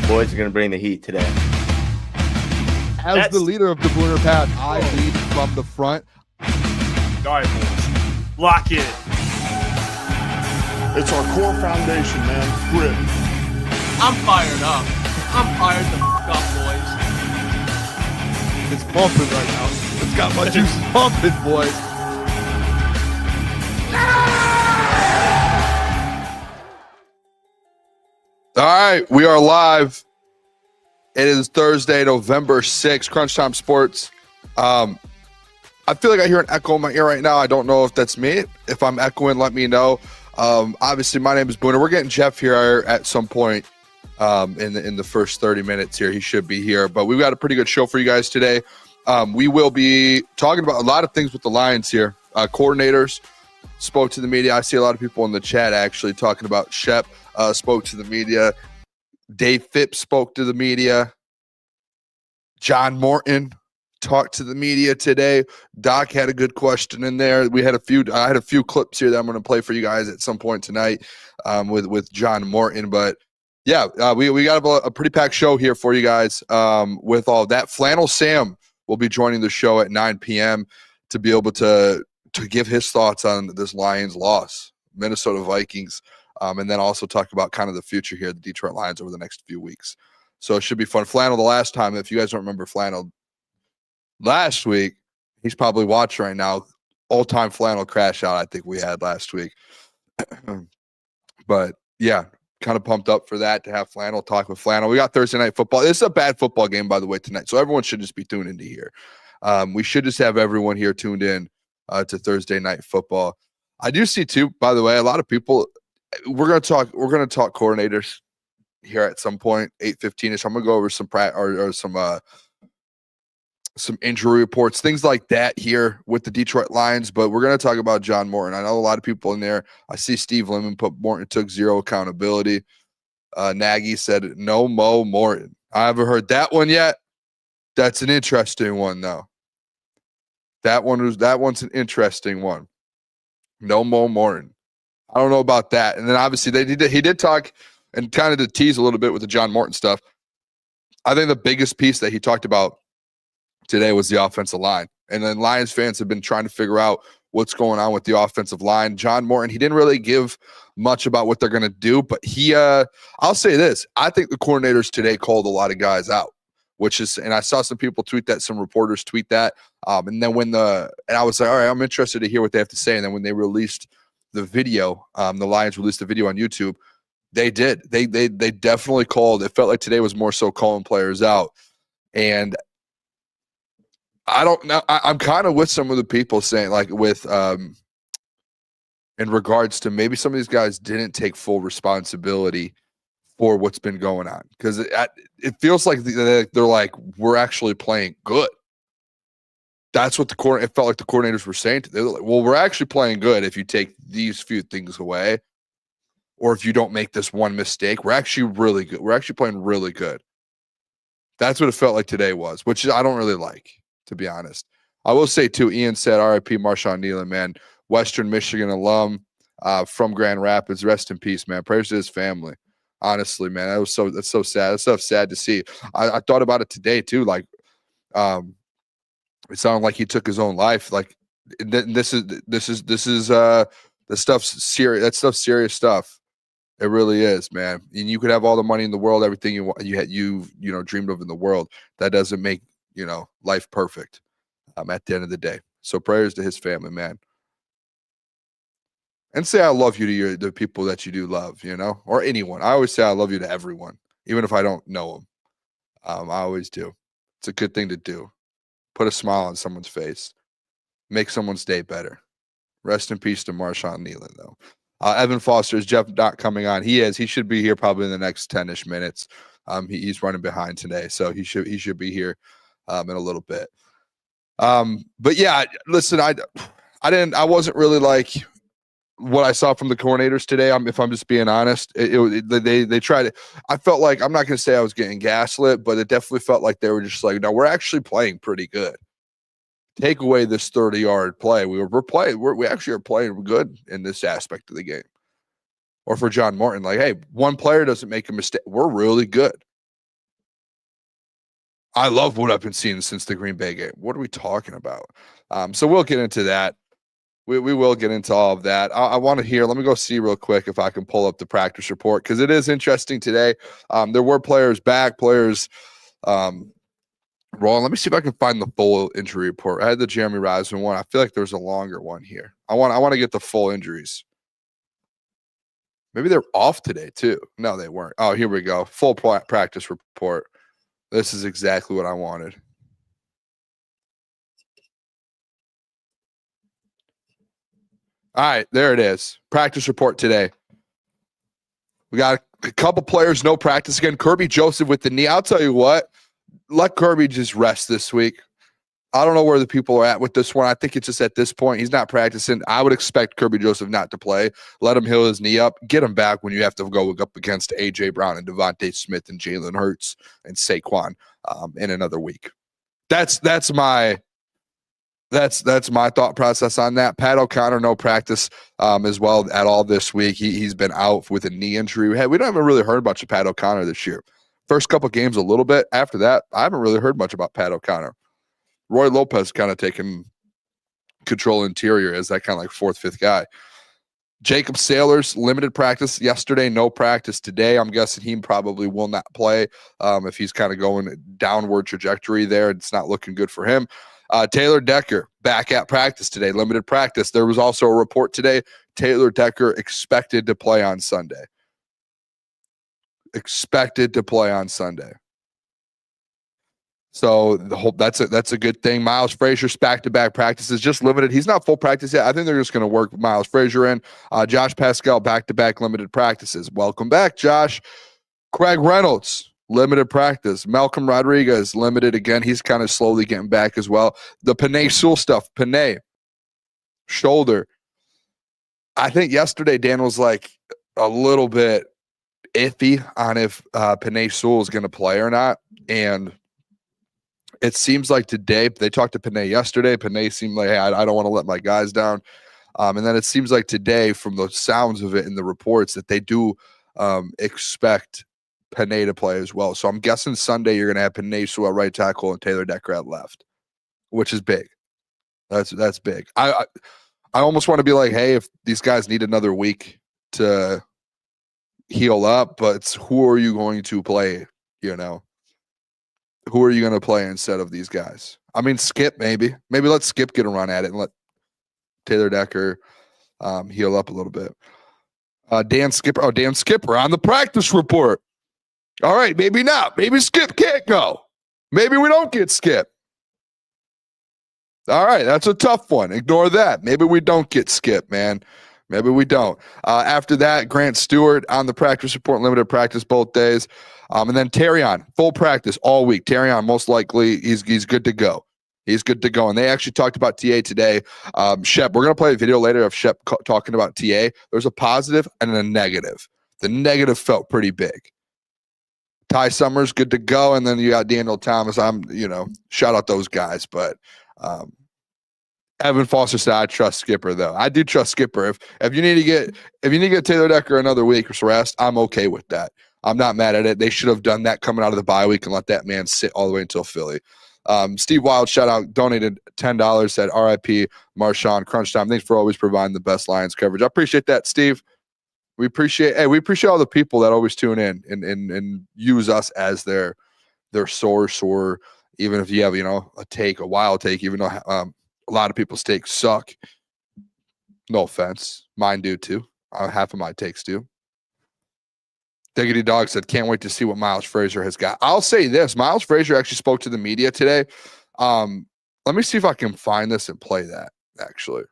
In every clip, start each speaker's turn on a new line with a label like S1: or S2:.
S1: boys are going to bring the heat today.
S2: As the leader of the Booner Pad, I lead from the front.
S3: All right, boys. Lock in.
S4: It's our core foundation, man. Grit.
S5: I'm fired up. I'm fired the f*** up, boys.
S2: It's pumping right now. It's got my juice pumping, boys.
S6: All right, we are live. It is Thursday, November 6th, Crunch Time Sports. I feel like I hear an echo in my ear right now. I don't know if that's me. If I'm echoing, let me know. Obviously, my name is Booner. We're getting Jeff here at some point in the first 30 minutes here. He should be here. But we've got a pretty good show for you guys today. We will be talking about a lot of things with the Lions here. Coordinators spoke to the media. I see a lot of people in the chat actually talking about Shep spoke to the media. Dave Phipps spoke to the media. John Morton talked to the media today. Doc had a good question in there. I had a few clips here that I'm going to play for you guys at some point tonight with John Morton. But yeah, we got a pretty packed show here for you guys with all that. Flannel Sam will be joining the show at 9 p.m. to be able to give his thoughts on this Lions loss, Minnesota Vikings. And then also talk about kind of the future here, the Detroit Lions over the next few weeks. So it should be fun. Flannel, the last time, if you guys don't remember Flannel, last week, he's probably watching right now, all-time Flannel crash out I think we had last week. But, yeah, kind of pumped up for that, to have Flannel talk with Flannel. We got Thursday Night Football. This is a bad football game, by the way, tonight. So everyone should just be tuned into here. We should just have everyone here tuned in to Thursday Night Football. I do see, too, by the way, a lot of people – we're gonna talk coordinators here at some point, 8:15ish. I'm gonna go over some injury reports, things like that here with the Detroit Lions. But we're gonna talk about John Morton. I know a lot of people in there. I see Steve Lemon put Morton took zero accountability. Nagy said no Mo Morton. I haven't heard that one yet. That's an interesting one though. That one's an interesting one. No Mo Morton. I don't know about that. And then obviously he did talk and kind of to tease a little bit with the John Morton stuff. I think the biggest piece that he talked about today was the offensive line. And then Lions fans have been trying to figure out what's going on with the offensive line. John Morton, he didn't really give much about what they're going to do, but I'll say this. I think the coordinators today called a lot of guys out, and I saw some people tweet that, some reporters tweet that. And then and I was like, all right, I'm interested to hear what they have to say. And then when they released the video, the Lions released the video on YouTube. They did. They definitely called. It felt like today was more so calling players out. And I don't know. I'm kind of with some of the people saying, like, with in regards to maybe some of these guys didn't take full responsibility for what's been going on, because it feels like they're like, we're actually playing good. That's what it felt like the coordinators were saying. They were like, well, we're actually playing good if you take these few things away, or if you don't make this one mistake. We're actually really good. We're actually playing really good. That's what it felt like today was, which I don't really like, to be honest. I will say, too, Ian said, R.I.P. Marshawn Nealon, man. Western Michigan alum from Grand Rapids. Rest in peace, man. Prayers to his family. Honestly, man, that's so sad. That's so sad to see. I thought about it today, too, like, it sounded like he took his own life. Like, this is the stuff's serious. That stuff's serious stuff. It really is, man. And you could have all the money in the world, everything you want, you dreamed of in the world. That doesn't make life perfect. At the end of the day. So prayers to his family, man. And say I love you to the people that you do love, or anyone. I always say I love you to everyone, even if I don't know them. I always do. It's a good thing to do. Put a smile on someone's face. Make someone's day better. Rest in peace to Marshawn Nealon, though. Evan Foster, is Jeff not coming on? He is. He should be here probably in the next 10-ish minutes. He's running behind today, so he should be here in a little bit. But yeah, listen, I wasn't really like what I saw from the coordinators today. If I'm just being honest, they tried to. I felt like, I'm not going to say I was getting gaslit, but it definitely felt like they were just like, no, we're actually playing pretty good. Take away this 30-yard play. We actually are playing good in this aspect of the game. Or for John Morton, like, hey, one player doesn't make a mistake. We're really good. I love what I've been seeing since the Green Bay game. What are we talking about? So we'll get into that. We will get into all of that. I want to hear. Let me go see real quick if I can pull up the practice report because it is interesting today. There were players back, players rolling. Let me see if I can find the full injury report. I had the Jeremy Reisman one. I feel like there's a longer one here. I want to get the full injuries. Maybe they're off today too. No, they weren't. Oh, here we go. Full practice report. This is exactly what I wanted. All right, there it is. Practice report today. We got a couple players, no practice again. Kirby Joseph with the knee. I'll tell you what, let Kirby just rest this week. I don't know where the people are at with this one. I think it's just at this point, he's not practicing. I would expect Kirby Joseph not to play. Let him heal his knee up. Get him back when you have to go up against A.J. Brown and Devontae Smith and Jalen Hurts and Saquon in another week. That's my thought process on that. Pat O'Connor, no practice as well at all this week. He's been out with a knee injury. We don't even really heard much of Pat O'Connor this year. First couple games a little bit. After that, I haven't really heard much about Pat O'Connor. Roy Lopez kind of taking control interior as that kind of like fourth, fifth guy. Jacob Sailors, limited practice yesterday, no practice today. I'm guessing he probably will not play if he's kind of going downward trajectory there. It's not looking good for him. Taylor Decker back at practice today, limited practice. There was also a report today. Taylor Decker expected to play on Sunday. Expected to play on Sunday. So that's a good thing. Miles Frazier's back-to-back practices, just limited. He's not full practice yet. I think they're just going to work Miles Frazier in. Josh Pascal back-to-back limited practices. Welcome back, Josh. Craig Reynolds, limited practice. Malcolm Rodriguez, limited again. He's kind of slowly getting back as well. The Penei Sewell stuff. Penei, shoulder. I think yesterday Dan was like a little bit iffy on if Penei Sewell is going to play or not. And it seems like today, they talked to Penei yesterday. Penei seemed like, hey, I don't want to let my guys down. And then it seems like today, from the sounds of it in the reports, that they do expect Penei to play as well. So I'm guessing Sunday you're going to have Penei Sewell at right tackle and Taylor Decker at left, which is big. That's big. I almost want to be like, hey, if these guys need another week to heal up, but who are you going to play, you know? Who are you going to play instead of these guys? I mean, Skip, maybe let Skip get a run at it and let Taylor Decker heal up a little bit. Dan Skipper on the practice report. All right, maybe not. Maybe Skip can't go. Maybe we don't get Skip. All right, that's a tough one. Ignore that. Maybe we don't get Skip, man. Maybe we don't. After that, Grant Stewart on the practice report, limited practice both days. And then Terrion, full practice all week. Terrion, most likely, he's good to go. He's good to go. And they actually talked about TA today. Shep, we're going to play a video later of Shep talking about TA. There's a positive and a negative. The negative felt pretty big. Ty Summers, good to go. And then you got Daniel Thomas. Shout out those guys. But Evan Foster said, I trust Skipper, though. I do trust Skipper. If you need to get Taylor Decker another week or rest, I'm okay with that. I'm not mad at it. They should have done that coming out of the bye week and let that man sit all the way until Philly. Steve Wild, shout out, donated $10, said RIP Marshawn Crunch Time. Thanks for always providing the best Lions coverage. I appreciate that, Steve. We appreciate all the people that always tune in and use us as their source, or even if you have, a wild take, even though a lot of people's takes suck. No offense. Mine do too. Half of my takes do. Diggity Dog said, can't wait to see what Miles Frazier has got. I'll say this. Miles Frazier actually spoke to the media today. Let me see if I can find this and play that, actually.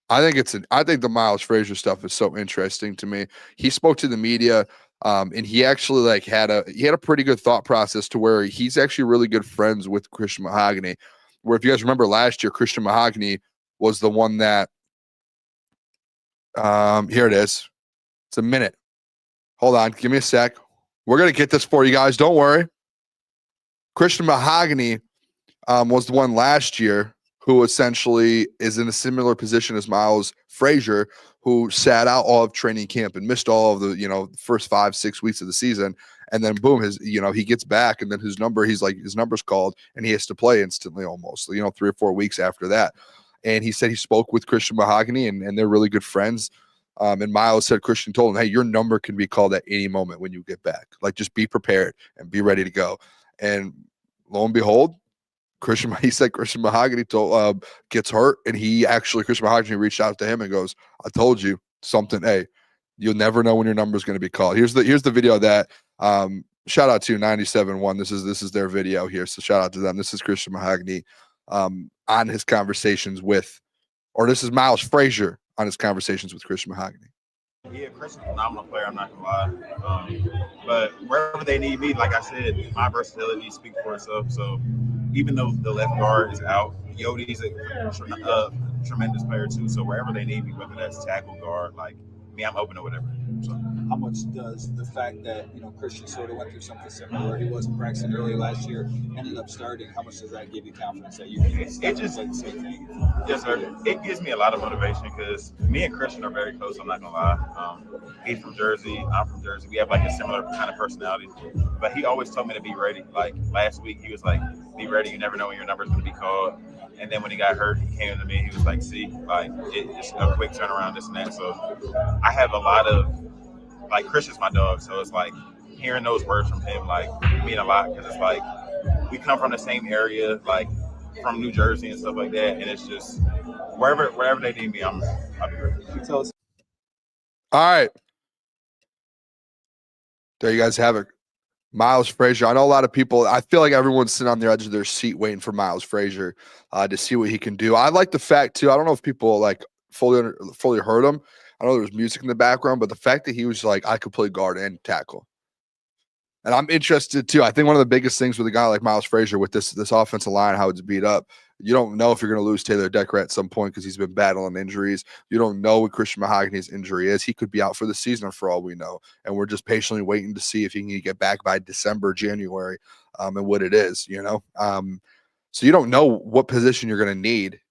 S6: I think the Miles Frazier stuff is so interesting to me. He spoke to the media, and he actually had a pretty good thought process to where he's actually really good friends with Christian Mahogany. Where if you guys remember last year, Christian Mahogany was the one that here it is. It's a minute. Hold on, give me a sec. We're gonna get this for you guys. Don't worry. Christian Mahogany was the one last year who essentially is in a similar position as Miles Frazier, who sat out all of training camp and missed all of the, first 5-6 weeks of the season. And then boom, he gets back, and then his number's called and he has to play instantly almost, 3 or 4 weeks after that. And he said he spoke with Christian Mahogany and they're really good friends. And Miles said Christian told him, hey, your number can be called at any moment when you get back. Like, just be prepared and be ready to go. And lo and behold, Christian Mahogany gets hurt, and Christian Mahogany reached out to him and goes, I told you something. Hey, you'll never know when your number is going to be called. Here's the video of that. Shout out to 97.1. This is their video here. So shout out to them. This is Christian Mahogany on his conversations with, or this is Miles Frazier on his conversations with Christian Mahogany.
S1: Yeah, Chris is a phenomenal player, I'm not going to lie. But wherever they need me, like I said, my versatility speaks for itself. So even though the left guard is out, Yodi's a tremendous player too. So wherever they need me, whether that's tackle, guard, like me, I'm open to whatever. So
S7: how much does the fact that, Christian sort of went through something similar where he wasn't practicing early last year, ended up starting, how much does that give you confidence that you can just like the same thing?
S1: Yes, sir. It gives me a lot of motivation because me and Christian are very close, I'm not going to lie. He's from Jersey. I'm from Jersey. We have like a similar kind of personality. But he always told me to be ready. Like last week, he was like, be ready. You never know when your number's going to be called. And then when he got hurt, he came to me. He was like, see, like it's a quick turnaround, this and that. So I have a lot of, like, Christian's my dog. So it's like hearing those words from him, like, mean a lot because it's like we come from the same area, like from New Jersey and stuff like that. And it's just wherever they need me, I'll be ready.
S7: Tell us.
S6: All right. There you guys have it. Miles Frazier. I know a lot of people, I feel like everyone's sitting on the edge of their seat waiting for Miles Frazier to see what he can do. I like the fact, too, I don't know if people like fully heard him. I know there was music in the background, but the fact that he was like, I could play guard and tackle. And I'm interested, too. I think one of the biggest things with a guy like Miles Frazier with this offensive line, how it's beat up, you don't know if you're going to lose Taylor Decker at some point because he's been battling injuries. You don't know what Christian Mahogany's injury is. He could be out for the season for all we know. And we're just patiently waiting to see if he can get back by December, January, and what it is, So you don't know what position you're going to need.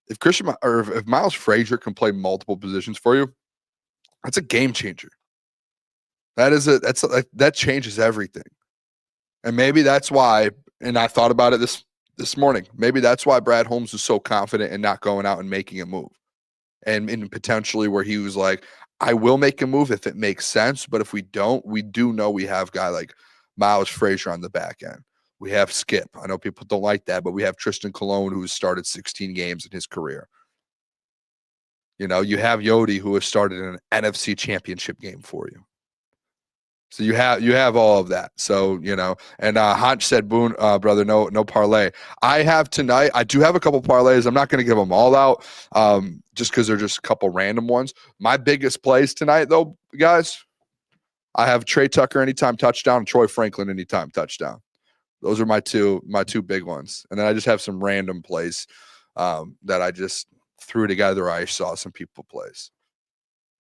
S6: If Miles Frazier can play multiple positions for you, that's a game changer. That changes everything. And maybe that's why, and I thought about it this morning, maybe that's why Brad Holmes was so confident in not going out and making a move. And potentially where he was like, I will make a move if it makes sense, but if we don't, we do know we have a guy like Miles Frazier on the back end. We have Skip. I know people don't like that, but we have Tristan Colon, who's started 16 games in his career. You have Yodi, who has started an NFC championship game for you. So you have all of that. So, and Hunch said, Boone, brother, no parlay. I have tonight. I do have a couple parlays. I'm not going to give them all out just because they're just a couple random ones. My biggest plays tonight, though, guys, I have Trey Tucker anytime touchdown, and Troy Franklin anytime touchdown. Those are my two big ones. And then I just have some random plays that I just threw together. I saw some people plays.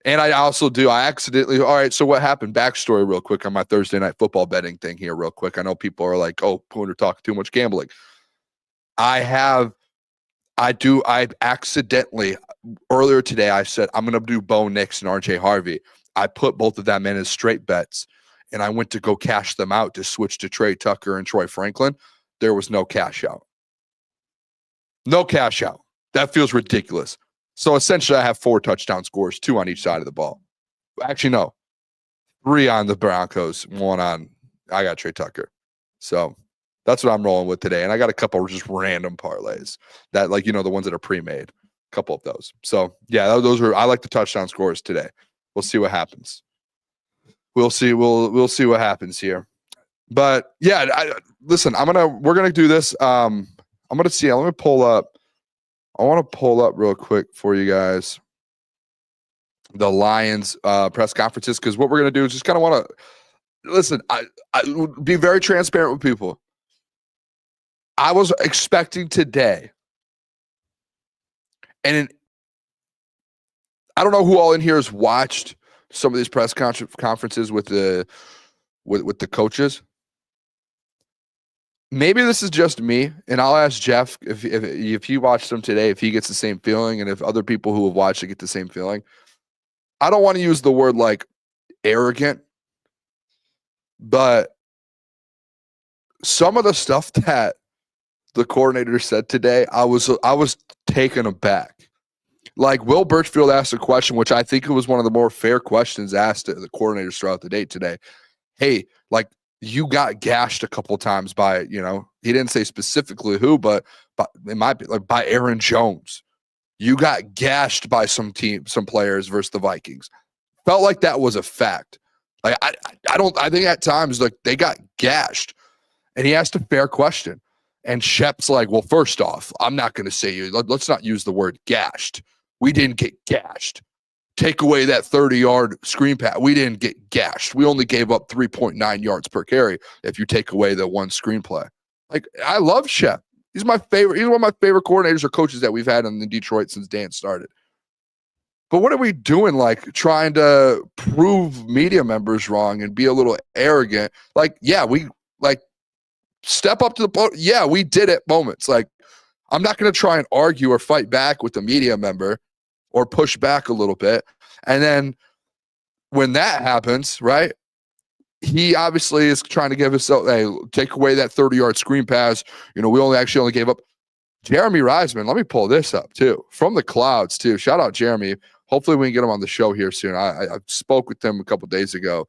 S6: And I also accidentally, all right, so what happened? Backstory real quick on my Thursday night football betting thing here real quick. I know people are like, oh, Pooner talking too much gambling. I accidentally, earlier today, I said, I'm going to do Bo Nix and RJ Harvey. I put both of them in as straight bets, and I went to go cash them out to switch to Trey Tucker and Troy Franklin. There was no cash out. No cash out. That feels ridiculous. So essentially, I have 4 touchdown scores, 2 on each side of the ball. Actually, no. 3 on the Broncos, 1 on I got Trey Tucker. So that's what I'm rolling with today. And I got a couple of just random parlays that, like, the ones that are pre-made. A couple of those. So, yeah, I like the touchdown scores today. We'll see what happens. We'll see what happens here. But, yeah, listen, we're going to do this. I'm going to see. Let me pull up. I want to pull up real quick for you guys the Lions press conferences, because what we're going to do is just kind of want to listen. I be very transparent with people. I was expecting today, and I don't know who all in here has watched some of these press conferences with the coaches. Maybe this is just me, and I'll ask Jeff if he watched them today, if he gets the same feeling, and if other people who have watched it get the same feeling. I don't want to use the word like arrogant, but some of the stuff that the coordinator said today, I was taken aback. Like Will Birchfield asked a question, which I think it was one of the more fair questions asked to the coordinators throughout the day today. Hey, like you got gashed a couple times by, he didn't say specifically who, but it might be like by Aaron Jones. You got gashed by some players versus the Vikings. Felt like that was a fact. Like I think at times like they got gashed, and he asked a fair question. And Shep's like, well, first off, I'm not going to say you. Let's not use the word gashed. We didn't get gashed. Take away that 30-yard screen pass. We didn't get gashed. We only gave up 3.9 yards per carry if you take away the one screenplay. Like, I love Shep. He's my favorite. He's one of my favorite coordinators or coaches that we've had in Detroit since Dan started. But what are we doing, like, trying to prove media members wrong and be a little arrogant? Like, yeah, we, like, step up to the plate. Yeah, we did at moments. Like, I'm not going to try and argue or fight back with the media member or push back a little bit. And then when that happens, right, he obviously is trying to give himself, hey, take away that 30-yard screen pass. We only gave up. Jeremy Reisman, let me pull this up, too, from the clouds, too. Shout out Jeremy. Hopefully we can get him on the show here soon. I spoke with him a couple days ago.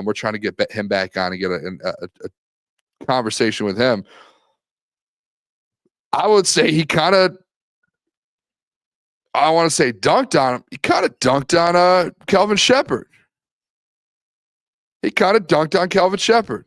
S6: We're trying to get him back on and get a conversation with him. I would say he kind of, I want to say dunked on him. He kind of dunked on Kelvin Shepherd. He kind of dunked on Kelvin Shepherd.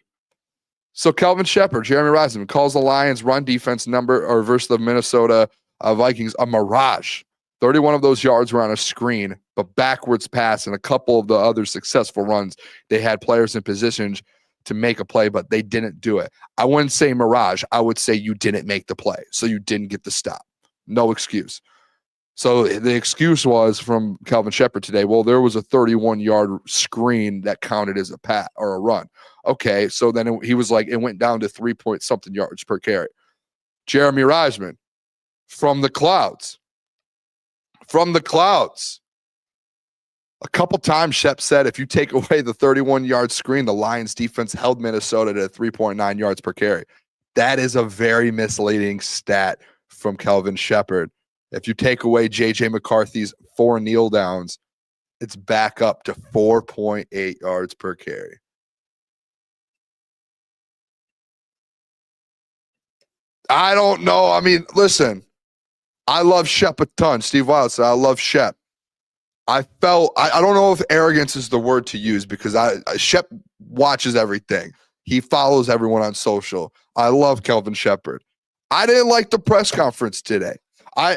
S6: So Kelvin Shepherd, Jeremy Reisman, calls the Lions run defense versus the Minnesota Vikings a mirage. 31 of those yards were on a screen, but backwards pass, and a couple of the other successful runs, they had players in positions to make a play, but they didn't do it. I wouldn't say mirage. I would say you didn't make the play, so you didn't get the stop. No excuse. So the excuse was from Kelvin Shepherd today, well, there was a 31-yard screen that counted as a pat or a run. Okay, so then he was like, it went down to 3-point-something yards per carry. Jeremy Reisman, from the clouds. A couple times Shep said if you take away the 31-yard screen, the Lions defense held Minnesota to 3.9 yards per carry. That is a very misleading stat from Kelvin Shepherd. If you take away J.J. McCarthy's 4 kneel downs, it's back up to 4.8 yards per carry. I don't know. I mean, listen, I love Shep a ton. Steve Wild said, I love Shep. I don't know if arrogance is the word to use because Shep watches everything. He follows everyone on social. I love Kelvin Shepherd. I didn't like the press conference today. I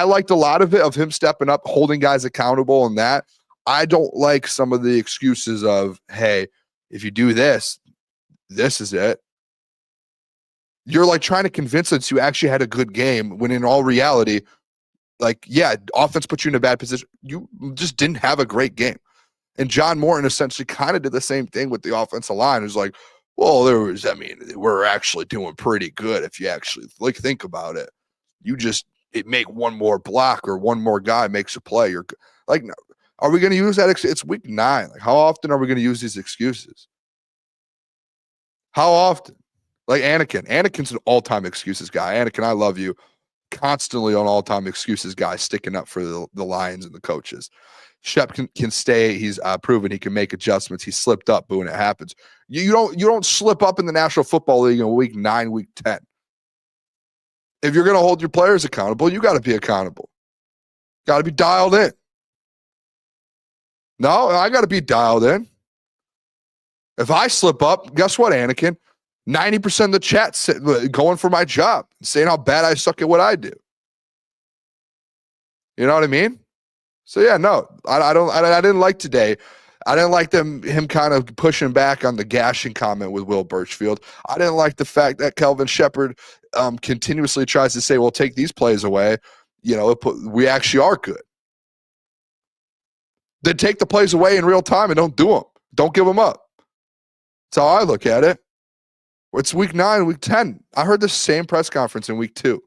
S6: liked a lot of it, of him stepping up, holding guys accountable and that. I don't like some of the excuses of, hey, if you do this, this is it. You're like trying to convince us you actually had a good game when in all reality, like, yeah, offense put you in a bad position. You just didn't have a great game. And John Morton essentially kind of did the same thing with the offensive line. It was like, well, we're actually doing pretty good if you actually think about it. It make one more block or one more guy makes a play. You're like, no, are we going to use that? It's week 9. Like, how often are we going to use these excuses? How often? Like Anakin's an all-time excuses guy. Anakin, I love you. Constantly on all-time excuses guy, sticking up for the Lions and the coaches. Shep can stay. He's proven he can make adjustments. He slipped up, boo, and it happens. You don't slip up in the National Football League in week 9, week 10. If you're going to hold your players accountable, you got to be accountable. Got to be dialed in. No, I got to be dialed in. If I slip up, guess what, Anakin? 90% of the chat going for my job, saying how bad I suck at what I do. You know what I mean? So yeah, no, I didn't like today. I didn't like him kind of pushing back on the gashing comment with Will Birchfield. I didn't like the fact that Kelvin Shepherd continuously tries to say, well, take these plays away. We actually are good. Then take the plays away in real time and don't do them. Don't give them up. That's how I look at it. It's week 9, week 10. I heard the same press conference in week 2.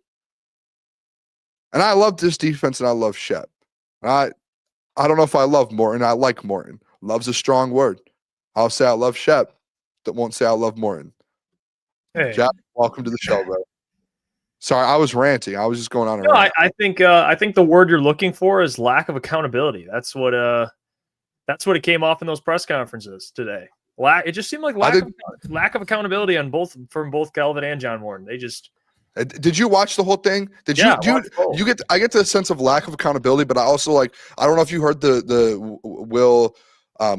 S6: And I love this defense and I love Shep. I don't know if I love Morton. I like Morton. Love's a strong word. I'll say I love Shep. That won't say I love Morton.
S3: Hey.
S6: Jeff, welcome to the show, bro. Sorry, I was ranting. I was just going on a
S3: No,
S6: rant.
S3: I think the word you're looking for is lack of accountability. That's what it came off in those press conferences today. It just seemed like lack of accountability from both Kelvin and John Morton. They just.
S6: Did you watch the whole thing? I get the sense of lack of accountability, but I also I don't know if you heard the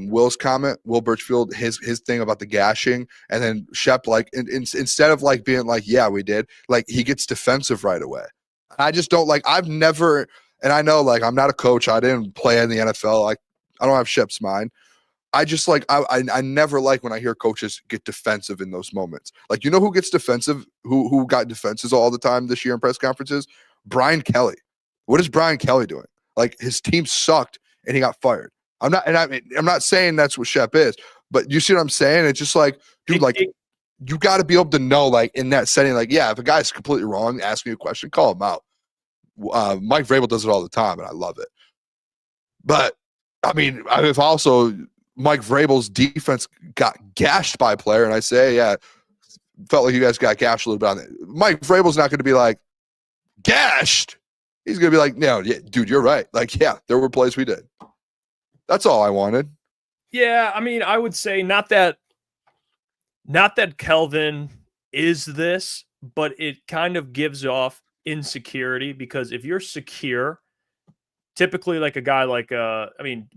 S6: Will's comment, Will Birchfield, his thing about the gashing, and then Shep instead of being yeah, we did, he gets defensive right away. I just don't I've never, and I know I'm not a coach, I didn't play in the NFL, I don't have Shep's mind. I just I never when I hear coaches get defensive in those moments. You know who gets defensive? Who got defenses all the time this year in press conferences? Brian Kelly. What is Brian Kelly doing? His team sucked and he got fired. I'm not saying that's what Shep is, but you see what I'm saying? It's just dude, you got to be able to know in that setting, yeah, if a guy's completely wrong, asking you a question, call him out. Mike Vrabel does it all the time, and I love it. But if also Mike Vrabel's defense got gashed by a player, and I say, yeah, felt like you guys got gashed a little bit on it. Mike Vrabel's not going to be gashed. He's going to be no, yeah, dude, you're right. Yeah, there were plays we did. That's all I wanted.
S3: Yeah, I would say not that Kelvin is this, but it kind of gives off insecurity, because if you're secure, typically a guy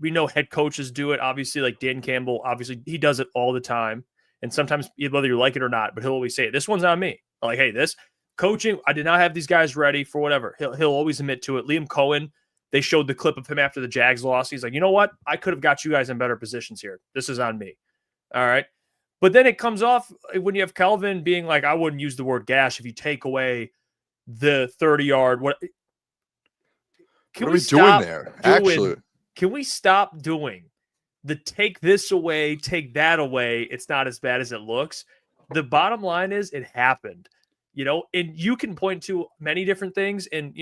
S3: we know head coaches do it. Obviously, Dan Campbell, obviously he does it all the time. And sometimes whether you like it or not, but he'll always say, this one's on me. Hey, this coaching, I did not have these guys ready for whatever. He'll always admit to it. Liam Cohen, they showed the clip of him after the Jags loss. He's you know what? I could have got you guys in better positions here. This is on me. All right. But then it comes off when you have Kelvin being I wouldn't use the word gash if you take away the 30-yard. What
S6: are we doing there? Actually,
S3: can we stop doing the take this away, take that away? It's not as bad as it looks. The bottom line is it happened, and you can point to many different things. And,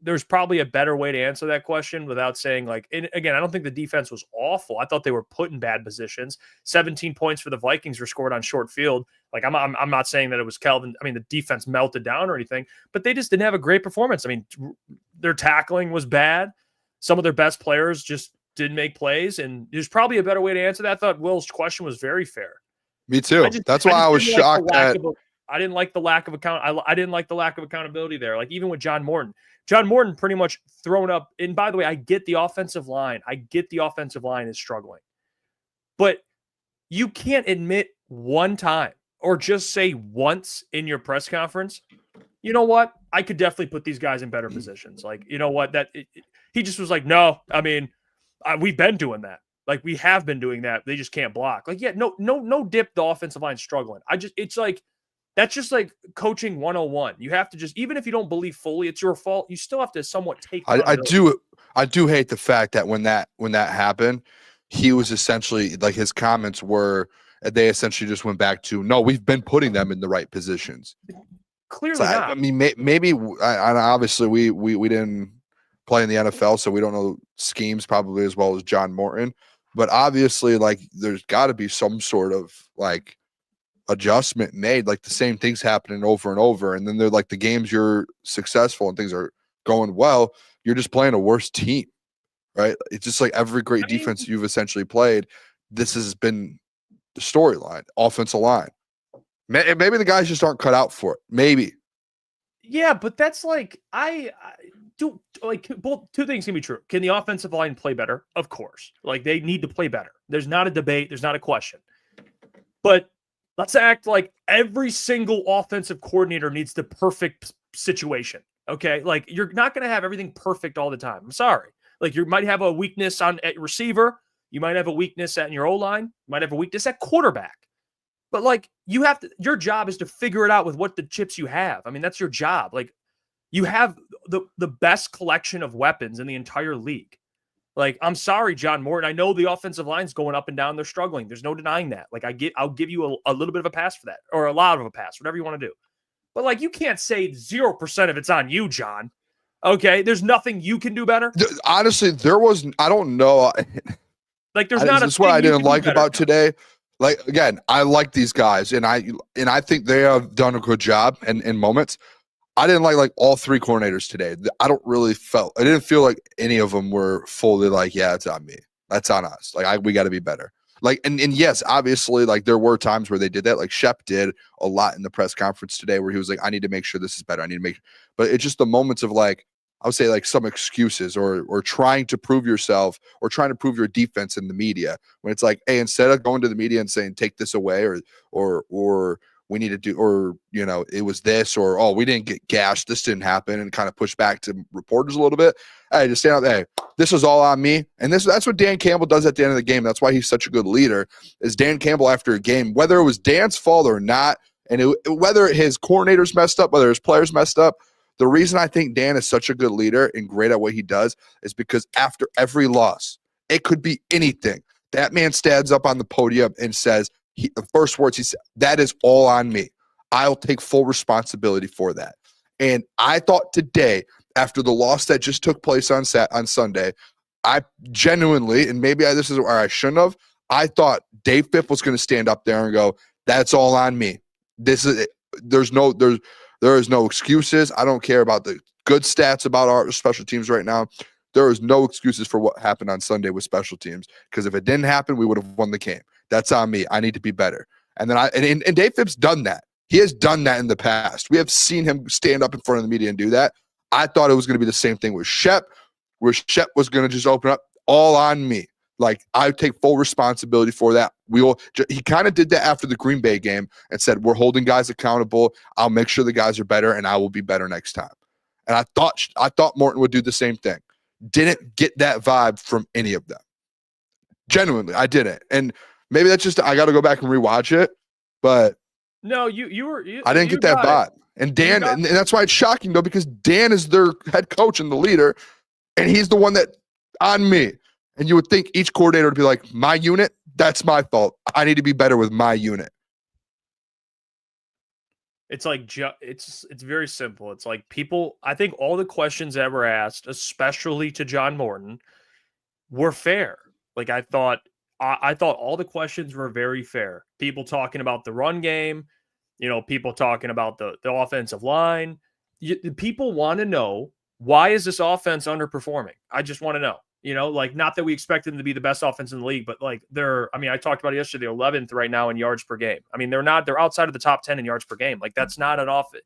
S3: there's probably a better way to answer that question without saying and again, I don't think the defense was awful. I thought they were put in bad positions. 17 points for the Vikings were scored on short field. I'm not saying that it was Kelvin. The defense melted down or anything, but they just didn't have a great performance. Their tackling was bad. Some of their best players just didn't make plays, and there's probably a better way to answer that. I thought Will's question was very fair.
S6: Me too. That's why I was shocked at.
S3: I didn't like the lack of I didn't like the lack of accountability there. Even with John Morton. John Morton pretty much thrown up. And by the way, I get the offensive line. Is struggling. But you can't admit one time or just say once in your press conference, you know what? I could definitely put these guys in better positions. You know what? He just was no, we've been doing that. We have been doing that. They just can't block. No dip. The offensive line's struggling. That's just coaching 101. You have to just, even if you don't believe fully it's your fault, you still have to somewhat take.
S6: I do hate the fact that when that happened, he was essentially his comments were, they essentially just went back to, no, we've been putting them in the right positions.
S3: Clearly not.
S6: Maybe obviously we didn't play in the NFL, so we don't know schemes probably as well as John Morton. But obviously, there's got to be some sort of adjustment made. The same things happening over and over, and then they're the games you're successful and things are going well, you're just playing a worse team, right? It's just every great defense you've essentially played, this has been the storyline. Offensive line, maybe the guys just aren't cut out for it. Maybe.
S3: Yeah, but that's I do both. Two things can be true. Can the offensive line play better? Of course. They need to play better. There's not a debate. There's not a question. But let's act like every single offensive coordinator needs the perfect situation. Okay. You're not going to have everything perfect all the time. I'm sorry. You might have a weakness at receiver. You might have a weakness in your O-line. You might have a weakness at quarterback. But you have to, your job is to figure it out with what the chips you have. That's your job. You have the best collection of weapons in the entire league. I'm sorry, John Morton. I know the offensive line's going up and down. They're struggling. There's no denying that. I'll give you a little bit of a pass for that, or a lot of a pass, whatever you want to do. But you can't say 0% of it's on you, John. Okay, there's nothing you can do better.
S6: Honestly, there was. I don't know.
S3: Like, there's not.
S6: This is what I didn't like about today. Like, again, I like these guys, and I think they have done a good job in moments. I didn't like all three coordinators today. I didn't feel like any of them were fully like, yeah, it's on me. That's on us. Like, we got to be better. Like, and yes, obviously, like, there were times where they did that. Like, Shep did a lot in the press conference today where he was like, I need to make sure this is better. I need to make, but it's just the moments of, like, I would say, like, some excuses or trying to prove yourself or trying to prove your defense in the media when it's like, hey, instead of going to the media and saying, take this away or we need to do, or, you know, it was this, or, oh, we didn't get gashed, this didn't happen, and kind of push back to reporters a little bit. Hey, just stand out there. Hey, this is all on me. And that's what Dan Campbell does at the end of the game. That's why he's such a good leader, is Dan Campbell after a game, whether it was Dan's fault or not, and whether his coordinators messed up, whether his players messed up, the reason I think Dan is such a good leader and great at what he does is because after every loss, it could be anything. That man stands up on the podium and says, the first words he said, that is all on me. I'll take full responsibility for that. And I thought today, after the loss that just took place on Sunday, I genuinely, and maybe this is where I shouldn't have, I thought Dave Fipp was going to stand up there and go, that's all on me. This is it. There is no excuses. I don't care about the good stats about our special teams right now. There is no excuses for what happened on Sunday with special teams, because if it didn't happen, we would have won the game. That's on me. I need to be better. And then and Dave Phipp's done that. He has done that in the past. We have seen him stand up in front of the media and do that. I thought it was going to be the same thing with Shep, where Shep was going to just open up, all on me. Like, I take full responsibility for that. He kind of did that after the Green Bay game and said, we're holding guys accountable. I'll make sure the guys are better, and I will be better next time. And I thought Morton would do the same thing. Didn't get that vibe from any of them. Genuinely, I didn't. And maybe that's just, I got to go back and rewatch it. But
S3: no,
S6: I didn't get that vibe. And Dan, and that's why it's shocking, though, because Dan is their head coach and the leader, and he's the one that, on me. And you would think each coordinator would be like, my unit, that's my fault. I need to be better with my unit.
S3: It's like, it's very simple. It's like, people, I think all the questions that were asked, especially to John Morton, were fair. Like, I thought all the questions were very fair. People talking about the run game, you know, people talking about the offensive line. People want to know, why is this offense underperforming? I just want to know. You know, like, not that we expect them to be the best offense in the league, but like, I talked about it yesterday, they're 11th right now in yards per game. I mean, they're outside of the top 10 in yards per game. Like, that's not an offense.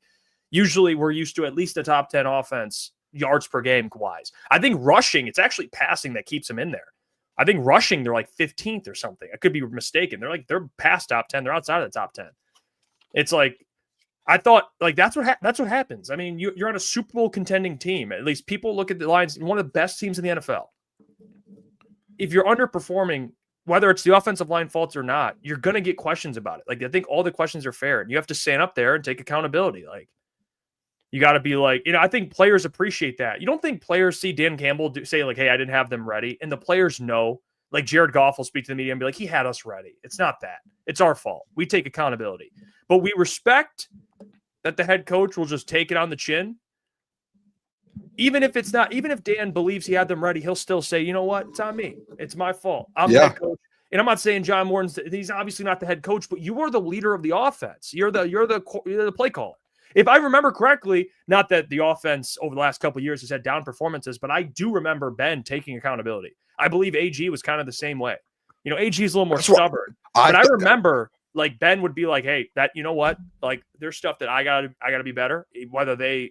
S3: Usually we're used to at least a top 10 offense yards per game wise. I think rushing, it's actually passing that keeps them in there. I think rushing, they're like 15th or something. I could be mistaken. They're past top 10. They're outside of the top 10. It's like, I thought, like, that's what happens. I mean, you're on a Super Bowl contending team. At least people look at the Lions, one of the best teams in the NFL. If you're underperforming, whether it's the offensive line faults or not, you're going to get questions about it. Like, I think all the questions are fair, and you have to stand up there and take accountability. Like, you got to be like, you know, I think players appreciate that. You don't think players see Dan Campbell say, like, hey, I didn't have them ready. And the players know, like, Jared Goff will speak to the media and be like, he had us ready. It's not that. It's our fault. We take accountability. But we respect that the head coach will just take it on the chin. Even if Dan believes he had them ready, he'll still say, you know what? It's on me. It's my fault. I'm the head coach. And I'm not saying John Morton's, he's obviously not the head coach, but you are the leader of the offense. You're the play caller. If I remember correctly, not that the offense over the last couple of years has had down performances, but I do remember Ben taking accountability. I believe AG was kind of the same way. You know, AG is a little more stubborn. But I remember, like, Ben would be like, hey, that, you know what? Like, there's stuff that I gotta be better, whether there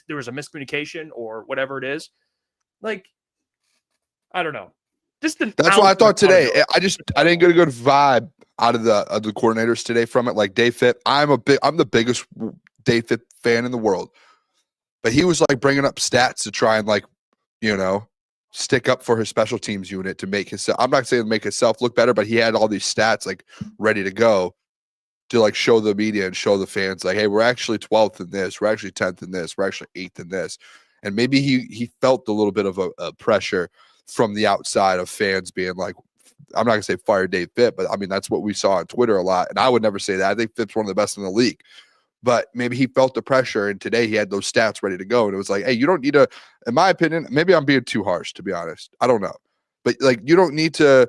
S3: was a miscommunication or whatever it is. Like, I don't know. That's
S6: why I thought today. I didn't get a good vibe out of the coordinators today from it. Like, Dave Fipp, I'm the biggest Dave Fipp fan in the world, but he was like bringing up stats to try and, like, you know, stick up for his special teams unit to make himself. I'm not saying to make himself look better, but he had all these stats like ready to go to, like, show the media and show the fans, like, hey, we're actually 12th in this, we're actually 10th in this, we're actually 8th in this. And maybe he felt a little bit of a pressure from the outside of fans being like, I'm not gonna say fire Dave Fipp, but I mean, that's what we saw on Twitter a lot. And I would never say that. I think Fipp's one of the best in the league. but maybe he felt the pressure, and today he had those stats ready to go. And it was like, hey, you don't need to, in my opinion, maybe I'm being too harsh, to be honest. I don't know. But like, you don't need to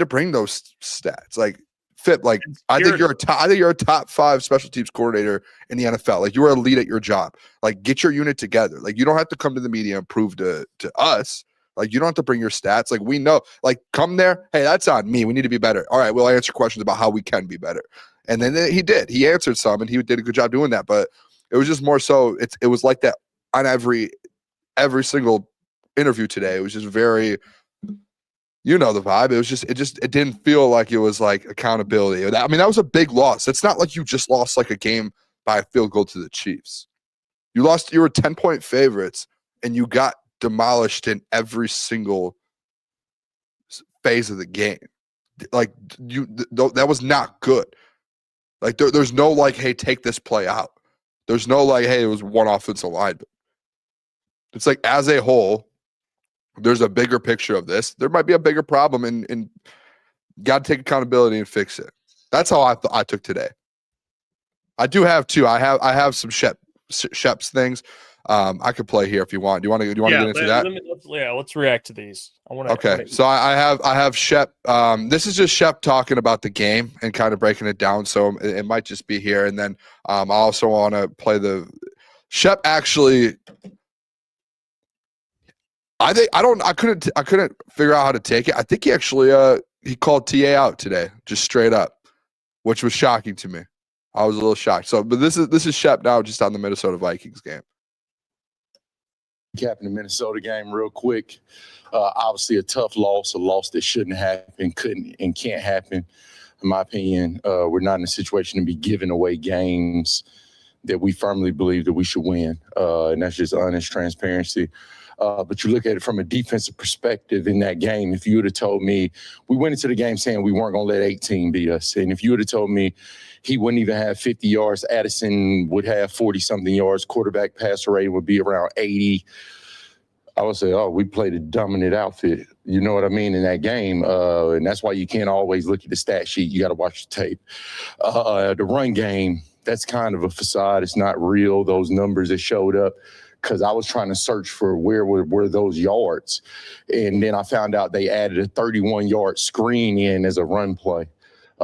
S6: bring those stats. Like, Fip, like, I think you're a top 5 special teams coordinator in the NFL. Like, you are elite at your job. Like, get your unit together. Like, you don't have to come to the media and prove to us. Like, you don't have to bring your stats. Like, we know, like, come there. Hey, that's on me. We need to be better. All right, we'll answer questions about how we can be better. And then he did. He answered some, and he did a good job doing that. But it was just more so. It was like that on every single interview today. It was just very, you know, the vibe. It didn't feel like it was like accountability. I mean, that was a big loss. It's not like you just lost like a game by a field goal to the Chiefs. You were 10-point favorites, and you got demolished in every single phase of the game. Like, that was not good. Like, there's no like, hey, take this play out. There's no like, hey, it was one offensive line. It's like, as a whole, there's a bigger picture of this. There might be a bigger problem, and got to take accountability and fix it. That's how I took today. I do have two. I have some Shep's things. I could play here if you want. Do you want to get into that?
S3: Let's react to these.
S6: Okay, so I have Shep. This is just Shep talking about the game and kind of breaking it down. So it might just be here, and then I also want to play the Shep. Actually, I couldn't figure out how to take it. I think he actually he called TA out today, just straight up, which was shocking to me. I was a little shocked. So, but this is Shep now, just on the Minnesota Vikings game.
S8: Capping the Minnesota game real quick. Obviously a tough loss, a loss that shouldn't happen, couldn't and can't happen. In my opinion, we're not in a situation to be giving away games that we firmly believe that we should win. And that's just honest transparency. But you look at it from a defensive perspective in that game. If you would have told me, we went into the game saying we weren't going to let 18 beat us. And if you would have told me he wouldn't even have 50 yards, Addison would have 40-something yards, quarterback passer rating would be around 80, I would say, oh, we played a dominant outfit. You know what I mean, in that game. And that's why you can't always look at the stat sheet. You got to watch the tape. The run game, that's kind of a facade. It's not real, those numbers that showed up, because I was trying to search for where were those yards. And then I found out they added a 31-yard screen in as a run play.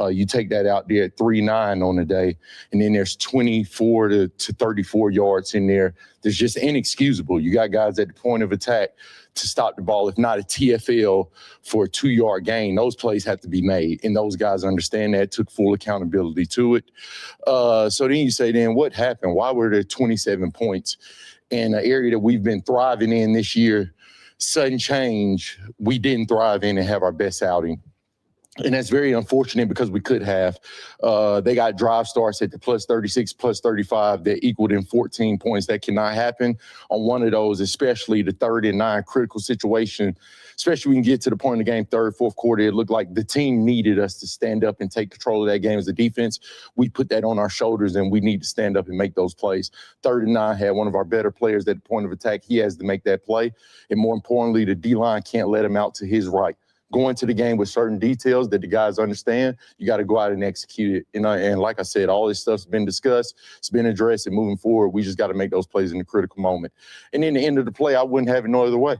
S8: You take that out there at 3.9 on the day, and then there's 24 to 34 yards in there. That's just inexcusable. You got guys at the point of attack to stop the ball. If not a TFL for a 2-yard gain, those plays have to be made, and those guys understand that, took full accountability to it. So then you say, then what happened? Why were there 27 points in an area that we've been thriving in this year? Sudden change, we didn't thrive in and have our best outing. And that's very unfortunate because we could have. They got drive starts at the plus 36, plus 35 that equaled in 14 points. That cannot happen on one of those, especially the 3rd and 9 critical situation. Especially when we can get to the point in the game, 3rd, 4th quarter, it looked like the team needed us to stand up and take control of that game as a defense. We put that on our shoulders, and we need to stand up and make those plays. 3rd and 9 had one of our better players at the point of attack. He has to make that play. And more importantly, the D-line can't let him out to his right. Go into the game with certain details that the guys understand. You got to go out and execute it. And like I said, all this stuff's been discussed. It's been addressed. And moving forward, we just got to make those plays in the critical moment. And in the end of the play, I wouldn't have it no other way.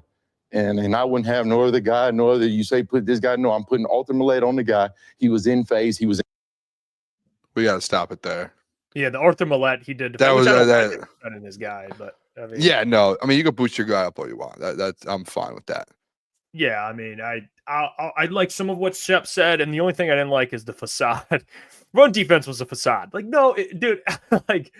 S8: And I wouldn't have no other guy, no other, you say, put this guy. No, I'm putting ultimate on the guy. He was in phase. He was.
S6: We got to stop it there.
S3: Yeah, the Arthur Millette he did.
S6: That was
S3: in his guy, but I mean,
S6: yeah, no. I mean, you can boost your guy up all you want. That's I'm fine with that.
S3: Yeah, I mean, I like some of what Shep said, and the only thing I didn't like is the facade. Run defense was a facade. Like, no, dude, like,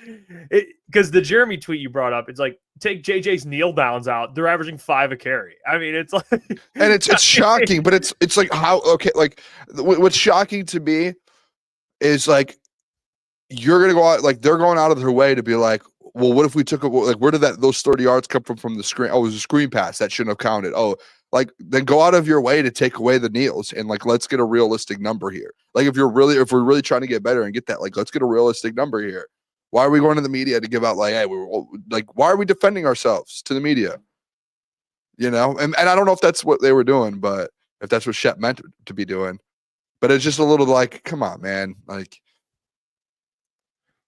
S3: because the Jeremy tweet you brought up, it's like, take JJ's kneel downs out. They're averaging 5 a carry. I mean, it's like,
S6: and it's shocking, but it's like how like what's shocking to me is like you're gonna go out, like they're going out of their way to be like, well, what if we took like where did those 30 yards come from the screen? Oh, it was a screen pass that shouldn't have counted. Oh. Like, then go out of your way to take away the kneels and like, let's get a realistic number here. Like, if we're really trying to get better and get that, like, let's get a realistic number here. Why are we going to the media to give out like, hey, why are we defending ourselves to the media? You know, and I don't know if that's what they were doing, but if that's what Shep meant to be doing, but it's just a little like, come on, man. Like,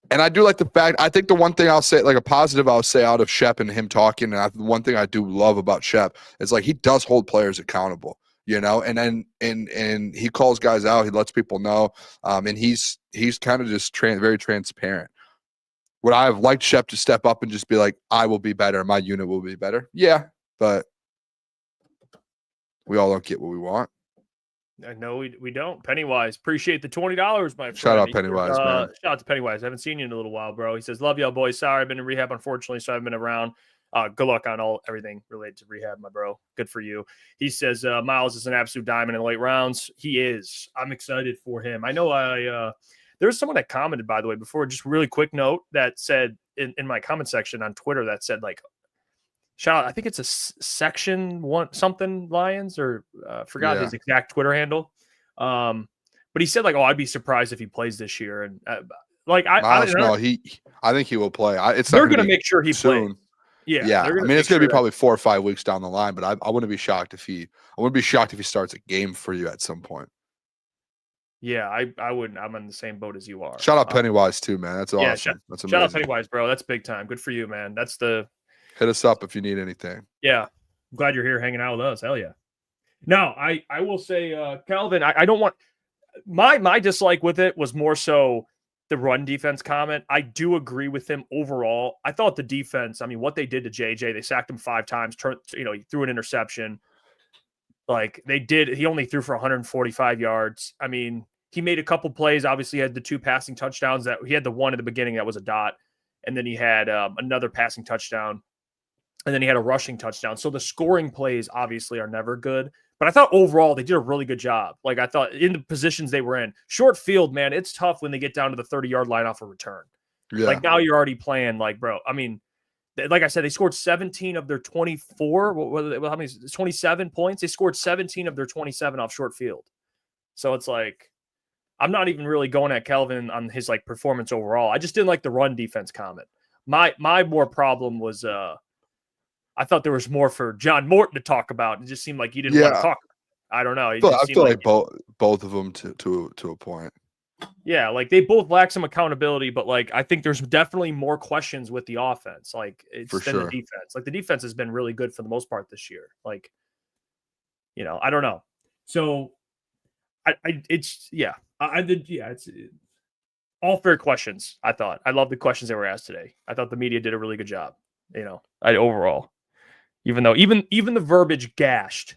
S6: And I do like the fact, I think the one thing I'll say, like a positive I'll say out of Shep and him talking, and the one thing I do love about Shep is like he does hold players accountable, you know, and then and he calls guys out, he lets people know, and he's kind of just very transparent. Would I have liked Shep to step up and just be like, I will be better, my unit will be better? Yeah, but we all don't get what we want.
S3: No, we don't. Pennywise, appreciate the $20, my friend.
S6: Shout out Pennywise, man.
S3: Shout out to Pennywise. I haven't seen you in a little while, bro. He says, love y'all, boys. Sorry, I've been in rehab, unfortunately, so I haven't been around. Good luck on everything related to rehab, my bro. Good for you. He says, Miles is an absolute diamond in the late rounds. He is. I'm excited for him. I know there was someone that commented, by the way, before, just really quick note that said in my comment section on Twitter that said, like, shout out, I think it's a section one something Lions or forgot his exact Twitter handle. But he said like, oh, I'd be surprised if he plays this year. And like, I
S6: think he will play.
S3: They're going to make sure he
S6: soon.
S3: plays. Yeah.
S6: Yeah. I mean, it's going to be probably 4 or 5 weeks down the line, but I wouldn't be shocked if he starts a game for you at some point.
S3: Yeah, I wouldn't. I'm in the same boat as you are.
S6: Shout out Pennywise too, man. That's awesome. That's amazing.
S3: Shout out Pennywise, bro. That's big time. Good for you, man.
S6: Hit us up if you need anything.
S3: Yeah. I'm glad you're here hanging out with us. Hell yeah. No, I will say, Calvin, I don't want my dislike with it was more so the run defense comment. I do agree with him overall. I thought the defense, I mean, what they did to JJ, they sacked him 5 times, he threw an interception. Like he only threw for 145 yards. I mean, he made a couple plays. Obviously, he had the 2 passing touchdowns that he had the one at the beginning that was a dot. And then he had another passing touchdown. And then he had a rushing touchdown. So the scoring plays obviously are never good. But I thought overall they did a really good job. Like I thought in the positions they were in. Short field, man, it's tough when they get down to the 30-yard line off a return. Yeah. Like now you're already playing like, bro, I mean, like I said, they scored 17 of their 24. How many? 27 points. They scored 17 of their 27 off short field. So it's like, I'm not even really going at Kelvin on his like performance overall. I just didn't like the run defense comment. My more problem was I thought there was more for John Morton to talk about. It just seemed like he didn't want to talk. I don't know.
S6: I feel like both of them to a point.
S3: Yeah, like they both lack some accountability, but like I think there's definitely more questions with the offense, like it's than the defense. Like the defense has been really good for the most part this year. Like, I don't know. So it's all fair questions. I love the questions that were asked today. I thought the media did a really good job. Overall, even though even the verbiage gashed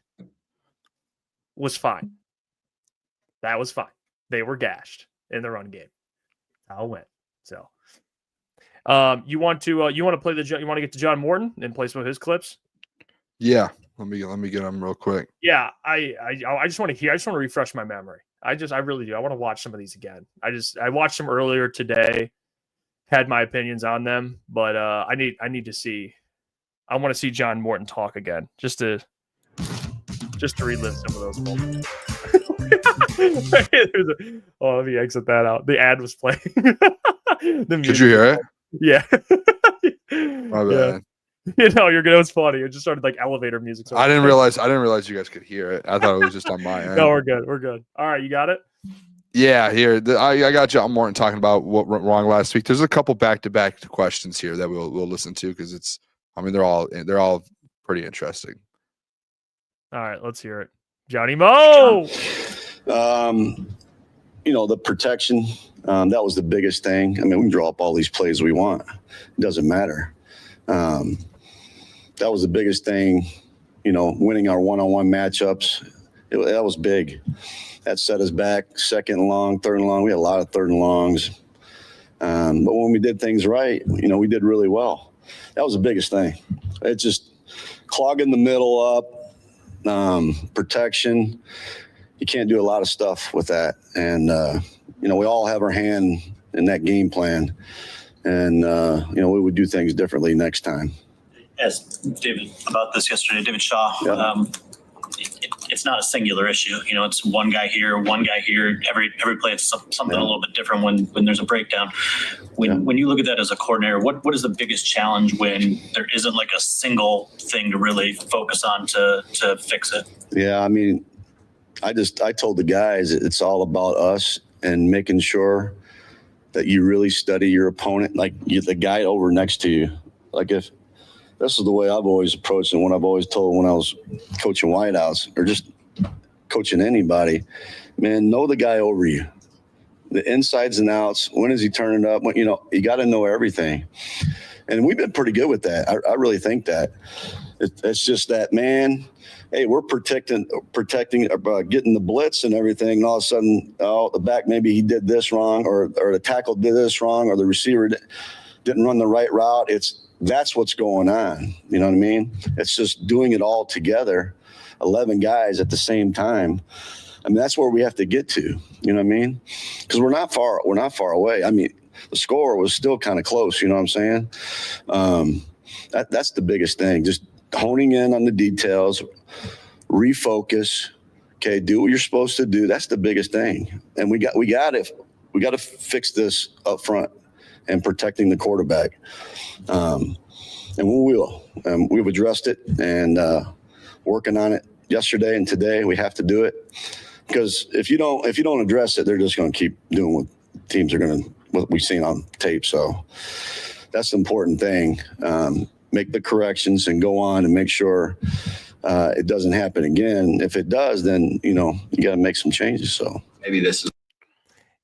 S3: was fine. That was fine. They were gashed in the run game. How it went. So, you want to play you want to get to John Morton and play some of his clips?
S6: Yeah, let me get them real quick.
S3: Yeah, I just want to hear. I just want to refresh my memory. I really do. I want to watch some of these again. I watched them earlier today. Had my opinions on them, but I need to see. I want to see John Morton talk again, just to relive some of those moments. Let me exit that out. The ad was playing.
S6: Did you hear it?
S3: Yeah.
S6: My bad.
S3: You're good. It was funny. It just started like elevator music.
S6: I didn't realize you guys could hear it. I thought it was just on my end.
S3: No, we're good. All right, you got it.
S6: Yeah, here I got John Morton talking about what went wrong last week. There's a couple back-to-back questions here that we'll listen to because they're all pretty interesting.
S3: All right, let's hear it. Johnny Mo.
S9: The protection, that was the biggest thing. I mean, we can draw up all these plays we want. It doesn't matter. That was the biggest thing, winning our one-on-one matchups. That was big. That set us back. Second and long, third and long. We had a lot of third and longs. But when we did things right, we did really well. That was the biggest thing. It's just clogging the middle up, protection. You can't do a lot of stuff with that. And, we all have our hand in that game plan. And, we would do things differently next time.
S10: As David about this yesterday, David Shaw, it's not a singular issue. It's one guy here. Every play, it's something a little bit different when there's a breakdown. When you look at that as a coordinator, what is the biggest challenge when there isn't like a single thing to really focus on to fix it?
S9: Yeah, I mean, I told the guys it's all about us and making sure that you really study your opponent, like the guy over next to you. Like if this is the way I've always approached and what I've always told when I was coaching wideouts or just coaching anybody, man, know the guy over you, the insides and outs. When is he turning up? When, you got to know everything. And we've been pretty good with that. I really think that. It's just that, man, hey, we're protecting, getting the blitz and everything. And all of a sudden, the back, maybe he did this wrong or the tackle did this wrong or the receiver didn't run the right route. That's what's going on. You know what I mean? It's just doing it all together, 11 guys at the same time. I mean, that's where we have to get to. You know what I mean? Because we're not far away. I mean, the score was still kind of close. You know what I'm saying? That's the biggest thing. Just honing in on the details, refocus. Okay, do what you're supposed to do. That's the biggest thing. And we got to fix this up front and protecting the quarterback. And we will. We've addressed it and working on it yesterday and today. We have to do it because if you don't address it, they're just going to keep doing what teams are going to, what we've seen on tape. So that's the important thing. Make the corrections and go on and make sure it doesn't happen again. If it does, then, you got to make some changes. So maybe this is.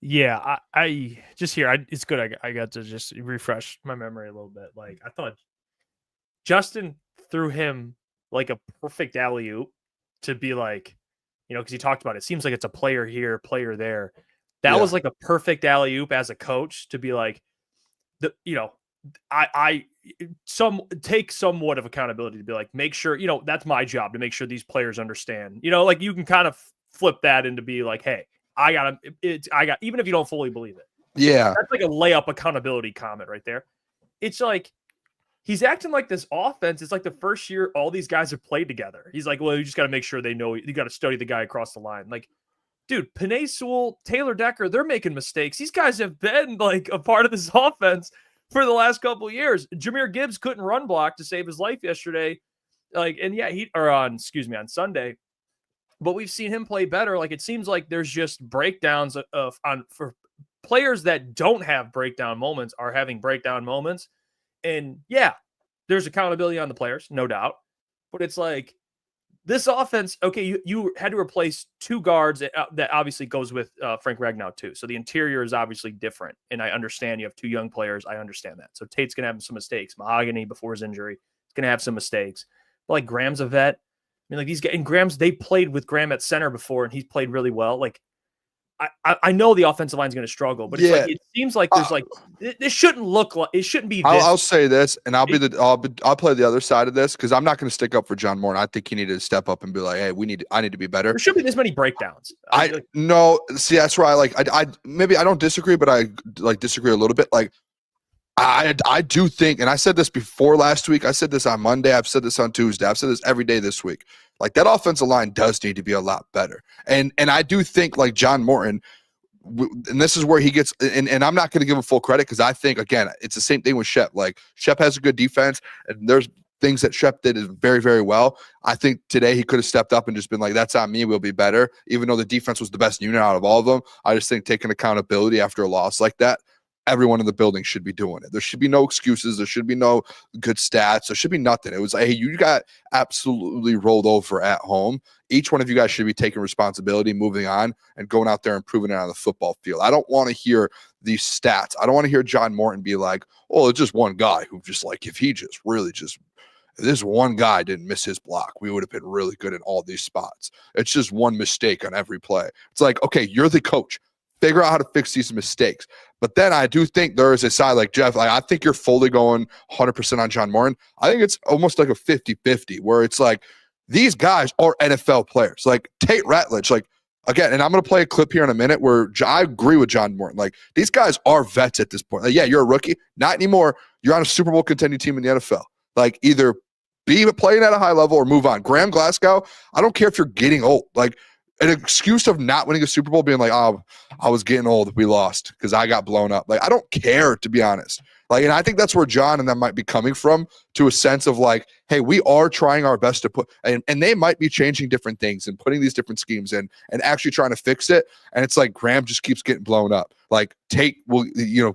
S3: Yeah, I just here. It's good. I got to just refresh my memory a little bit. Like I thought Justin threw him like a perfect alley-oop to be like, because he talked about it. Seems like it's a player here, player there. That was like a perfect alley-oop as a coach to be like, take somewhat of accountability to be like, make sure, that's my job to make sure these players understand, like you can kind of flip that into be like, hey, I got, even if you don't fully believe it.
S6: Yeah.
S3: That's like a layup accountability comment right there. It's like, he's acting like this offense. It's like the first year all these guys have played together. He's like, well, you just got to make sure they know, you got to study the guy across the line. Like, dude, Penei Sewell, Taylor Decker, they're making mistakes. These guys have been like a part of this offense for the last couple of years. Jahmyr Gibbs couldn't run block to save his life yesterday. On Sunday. But we've seen him play better. Like, it seems like there's just breakdowns for players that don't have breakdown moments are having breakdown moments. And yeah, there's accountability on the players, no doubt. But it's like, this offense, okay, you had to replace two guards that obviously goes with Frank Ragnow too. So the interior is obviously different. And I understand you have two young players. I understand that. So Tate's going to have some mistakes. Mahogany before his injury is going to have some mistakes. But like Graham's a vet. I mean, like these guys, and Graham's, they played with Graham at center before and he's played really well. Like, I know the offensive line is going to struggle, but it's like, it seems like there's this shouldn't look like it shouldn't be.
S6: I'll say this, and I'll play the other side of this because I'm not going to stick up for John Moore. And I think he needed to step up and be like, hey, I need to be better.
S3: There shouldn't be this many breakdowns.
S6: See, that's where I maybe I don't disagree, but I disagree a little bit. Like I do think, and I said this before last week. I said this on Monday. I've said this on Tuesday. I've said this every day this week. Like that offensive line does need to be a lot better. And I do think like John Morton, and this is where he gets, and I'm not going to give him full credit because I think, again, it's the same thing with Shep. Like Shep has a good defense and there's things that Shep did very, very well. I think today he could have stepped up and just been like, that's on me. We'll be better. Even though the defense was the best unit out of all of them. I just think taking accountability after a loss like that, everyone in the building should be doing it. There should be no excuses. There should be no good stats. There should be nothing. It was like, hey, you got absolutely rolled over at home. Each one of you guys should be taking responsibility, moving on, and going out there and proving it on the football field. I don't want to hear these stats. I don't want to hear John Morton be like, oh, it's just one guy who just like, if he just really just, if this one guy didn't miss his block, we would have been really good in all these spots. It's just one mistake on every play. It's like, okay, you're the coach. Figure out how to fix these mistakes. But then I do think there is a side like Jeff. Like I think you're fully going 100% on John Morton. I think it's almost like a 50-50 where it's like these guys are NFL players. Like Tate Ratledge, like again, and I'm going to play a clip here in a minute where I agree with John Morton. Like these guys are vets at this point. Like, yeah, you're a rookie. Not anymore. You're on a Super Bowl contending team in the NFL. Like either be playing at a high level or move on. Graham Glasgow, I don't care if you're getting old. Like an excuse of not winning a Super Bowl being like, oh, I was getting old. We lost because I got blown up. Like, I don't care, to be honest. Like, and I think that's where John and them might be coming from, to a sense of like, hey, we are trying our best to put, and they might be changing different things and putting these different schemes in and actually trying to fix it. And it's like Graham just keeps getting blown up. Like Tate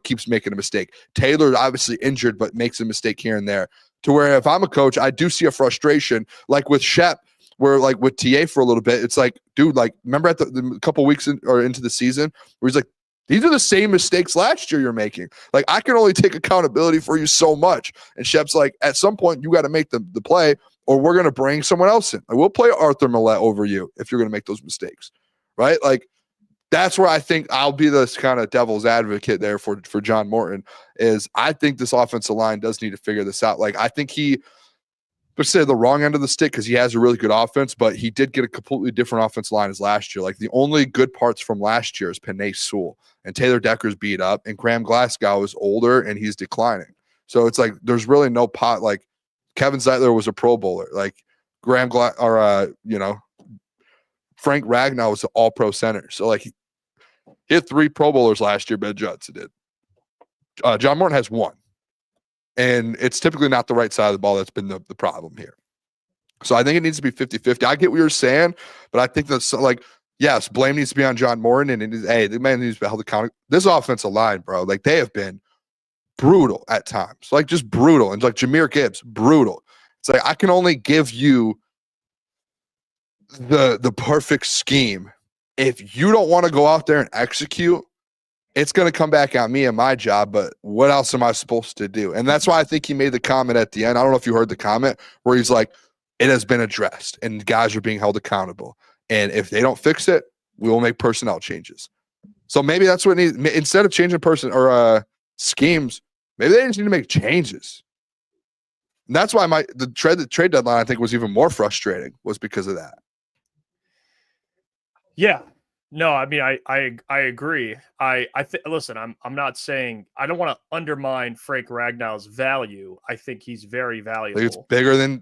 S6: keeps making a mistake. Taylor obviously injured, but makes a mistake here and there. To where if I'm a coach, I do see a frustration, like with Shep, where like with TA for a little bit, it's like, dude, like remember at the couple weeks into the season where he's like, these are the same mistakes last year you're making. Like, I can only take accountability for you so much. And Shep's like, at some point, you got to make the play, or we're going to bring someone else in. Like, we'll play Arthur Millette over you if you're going to make those mistakes, right? Like, that's where I think I'll be this kind of devil's advocate there for John Morton, is I think this offensive line does need to figure this out. Like, I think let's say the wrong end of the stick because he has a really good offense, but he did get a completely different offensive line as last year. Like, the only good parts from last year is Penei Sewell, and Taylor Decker's beat up, and Graham Glasgow is older and he's declining. So it's like there's really no pot. Like, Kevin Zeitler was a Pro Bowler. Like, Frank Ragnow was an All-Pro center. So like he had 3 Pro Bowlers last year. Ben Johnson did. John Morton has 1. And it's typically not the right side of the ball that's been the problem here. So I think it needs to be 50-50. I get what you're saying, but I think that's like, yes, blame needs to be on John Morton. And the man needs to be held accountable. This offensive line, bro, like they have been brutal at times. Like just brutal. And like Jahmyr Gibbs, brutal. It's like I can only give you the perfect scheme. If you don't want to go out there and execute, it's going to come back on me and my job, but what else am I supposed to do? And that's why I think he made the comment at the end. I don't know if you heard the comment where he's like, it has been addressed and guys are being held accountable. And if they don't fix it, we will make personnel changes. So maybe that's what it needs. Instead of changing schemes, maybe they just need to make changes. And that's why the trade deadline, I think, was even more frustrating, was because of that.
S3: Yeah. No, I mean, I agree. Listen, I'm not saying, I don't want to undermine Frank Ragnow's value. I think he's very valuable.
S6: I think it's bigger than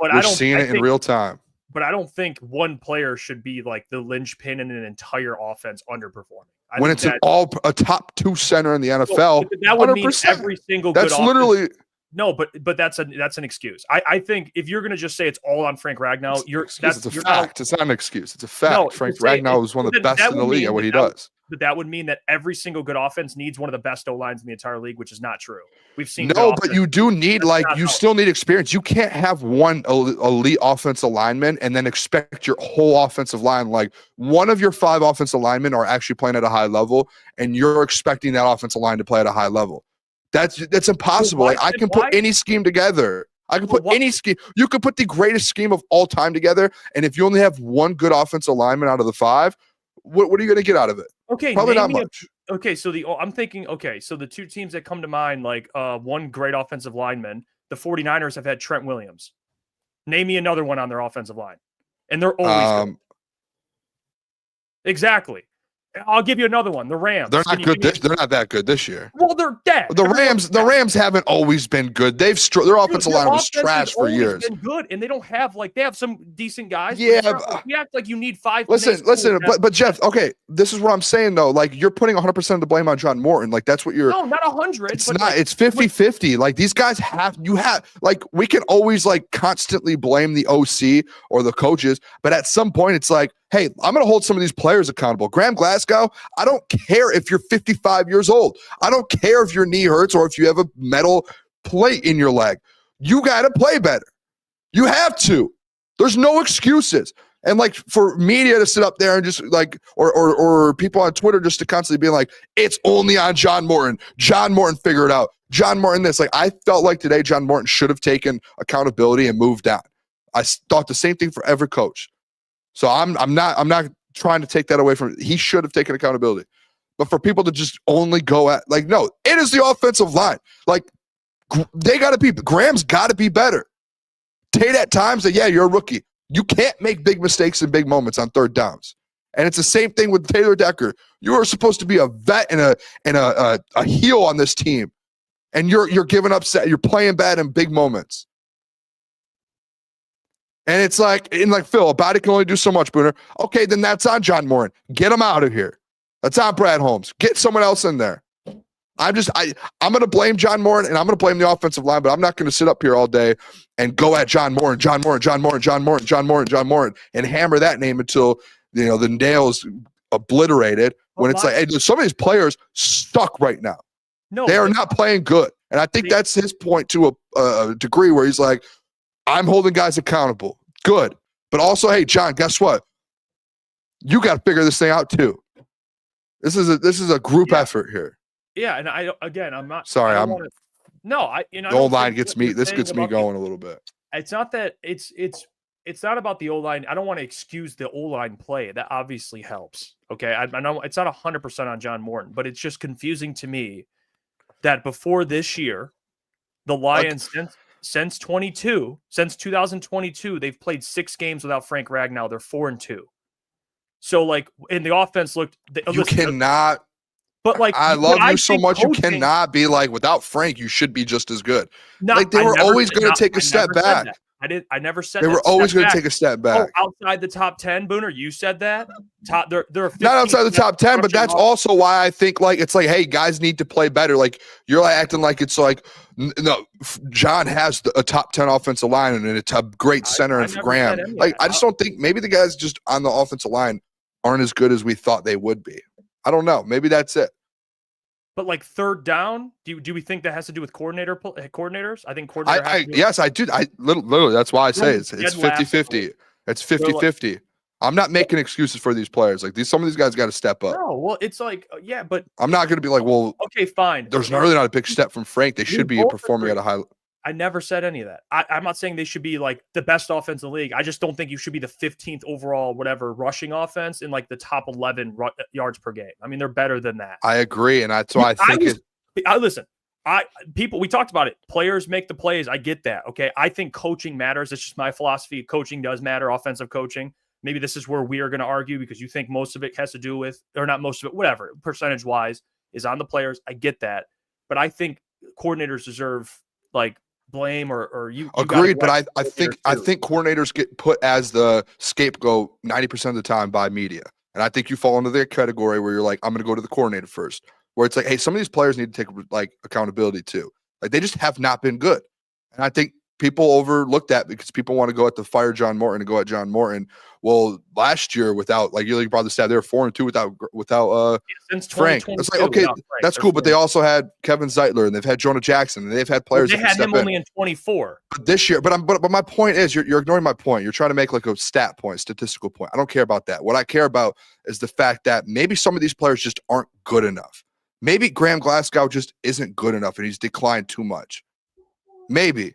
S6: we're seeing it in real time.
S3: But I don't think one player should be like the linchpin in an entire offense underperforming.
S6: When it's a top 2 center in the NFL,
S3: that would 100%. Mean every single good
S6: that's literally
S3: offense. No, but that's an excuse. I think if you're going to just say it's all on Frank Ragnow,
S6: it's a fact. It's not an excuse. It's a fact. No, Frank Ragnow is one of the best in the league at what he does.
S3: But that would mean that every single good offense needs one of the best O-lines in the entire league, which is not true. We've seen
S6: but you do need still need experience. You can't have one elite offensive lineman and then expect your whole offensive line. Like one of your 5 offensive linemen are actually playing at a high level, and you're expecting that offensive line to play at a high level. That's impossible. Like I can put any scheme together. I can put any scheme. You could put the greatest scheme of all time together, and if you only have one good offensive lineman out of the 5, what are you going to get out of it?
S3: Okay,
S6: probably not much.
S3: So I'm thinking. Okay, so the 2 teams that come to mind, like one great offensive lineman, the 49ers have had Trent Williams. Name me another one on their offensive line, and they're always good. Exactly. I'll give you another one. The Rams.
S6: They're not good. They're not that good this year.
S3: Well, they're dead.
S6: The Rams haven't always been good. Their offensive line was trash for years.
S3: Been good, and they don't have they have some decent guys.
S6: Yeah,
S3: you act like you need 5.
S6: Listen, but Jeff, okay, this is what I'm saying though. Like you're putting 100% of the blame on John Morton. Like that's what you're.
S3: No, not 100.
S6: It's not. It's 50-50. Like these guys we can always constantly blame the OC or the coaches, but at some point it's like, hey, I'm going to hold some of these players accountable. Graham Glasgow, I don't care if you're 55 years old. I don't care if your knee hurts or if you have a metal plate in your leg. You got to play better. You have to. There's no excuses. And for media to sit up there and just or people on Twitter just to constantly be like, it's only on John Morton. John Morton figured it out. John Morton this. I felt like today John Morton should have taken accountability and moved on. I thought the same thing for every coach. So I'm not trying to take that away from him. He should have taken accountability. But for people to just only go at no, it is the offensive line. They got to be. Graham's got to be better. Tate at times you're a rookie. You can't make big mistakes in big moments on 3rd downs. And it's the same thing with Taylor Decker. You are supposed to be a vet and a heel on this team, and you're giving up. You're playing bad in big moments. And it's Phil, a body can only do so much, Booner. Okay, then that's on John Morton. Get him out of here. That's on Brad Holmes. Get someone else in there. I'm going to blame John Morton, and I'm going to blame the offensive line, but I'm not going to sit up here all day and go at John Morton, and hammer that name until the nail's obliterated, when it's like, hey, dude, some of these players stuck right now.
S3: No,
S6: they are not playing good. And I think that's his point to a degree where he's like, I'm holding guys accountable. Good. But also, hey, John, guess what? You got to figure this thing out too. This is a group effort here.
S3: Yeah, and I'm not
S6: sorry.
S3: The
S6: old line gets me. This gets me going a little bit.
S3: It's not that it's not about the old line. I don't want to excuse the old line play. That obviously helps. Okay, I know it's not 100% on John Morton, but it's just confusing to me that before this year, the Lions since 2022, they've played 6 games without Frank Ragnow. They're 4-2. So, like, and the offense looked.
S6: Cannot. But like, I love you so much. You cannot be like, without Frank, you should be just as good. Like they were always going to take a step back.
S3: I never said
S6: they were always going to take a step back.
S3: Outside the top 10, Booner, you said that. They're
S6: not outside the top 10, but that's also why I think like it's like, hey, guys need to play better. Like you're like acting like it's like no. John has a top 10 offensive line and it's a great center and Graham. Like I just don't think maybe the guys just on the offensive line aren't as good as we thought they would be. I don't know. Maybe that's it.
S3: But like third down, do we think that has to do with coordinators? I think coordinator.
S6: Yes, I do. I literally that's why I say it's 50-50. It's 50-50. I'm not making excuses for these players. Like some of these guys got to step up.
S3: No, well, it's like but
S6: I'm not going to be like, well,
S3: okay, fine.
S6: There's really not a big step from Frank. They should be performing at a high.
S3: I never said any of that. I'm not saying they should be like the best offense in the league. I just don't think you should be the 15th overall, whatever, rushing offense in like the top 11 yards per game. I mean, they're better than that.
S6: I agree. And that's why I think
S3: listen, we talked about it. Players make the plays. I get that. Okay. I think coaching matters. It's just my philosophy. Coaching does matter. Offensive coaching. Maybe this is where we are going to argue because you think most of it has to do with, or not most of it, whatever, percentage wise is on the players. I get that. But I think coordinators deserve like blame or you
S6: agreed. But I think coordinators get put as the scapegoat 90% of the time by media. And I think you fall into their category where you're like, I'm going to go to the coordinator first, where it's like, hey, some of these players need to take like accountability too. Like they just have not been good. And I think people overlook that because people want to go at the fire John Morton and go at John Morton. Well, last year without like you brought the stat, they were 4-2 without
S3: since
S6: Frank. It's like okay, that's cool, but they also had Kevin Zeitler and they've had Jonah Jackson and they've had players.
S3: They had him only in 24.
S6: But this year, but my point is you're ignoring my point. You're trying to make like a statistical point. I don't care about that. What I care about is the fact that maybe some of these players just aren't good enough. Maybe Graham Glasgow just isn't good enough and he's declined too much. Maybe.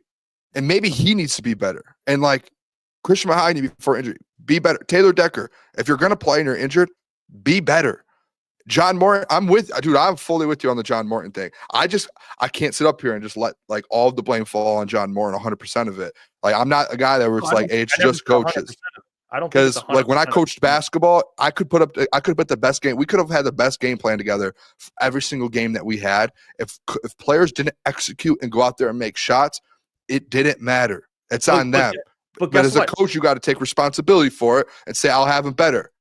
S6: And maybe he needs to be better. And like Christian Mahoney before injury, be better. Taylor Decker, if you're going to play and you're injured, be better. John Morton, I'm fully with you on the John Morton thing. I can't sit up here and just let like all of the blame fall on John Morton, 100% of it. Like I'm not a guy that was like, hey, it's just coaches.
S3: I don't
S6: because like when I coached basketball, I could put the best game. We could have had the best game plan together every single game that we had. If players didn't execute and go out there and make shots, it didn't matter. It's on them. But as a coach, you got to take responsibility for it and say, I'll have them better.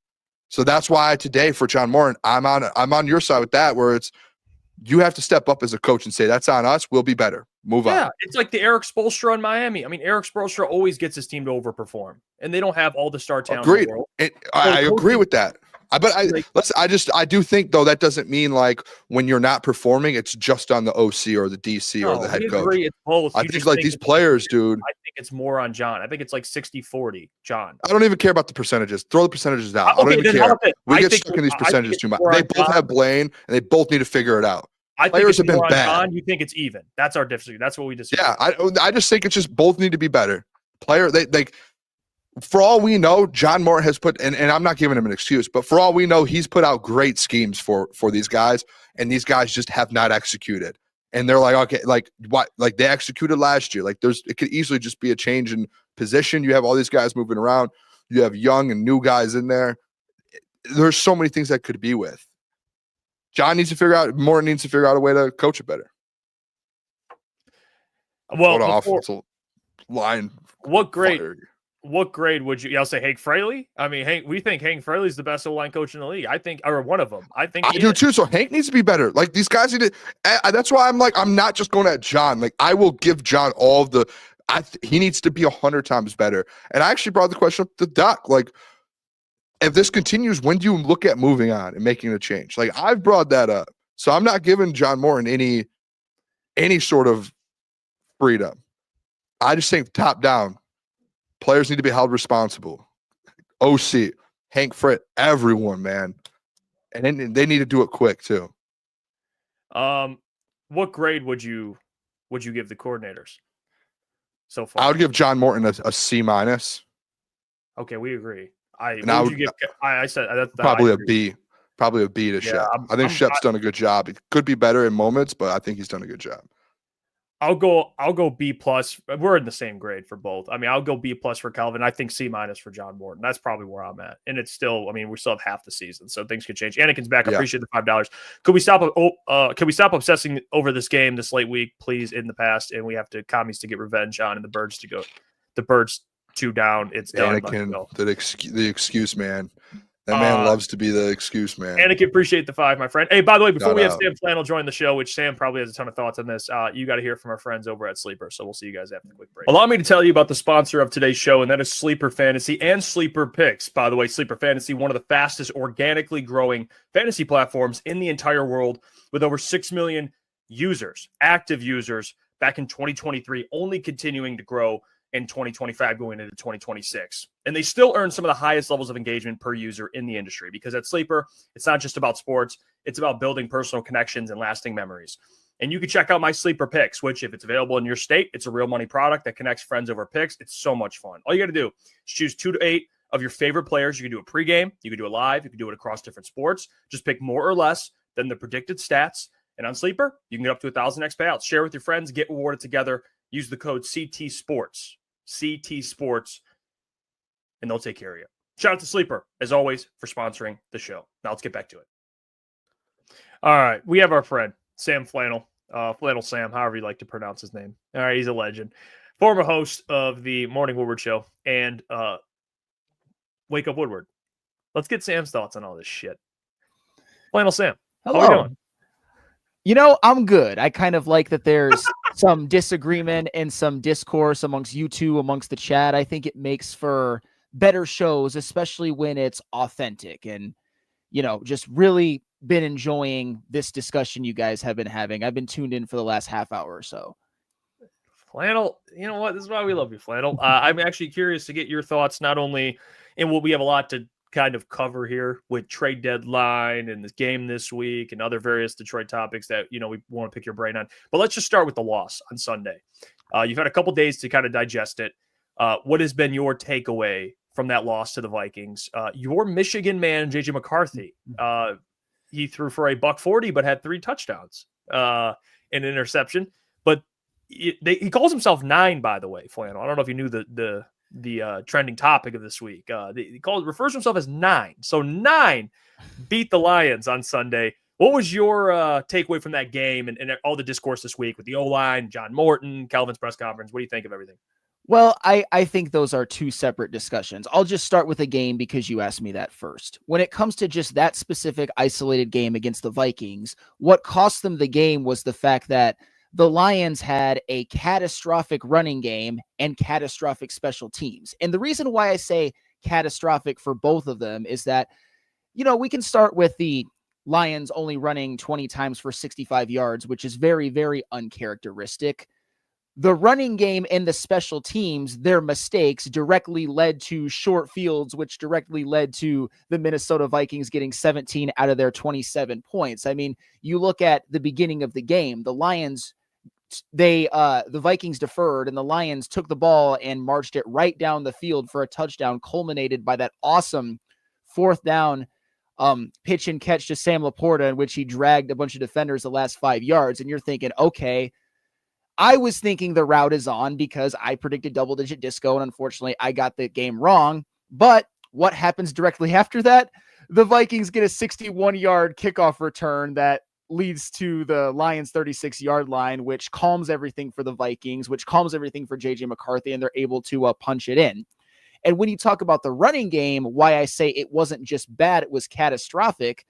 S6: So that's why today for John Morton, I'm on your side with that, where it's you have to step up as a coach and say, that's on us. We'll be better. Move on. Yeah,
S3: it's like the Eric Spoelstra in Miami. I mean, Eric Spoelstra always gets his team to overperform, and they don't have all the star talent in the world.
S6: I agree with that. I do think though that doesn't mean like when you're not performing, it's just on the OC or the DC or the head coach.
S3: It's both.
S6: I think like these players, dude.
S3: I think it's more on John. I think it's like 60-40 John.
S6: I don't even care about the percentages. Throw the percentages out. I don't even care. We get stuck in these percentages too much. They both have Blaine and they both need to figure it out. Players have been bad.
S3: John, you think it's even. That's our difference. That's what we disagree.
S6: Yeah, I just think it's just both need to be better. For all we know, John Morton has put, and I'm not giving him an excuse, but for all we know, he's put out great schemes for these guys, and these guys just have not executed. And they're like, okay, like what? Like they executed last year. Like it could easily just be a change in position. You have all these guys moving around. You have young and new guys in there. There's so many things that could be with. Morton needs to figure out a way to coach it better.
S3: Well,
S6: offensive line.
S3: What grade would you? I'll say Hank Fraley. I mean, we think Hank Fraley's the best O-line coach in the league. I think, or one of them. I
S6: do too. So Hank needs to be better. Like these guys need to. That's why I'm like, I'm not just going at John. Like I will give John all of the. He needs to be 100 times better. And I actually brought the question up to Doc. Like if this continues, when do you look at moving on and making a change? Like, I've brought that up. So I'm not giving John Morton any sort of freedom. I just think top down, players need to be held responsible. OC, Hank Fritt, everyone, man. And then they need to do it quick too.
S3: What grade would you give the coordinators so far?
S6: I would give John Morton a C minus.
S3: Okay, we agree. I said
S6: probably a B. Probably a B to Shep. I think Shep's done a good job. It could be better in moments, but I think he's done a good job.
S3: I'll go B plus. We're in the same grade for both. I mean, I'll go B plus for Calvin. I think C minus for John Morton. That's probably where I'm at. And it's still, I mean, we still have half the season, so things could change. Anakin's back. I appreciate the $5. Could we stop obsessing over this game this late week, please? In the past, and we have to commies to get revenge on, and the Birds to go. The Birds 2 down. It's done.
S6: Anakin, the excuse man. That man loves to be the excuse man.
S3: Anakin, appreciate the 5, my friend. Hey, by the way, before we have Sam Flannel join the show, which Sam probably has a ton of thoughts on this, you got to hear from our friends over at Sleeper. So we'll see you guys after the quick break. Allow me to tell you about the sponsor of today's show, and that is Sleeper Fantasy and Sleeper Picks. By the way, Sleeper Fantasy, one of the fastest organically growing fantasy platforms in the entire world, with over 6 million users, active users, back in 2023, only continuing to grow in 2025 going into 2026. And they still earn some of the highest levels of engagement per user in the industry, because at Sleeper, it's not just about sports, it's about building personal connections and lasting memories. And you can check out my Sleeper Picks, which, if it's available in your state, it's a real money product that connects friends over picks. It's so much fun. All you got to do is choose 2 to 8 of your favorite players. You can do a pregame, you can do it live, you can do it across different sports. Just pick more or less than the predicted stats. And on Sleeper, you can get up to 1,000x payouts. Share with your friends, get rewarded together. Use the code CT Sports, and they'll take care of you. Shout out to Sleeper, as always, for sponsoring the show. Now let's get back to it. All right, we have our friend, Sam Flannel, Flannel Sam, however you like to pronounce his name. All right, he's a legend. Former host of the Morning Woodward Show and Wake Up Woodward. Let's get Sam's thoughts on all this shit. Flannel Sam,
S11: hello.
S3: How are you doing?
S11: You know, I'm good. I kind of like that there's some disagreement and some discourse amongst you two, amongst the chat. I think it makes for better shows, especially when it's authentic. And, you know, just really been enjoying this discussion you guys have been having. I've been tuned in for the last half hour or so.
S3: Flannel, you know what? This is why we love you, Flannel. I'm actually curious to get your thoughts, not only in what we have a lot to kind of cover here with trade deadline and this game this week and other various Detroit topics that, you know, we want to pick your brain on. But let's just start with the loss on Sunday. You've had a couple days to kind of digest it. What has been your takeaway from that loss to the Vikings? Your Michigan man, JJ McCarthy, he threw for $140, but had 3 touchdowns and an interception. But he calls himself 9, by the way, Flannel. I don't know if you knew the trending topic of this week. He refers to himself as 9. So 9 beat the Lions on Sunday. What was your takeaway from that game and all the discourse this week with the O-line, John Morton, Calvin's press conference? What do you think of everything?
S11: Well, I think those are 2 separate discussions. I'll just start with the game because you asked me that first. When it comes to just that specific isolated game against the Vikings, what cost them the game was the fact that the Lions had a catastrophic running game and catastrophic special teams. And the reason why I say catastrophic for both of them is that, you know, we can start with the Lions only running 20 times for 65 yards, which is very, very uncharacteristic. The running game and the special teams, their mistakes directly led to short fields, which directly led to the Minnesota Vikings getting 17 out of their 27 points. I mean, you look at the beginning of the game, the Lions, the Vikings deferred and the Lions took the ball and marched it right down the field for a touchdown, culminated by that awesome 4th down pitch and catch to Sam Laporta, in which he dragged a bunch of defenders the last 5 yards. And you're thinking, okay, I was thinking the route is on because I predicted double-digit disco, and unfortunately I got the game wrong. But what happens directly after that? The Vikings get a 61-yard kickoff return that leads to the Lions' 36-yard line, which calms everything for the Vikings, which calms everything for JJ McCarthy, and they're able to punch it in. And when you talk about the running game, why I say it wasn't just bad, it was catastrophic.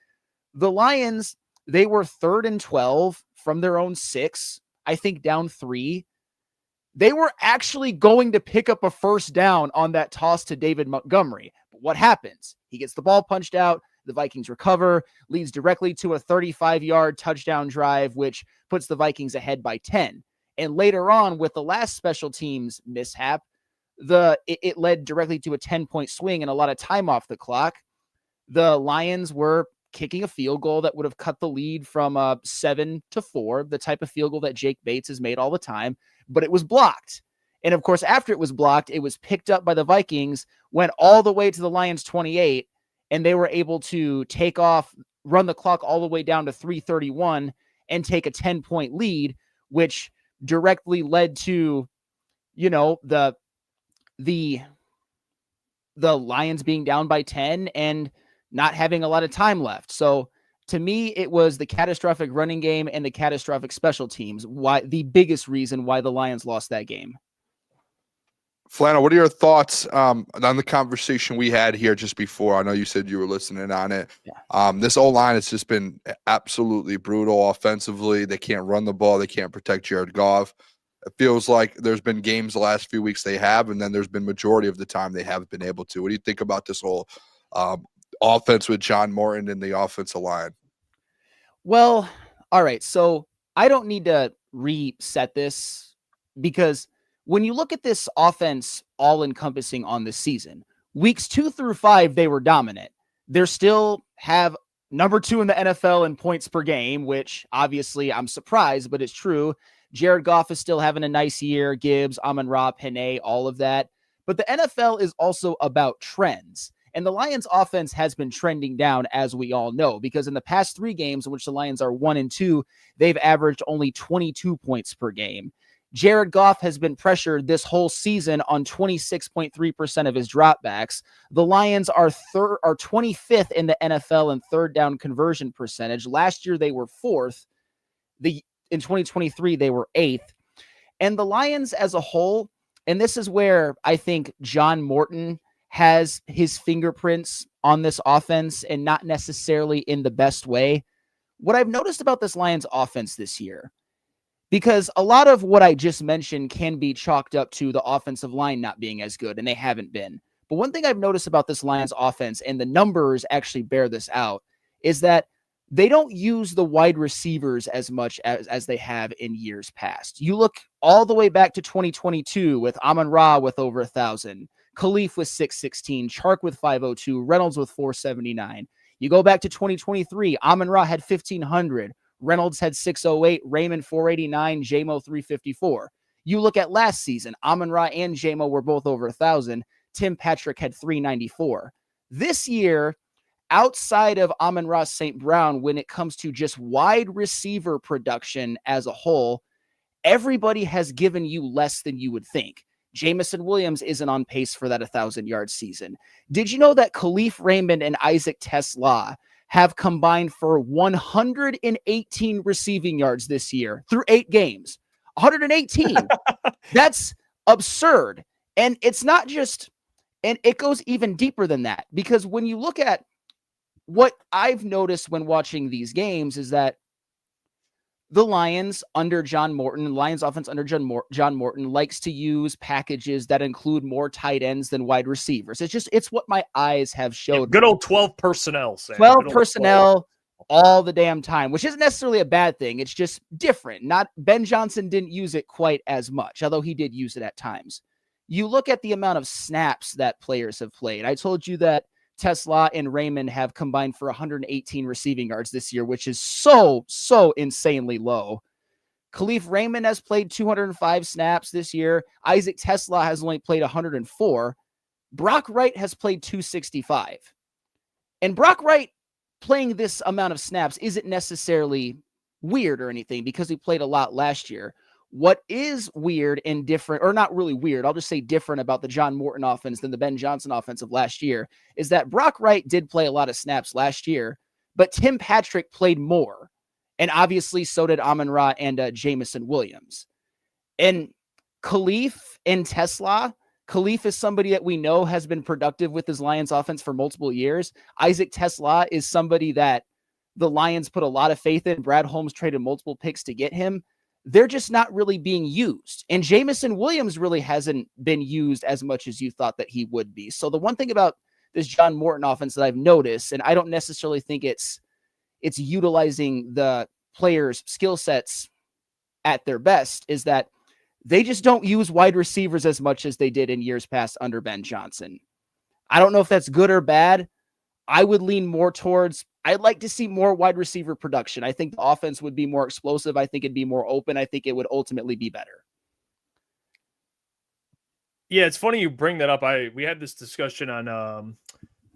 S11: The Lions, they were 3rd and 12 from their own 6, I think down 3. They were actually going to pick up a 1st down on that toss to David Montgomery. But what happens? He gets the ball punched out. The Vikings recover, leads directly to a 35-yard touchdown drive, which puts the Vikings ahead by 10. And later on, with the last special teams mishap, it led directly to a 10-point swing and a lot of time off the clock. The Lions were kicking a field goal that would have cut the lead from 7-4, the type of field goal that Jake Bates has made all the time, but it was blocked. And of course, after it was blocked, it was picked up by the Vikings, went all the way to the Lions 28, and they were able to take off, run the clock all the way down to 3:31 and take a 10-point lead, which directly led to, the Lions being down by 10 and not having a lot of time left. So to me, it was the catastrophic running game and the catastrophic special teams. The biggest reason why the Lions lost that game.
S6: Flannel, what are your thoughts on the conversation we had here just before? I know you said you were listening on it.
S11: Yeah.
S6: This O-line has just been absolutely brutal offensively. They can't run the ball. They can't protect Jared Goff. It feels like there's been games the last few weeks they have, and then there's been majority of the time they haven't been able to. What do you think about this whole offense with John Morton in the offensive line?
S11: Well, all right. So I don't need to reset this because when you look at this offense all encompassing on this season, weeks 2 through 5, they were dominant. They still have number 2 in the NFL in points per game, which obviously I'm surprised, but it's true. Jared Goff is still having a nice year. Gibbs, Amon-Ra, Penei, all of that. But the NFL is also about trends. And the Lions offense has been trending down, as we all know, because in the past 3 games in which the Lions are 1-2, they've averaged only 22 points per game. Jared Goff has been pressured this whole season on 26.3% of his dropbacks. The Lions are 25th in the NFL in third down conversion percentage. Last year, they were 4th. In 2023, they were 8th. And the Lions as a whole, and this is where I think John Morton has his fingerprints on this offense and not necessarily in the best way. What I've noticed about this Lions offense this year, because a lot of what I just mentioned can be chalked up to the offensive line not being as good, and they haven't been. But one thing I've noticed about this Lions offense, and the numbers actually bear this out, is that they don't use the wide receivers as much as they have in years past. You look all the way back to 2022 with Amon-Ra with over 1,000, Khalif with 616, Chark with 502, Reynolds with 479. You go back to 2023, Amon-Ra had 1,500, Reynolds had 608, Raymond 489, Jamo 354. You look at last season, Amon-Ra and Jamo were both over 1,000. Tim Patrick had 394. This year, outside of Amon-Ra St. Brown, when it comes to just wide receiver production as a whole, everybody has given you less than you would think. Jamison Williams isn't on pace for that 1,000-yard season. Did you know that Khalif Raymond and Isaac Tesla have combined for 118 receiving yards this year through 8 games? 118. That's absurd. And it's not just, and it goes even deeper than that, because when you look at what I've noticed when watching these games is that the Lions under John Morton, Lions offense under John Morton likes to use packages that include more tight ends than wide receivers. It's what my eyes have showed.
S3: Yeah, good old 12 personnel. Sam.
S11: 12 personnel all the damn time, which isn't necessarily a bad thing. It's just different. Ben Johnson didn't use it quite as much, although he did use it at times. You look at the amount of snaps that players have played. I told you that Tesla and Raymond have combined for 118 receiving yards this year, which is so insanely low. Khalif Raymond has played 205 snaps this year. Isaac Tesla has only played 104. Brock Wright has played 265. And Brock Wright playing this amount of snaps isn't necessarily weird or anything because he played a lot last year. What is weird and different, or not really weird, I'll just say different about the John Morton offense than the Ben Johnson offense of last year, is that Brock Wright did play a lot of snaps last year, but Tim Patrick played more. And obviously so did Amon-Ra and Jamison Williams. And Khalif and Tesla, Khalif is somebody that we know has been productive with his Lions offense for multiple years. Isaac Tesla is somebody that the Lions put a lot of faith in. Brad Holmes traded multiple picks to get him. They're just not really being used. And Jamison Williams really hasn't been used as much as you thought that he would be. So the one thing about this John Morton offense that I've noticed, and I don't necessarily think it's utilizing the players' skill sets at their best, is that they just don't use wide receivers as much as they did in years past under Ben Johnson. I don't know if that's good or bad. I would lean more towards, I'd like to see more wide receiver production. I think the offense would be more explosive. I think it'd be more open. I think it would ultimately be better.
S3: Yeah, it's funny you bring that up. We had this discussion on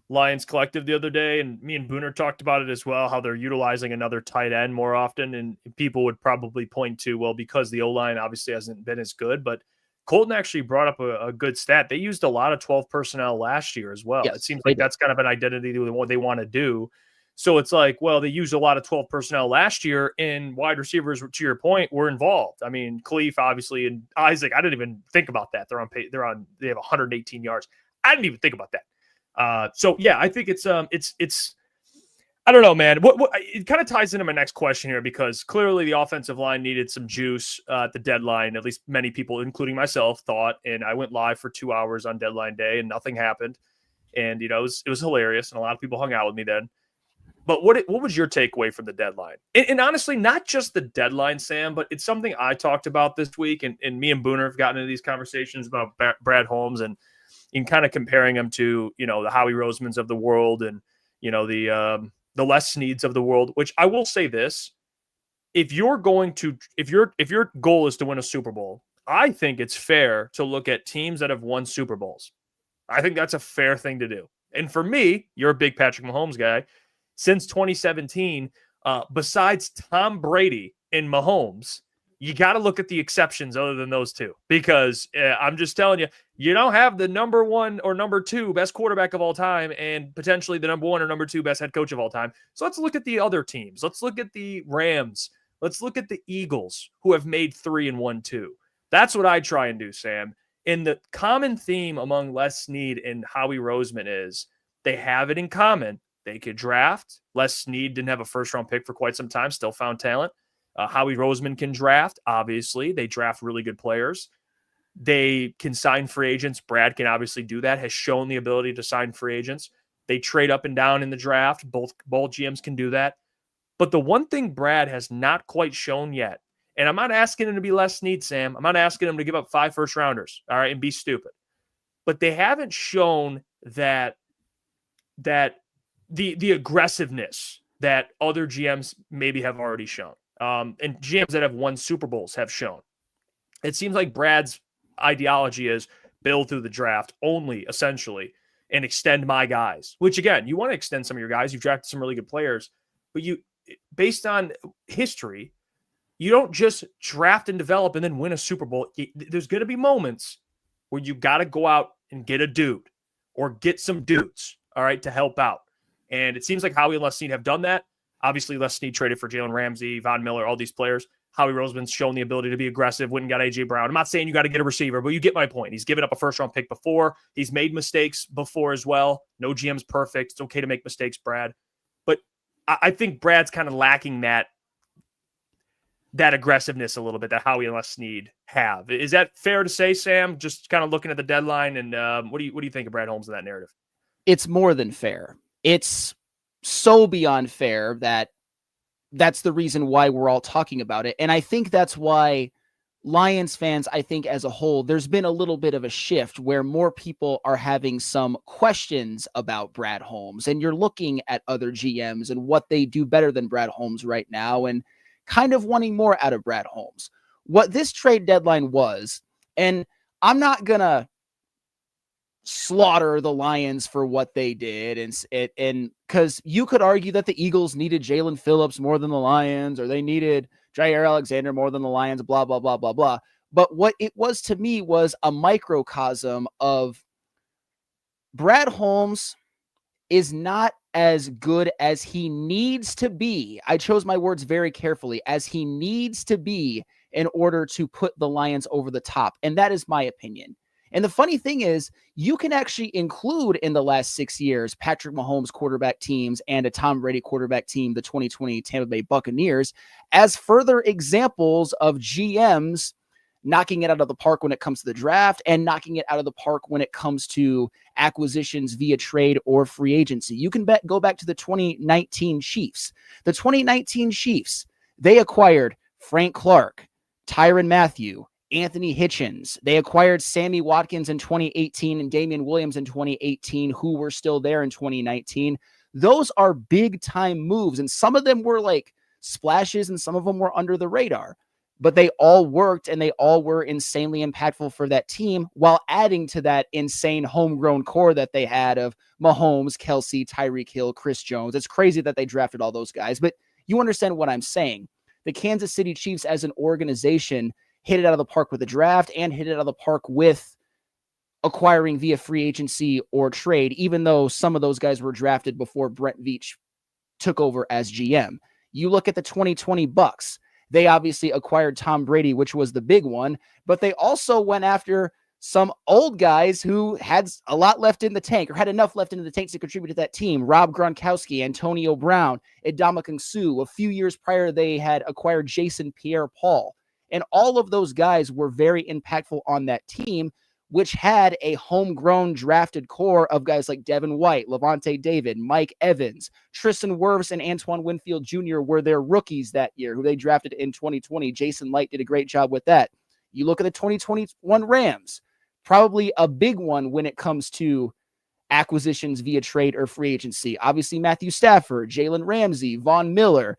S3: Lions Collective the other day, and me and Booner talked about it as well, how they're utilizing another tight end more often. And people would probably point to, well, because the O-line obviously hasn't been as good, but Colton actually brought up a good stat. They used a lot of 12 personnel last year as well.
S11: Yes,
S3: it seems like that's kind of an identity of what they want to do. So it's like, well, they used a lot of 12 personnel last year, and wide receivers, to your point, were involved. I mean, Khalif, obviously, and Isaac, I didn't even think about that. They have 118 yards. I didn't even think about that. So yeah, I think it's I don't know, man. It kind of ties into my next question here, because clearly the offensive line needed some juice at the deadline. At least many people, including myself, thought. And I went live for 2 hours on deadline day, and nothing happened. And it was hilarious, and a lot of people hung out with me then. But what was your takeaway from the deadline? And honestly, not just the deadline, Sam, but it's something I talked about this week, and me and Booner have gotten into these conversations about Brad Holmes and in kind of comparing him to, the Howie Rosemans of the world, and the Les Sneads of the world. Which I will say this: if your goal is to win a Super Bowl, I think it's fair to look at teams that have won Super Bowls. I think that's a fair thing to do. And for me, you're a big Patrick Mahomes guy. Since 2017, besides Tom Brady and Mahomes, you got to look at the exceptions other than those two, because I'm just telling you, you don't have the number one or number two best quarterback of all time and potentially the number one or number two best head coach of all time. So let's look at the other teams. Let's look at the Rams. Let's look at the Eagles, who have made 3 and 1 too. That's what I try and do, Sam. And the common theme among Les Snead and Howie Roseman is they have it in common. They could draft. Les Snead didn't have a first-round pick for quite some time, still found talent. Howie Roseman can draft, obviously. They draft really good players. They can sign free agents. Brad can obviously do that, has shown the ability to sign free agents. They trade up and down in the draft. Both GMs can do that. But the one thing Brad has not quite shown yet, and I'm not asking him to be Les Snead, Sam. I'm not asking him to give up 5 first-rounders, all right, and be stupid. But they haven't shown that the aggressiveness that other GMs maybe have already shown. And GMs that have won Super Bowls have shown. It seems like Brad's ideology is build through the draft only, essentially, and extend my guys, which, again, you want to extend some of your guys. You've drafted some really good players, but based on history, you don't just draft and develop and then win a Super Bowl. There's going to be moments where you got to go out and get a dude or get some dudes, all right, to help out. And it seems like Howie and Les Snead have done that. Obviously, Les Snead traded for Jalen Ramsey, Von Miller, all these players. Howie Roseman's shown the ability to be aggressive, went and got A.J. Brown. I'm not saying you got to get a receiver, but you get my point. He's given up a first-round pick before. He's made mistakes before as well. No GM's perfect. It's okay to make mistakes, Brad. But I think Brad's kind of lacking that aggressiveness a little bit that Howie and Les Snead have. Is that fair to say, Sam? Just kind of looking at the deadline, and what do you think of Brad Holmes in that narrative?
S11: It's more than fair. It's so beyond fair that's the reason why we're all talking about it. And I think that's why Lions fans, I think as a whole, there's been a little bit of a shift where more people are having some questions about Brad Holmes, and you're looking at other GMs and what they do better than Brad Holmes right now and kind of wanting more out of Brad Holmes. What this trade deadline was, and I'm not going to slaughter the Lions for what they did, and because you could argue that the Eagles needed Jalen Phillips more than the Lions, or they needed Jair Alexander more than the Lions, blah, blah, blah, blah, blah. But what it was to me was a microcosm of Brad Holmes is not as good as he needs to be. I chose my words very carefully, as he needs to be in order to put the Lions over the top. And that is my opinion. And the funny thing is, you can actually include in the last 6 years Patrick Mahomes quarterback teams and a Tom Brady quarterback team, the 2020 Tampa Bay Buccaneers, as further examples of GMs knocking it out of the park when it comes to the draft and knocking it out of the park when it comes to acquisitions via trade or free agency. You can go back to the 2019 Chiefs. The 2019 Chiefs, they acquired Frank Clark, Tyrann Mathieu, Anthony Hitchens. They acquired Sammy Watkins in 2018 and Damian Williams in 2018, who were still there in 2019. Those are big time moves. And some of them were like splashes and some of them were under the radar, but they all worked and they all were insanely impactful for that team while adding to that insane homegrown core that they had of Mahomes, Kelsey, Tyreek Hill, Chris Jones. It's crazy that they drafted all those guys, but you understand what I'm saying. The Kansas City Chiefs as an organization hit it out of the park with the draft and hit it out of the park with acquiring via free agency or trade, even though some of those guys were drafted before Brent Veach took over as GM. You look at the 2020 Bucks. They obviously acquired Tom Brady, which was the big one, but they also went after some old guys who had a lot left in the tank or had enough left in the tank to contribute to that team. Rob Gronkowski, Antonio Brown, Ndamukong Suh. A few years prior, they had acquired Jason Pierre-Paul. And all of those guys were very impactful on that team, which had a homegrown drafted core of guys like Devin White, Levante David, Mike Evans, Tristan Wirfs, and Antoine Winfield Jr. were their rookies that year, who they drafted in 2020. Jason Light did a great job with that. You look at the 2021 Rams, probably a big one when it comes to acquisitions via trade or free agency. Obviously, Matthew Stafford, Jalen Ramsey, Von Miller,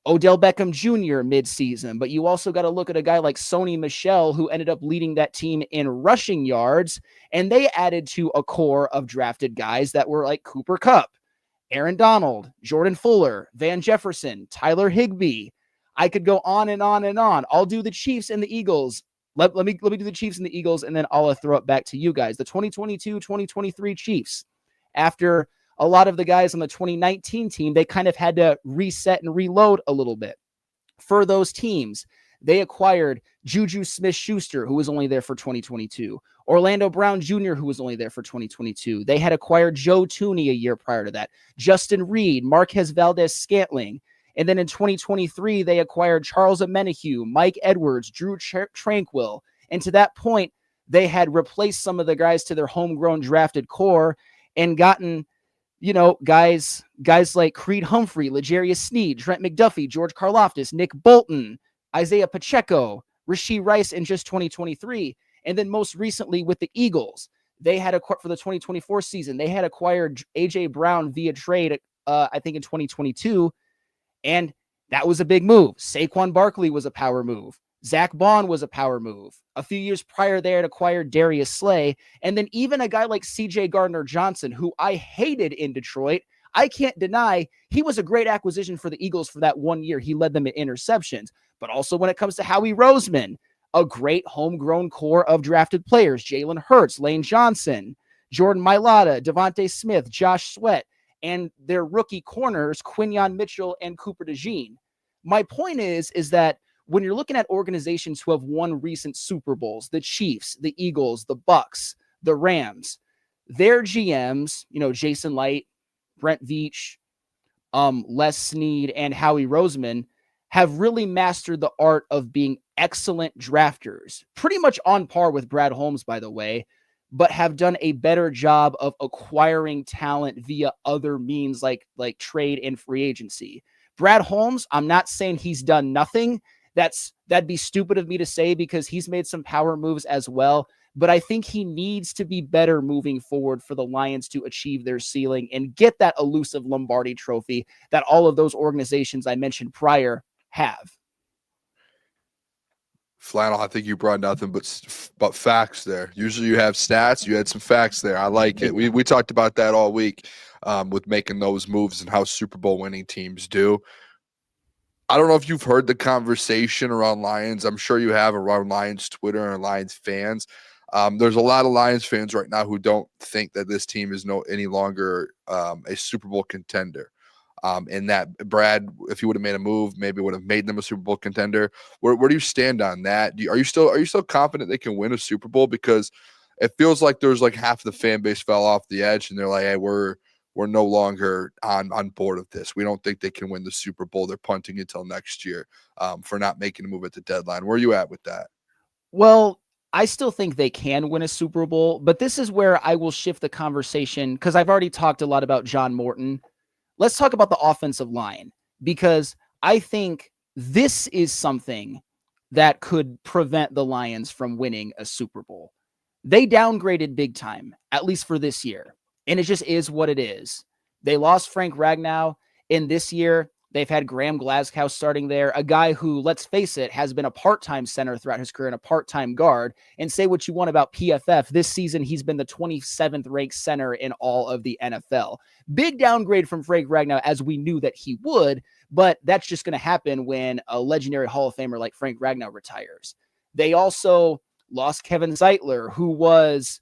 S11: Odell Beckham Jr. midseason, but you also got to look at a guy like Sony Michel, who ended up leading that team in rushing yards, and they added to a core of drafted guys that were like Cooper Kupp, Aaron Donald, Jordan Fuller, Van Jefferson, Tyler Higbee. I could go on and on and on. I'll do the Chiefs and the Eagles. Let me do the Chiefs and the Eagles, and then I'll throw it back to you guys. The 2022-2023 Chiefs, after a lot of the guys on the 2019 team, they kind of had to reset and reload a little bit. For those teams, they acquired Juju Smith-Schuster, who was only there for 2022. Orlando Brown Jr., who was only there for 2022. They had acquired Joe Thuney a year prior to that. Justin Reed, Marquez Valdez-Scantling. And then in 2023, they acquired Charles Omenihu, Mike Edwards, Drew Tranquil. And to that point, they had replaced some of the guys to their homegrown drafted core and gotten, you know, guys like Creed Humphrey, L'Jarius Sneed, Trent McDuffie, George Karlaftis, Nick Bolton, Isaiah Pacheco, Rashee Rice in just 2023. And then most recently with the Eagles, they had acquired for the 2024 season, they had acquired A.J. Brown via trade, I think in 2022. And that was a big move. Saquon Barkley was a power move. Zach Bond was a power move. A few years prior, they had acquired Darius Slay. And then even a guy like C.J. Gardner-Johnson, who I hated in Detroit, I can't deny he was a great acquisition for the Eagles for that 1 year. He led them in interceptions. But also when it comes to Howie Roseman, a great homegrown core of drafted players, Jalen Hurts, Lane Johnson, Jordan Mailata, Devontae Smith, Josh Sweat, and their rookie corners, Quinyon Mitchell and Cooper DeJean. My point is that when you're looking at organizations who have won recent Super Bowls, the Chiefs, the Eagles, the Bucks, the Rams, their GMs, you know, Jason Light, Brent Veach, Les Snead, and Howie Roseman have really mastered the art of being excellent drafters, pretty much on par with Brad Holmes, by the way, but have done a better job of acquiring talent via other means like trade and free agency. Brad Holmes, I'm not saying he's done nothing. That'd be stupid of me to say because he's made some power moves as well. But I think he needs to be better moving forward for the Lions to achieve their ceiling and get that elusive Lombardi trophy that all of those organizations I mentioned prior have.
S6: Flannel, I think you brought nothing but facts there. Usually you have stats. You had some facts there. I like it. We talked about that all week with making those moves and how Super Bowl winning teams do. I don't know if you've heard the conversation around Lions. I'm sure you have around Lions Twitter and Lions fans. There's a lot of Lions fans right now who don't think that this team is any longer a Super Bowl contender. And that Brad, if he would have made a move, maybe would have made them a Super Bowl contender. Where do you stand on that? Are you still confident they can win a Super Bowl? Because it feels like there's like half the fan base fell off the edge, and they're like, "Hey, we're no longer on board with this. We don't think they can win the Super Bowl. They're punting until next year for not making a move at the deadline." Where are you at with that?
S11: Well, I still think they can win a Super Bowl, but this is where I will shift the conversation because I've already talked a lot about John Morton. Let's talk about the offensive line because I think this is something that could prevent the Lions from winning a Super Bowl. They downgraded big time, at least for this year, and it just is what it is. They lost Frank Ragnow, and this year they've had Graham Glasgow starting there, a guy who, let's face it, has been a part-time center throughout his career and a part-time guard. And say what you want about PFF, this season he's been the 27th ranked center in all of the NFL. Big downgrade from Frank Ragnow, as we knew that he would, but that's just going to happen when a legendary Hall of Famer like Frank Ragnow retires. They also lost Kevin Zeitler, who was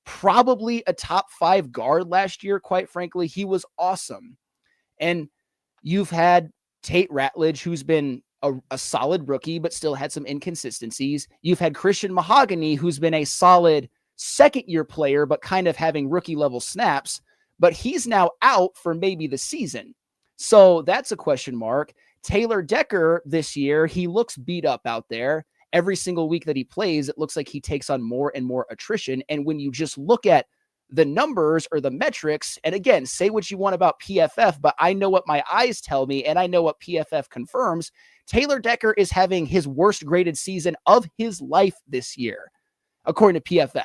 S11: probably a top 5 guard last year. Quite frankly, he was awesome. And you've had Tate Ratledge, who's been a solid rookie, but still had some inconsistencies. You've had Christian Mahogany, who's been a solid second-year player, but kind of having rookie-level snaps. But he's now out for maybe the season. So that's a question mark. Taylor Decker this year, he looks beat up out there. Every single week that he plays, it looks like he takes on more and more attrition. And when you just look at the numbers or the metrics, and again, say what you want about PFF, but I know what my eyes tell me, and I know what PFF confirms. Taylor Decker is having his worst graded season of his life this year, according to PFF.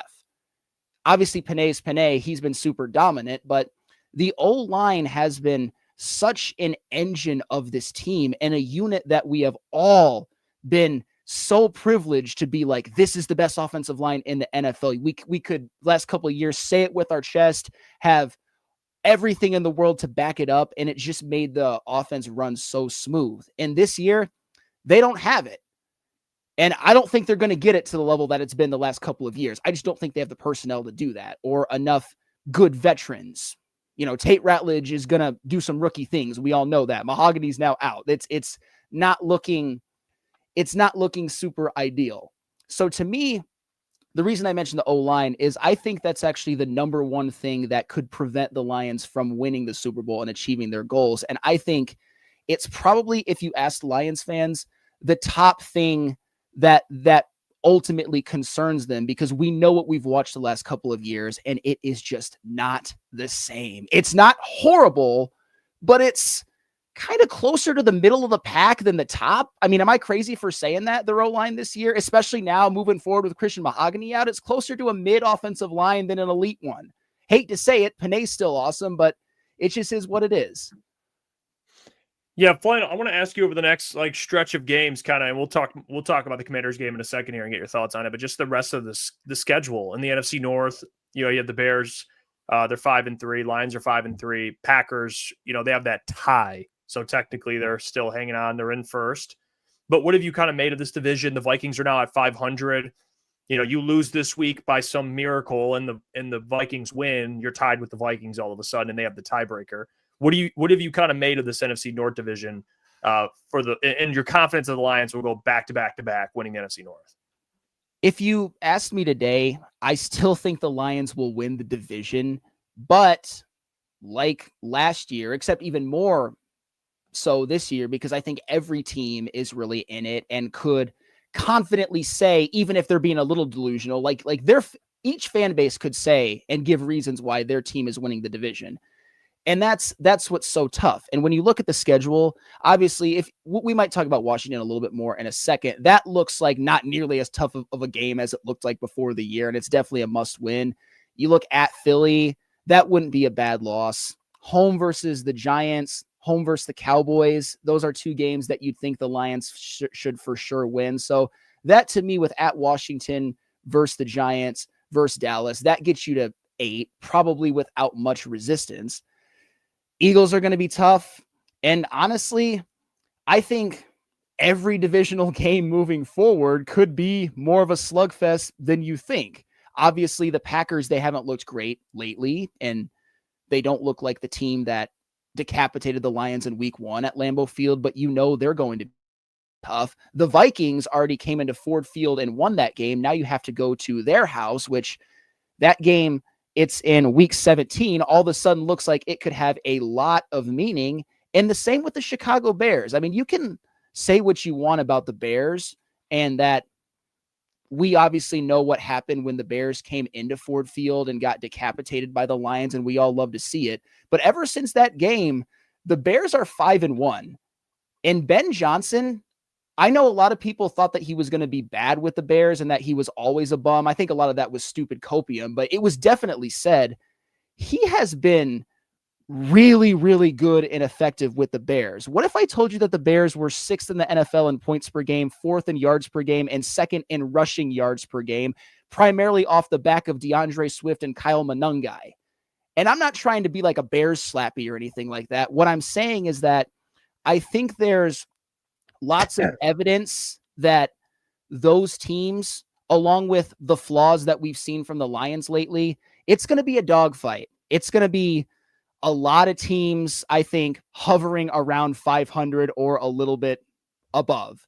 S11: Obviously, Panay's Panay, he's been super dominant, but the O-line has been such an engine of this team and a unit that we have all been so privileged to be like, this is the best offensive line in the NFL. We could last couple of years say it with our chest, have everything in the world to back it up, and it just made the offense run so smooth. And this year, they don't have it. And I don't think they're going to get it to the level that it's been the last couple of years. I just don't think they have the personnel to do that or enough good veterans. You know, Tate Ratledge is going to do some rookie things. We all know that. Mahogany's now out. It's not looking super ideal. So to me, the reason I mentioned the O-line is I think that's actually the number one thing that could prevent the Lions from winning the Super Bowl and achieving their goals. And I think it's probably, if you asked Lions fans, the top thing that ultimately concerns them, because we know what we've watched the last couple of years, and it is just not the same. It's not horrible, but it's kind of closer to the middle of the pack than the top. I mean, am I crazy for saying that, the O-line this year, especially now moving forward with Christian Mahogany out? It's closer to a mid-offensive line than an elite one. Hate to say it, Panay's still awesome, but it just is what it is.
S3: Yeah, Flannel, I want to ask you over the next stretch of games, kind of, and we'll talk about the Commanders game in a second here and get your thoughts on it. But just the rest of the schedule in the NFC North, you have the Bears, they're 5-3, Lions are 5-3, Packers, they have that tie, so technically they're still hanging on, they're in first. But what have you kind of made of this division? The Vikings are now at 500. You lose this week by some miracle, and the Vikings win, you're tied with the Vikings all of a sudden, and they have the tiebreaker. What have you kind of made of this NFC North division and your confidence of the Lions will go back to back to back winning the NFC North?
S11: If you asked me today, I still think the Lions will win the division, but like last year, except even more so this year, because I think every team is really in it and could confidently say, even if they're being a little delusional, like each fan base could say and give reasons why their team is winning the division. And that's what's so tough. And when you look at the schedule, obviously, if we might talk about Washington a little bit more in a second, that looks like not nearly as tough of a game as it looked like before the year. And it's definitely a must win. You look at Philly, that wouldn't be a bad loss. Home versus the Giants, home versus the Cowboys. Those are two games that you'd think the Lions should for sure win. So that to me, with at Washington versus the Giants versus Dallas, that gets you to 8, probably without much resistance. Eagles are going to be tough. And honestly, I think every divisional game moving forward could be more of a slugfest than you think. Obviously, the Packers, they haven't looked great lately, and they don't look like the team that decapitated the Lions in week 1 at Lambeau Field, but they're going to be tough. The Vikings already came into Ford Field and won that game. Now you have to go to their house, which that game, it's in week 17, all of a sudden looks like it could have a lot of meaning. And the same with the Chicago Bears. I mean, you can say what you want about the Bears and that we obviously know what happened when the Bears came into Ford Field and got decapitated by the Lions, and we all love to see it. But ever since that game, the Bears are 5-1. And Ben Johnson, I know a lot of people thought that he was going to be bad with the Bears and that he was always a bum. I think a lot of that was stupid copium, but it was definitely said. He has been really, really good and effective with the Bears. What if I told you that the Bears were 6th in the NFL in points per game, 4th in yards per game, and 2nd in rushing yards per game, primarily off the back of DeAndre Swift and Kyle Monangai? And I'm not trying to be like a Bears slappy or anything like that. What I'm saying is that I think there's lots of evidence that those teams, along with the flaws that we've seen from the Lions lately, it's going to be a dogfight. It's going to be a lot of teams, I think, hovering around 500 or a little bit above.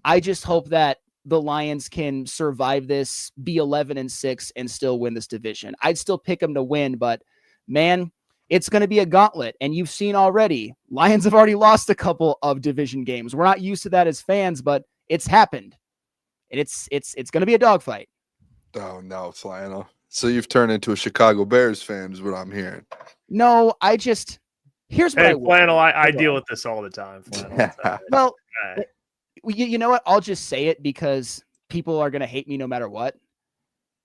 S11: I just hope that the Lions can survive this, be 11-6, and still win this division. I'd still pick them to win, but man, it's going to be a gauntlet. And you've seen already, Lions have already lost a couple of division games. We're not used to that as fans, but it's happened. And it's going to be a dogfight.
S6: Oh no, Flannel. So you've turned into a Chicago Bears fan, is what I'm hearing.
S11: No, here's what
S3: Hey, Flannel, I deal with this all the time.
S11: Well, you know what? I'll just say it because people are going to hate me no matter what.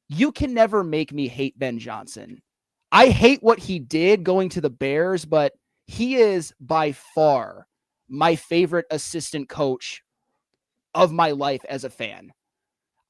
S11: You can never make me hate Ben Johnson. I hate what he did going to the Bears, but he is by far my favorite assistant coach of my life as a fan.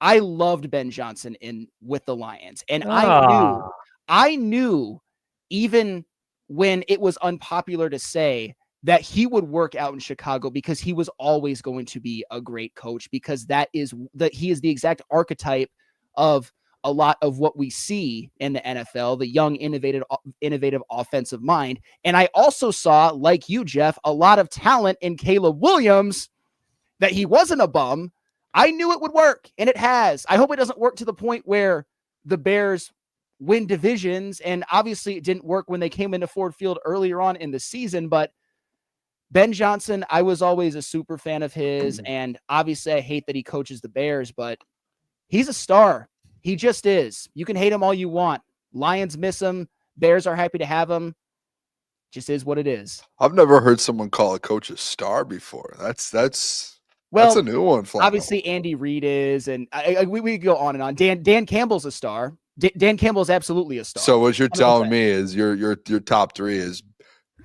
S11: I loved Ben Johnson with the Lions, and I knew even when it was unpopular to say that he would work out in Chicago because he was always going to be a great coach, because he is the exact archetype of a lot of what we see in the NFL, the young, innovative offensive mind. And I also saw, like you, Jeff, a lot of talent in Caleb Williams, that he wasn't a bum. I knew it would work, and it has. I hope it doesn't work to the point where the Bears win divisions, and obviously it didn't work when they came into Ford Field earlier on in the season, but Ben Johnson, I was always a super fan of his, and obviously I hate that he coaches the Bears, but he's a star. He just is. You can hate him all you want. Lions miss him. Bears are happy to have him. Just is what it is.
S6: I've never heard someone call a coach a star before. That's a new one. Flannel.
S11: Obviously Andy Reid is, and we go on and on. Dan Campbell's a star. Dan Campbell's absolutely a star.
S6: So what you're telling me is your top three is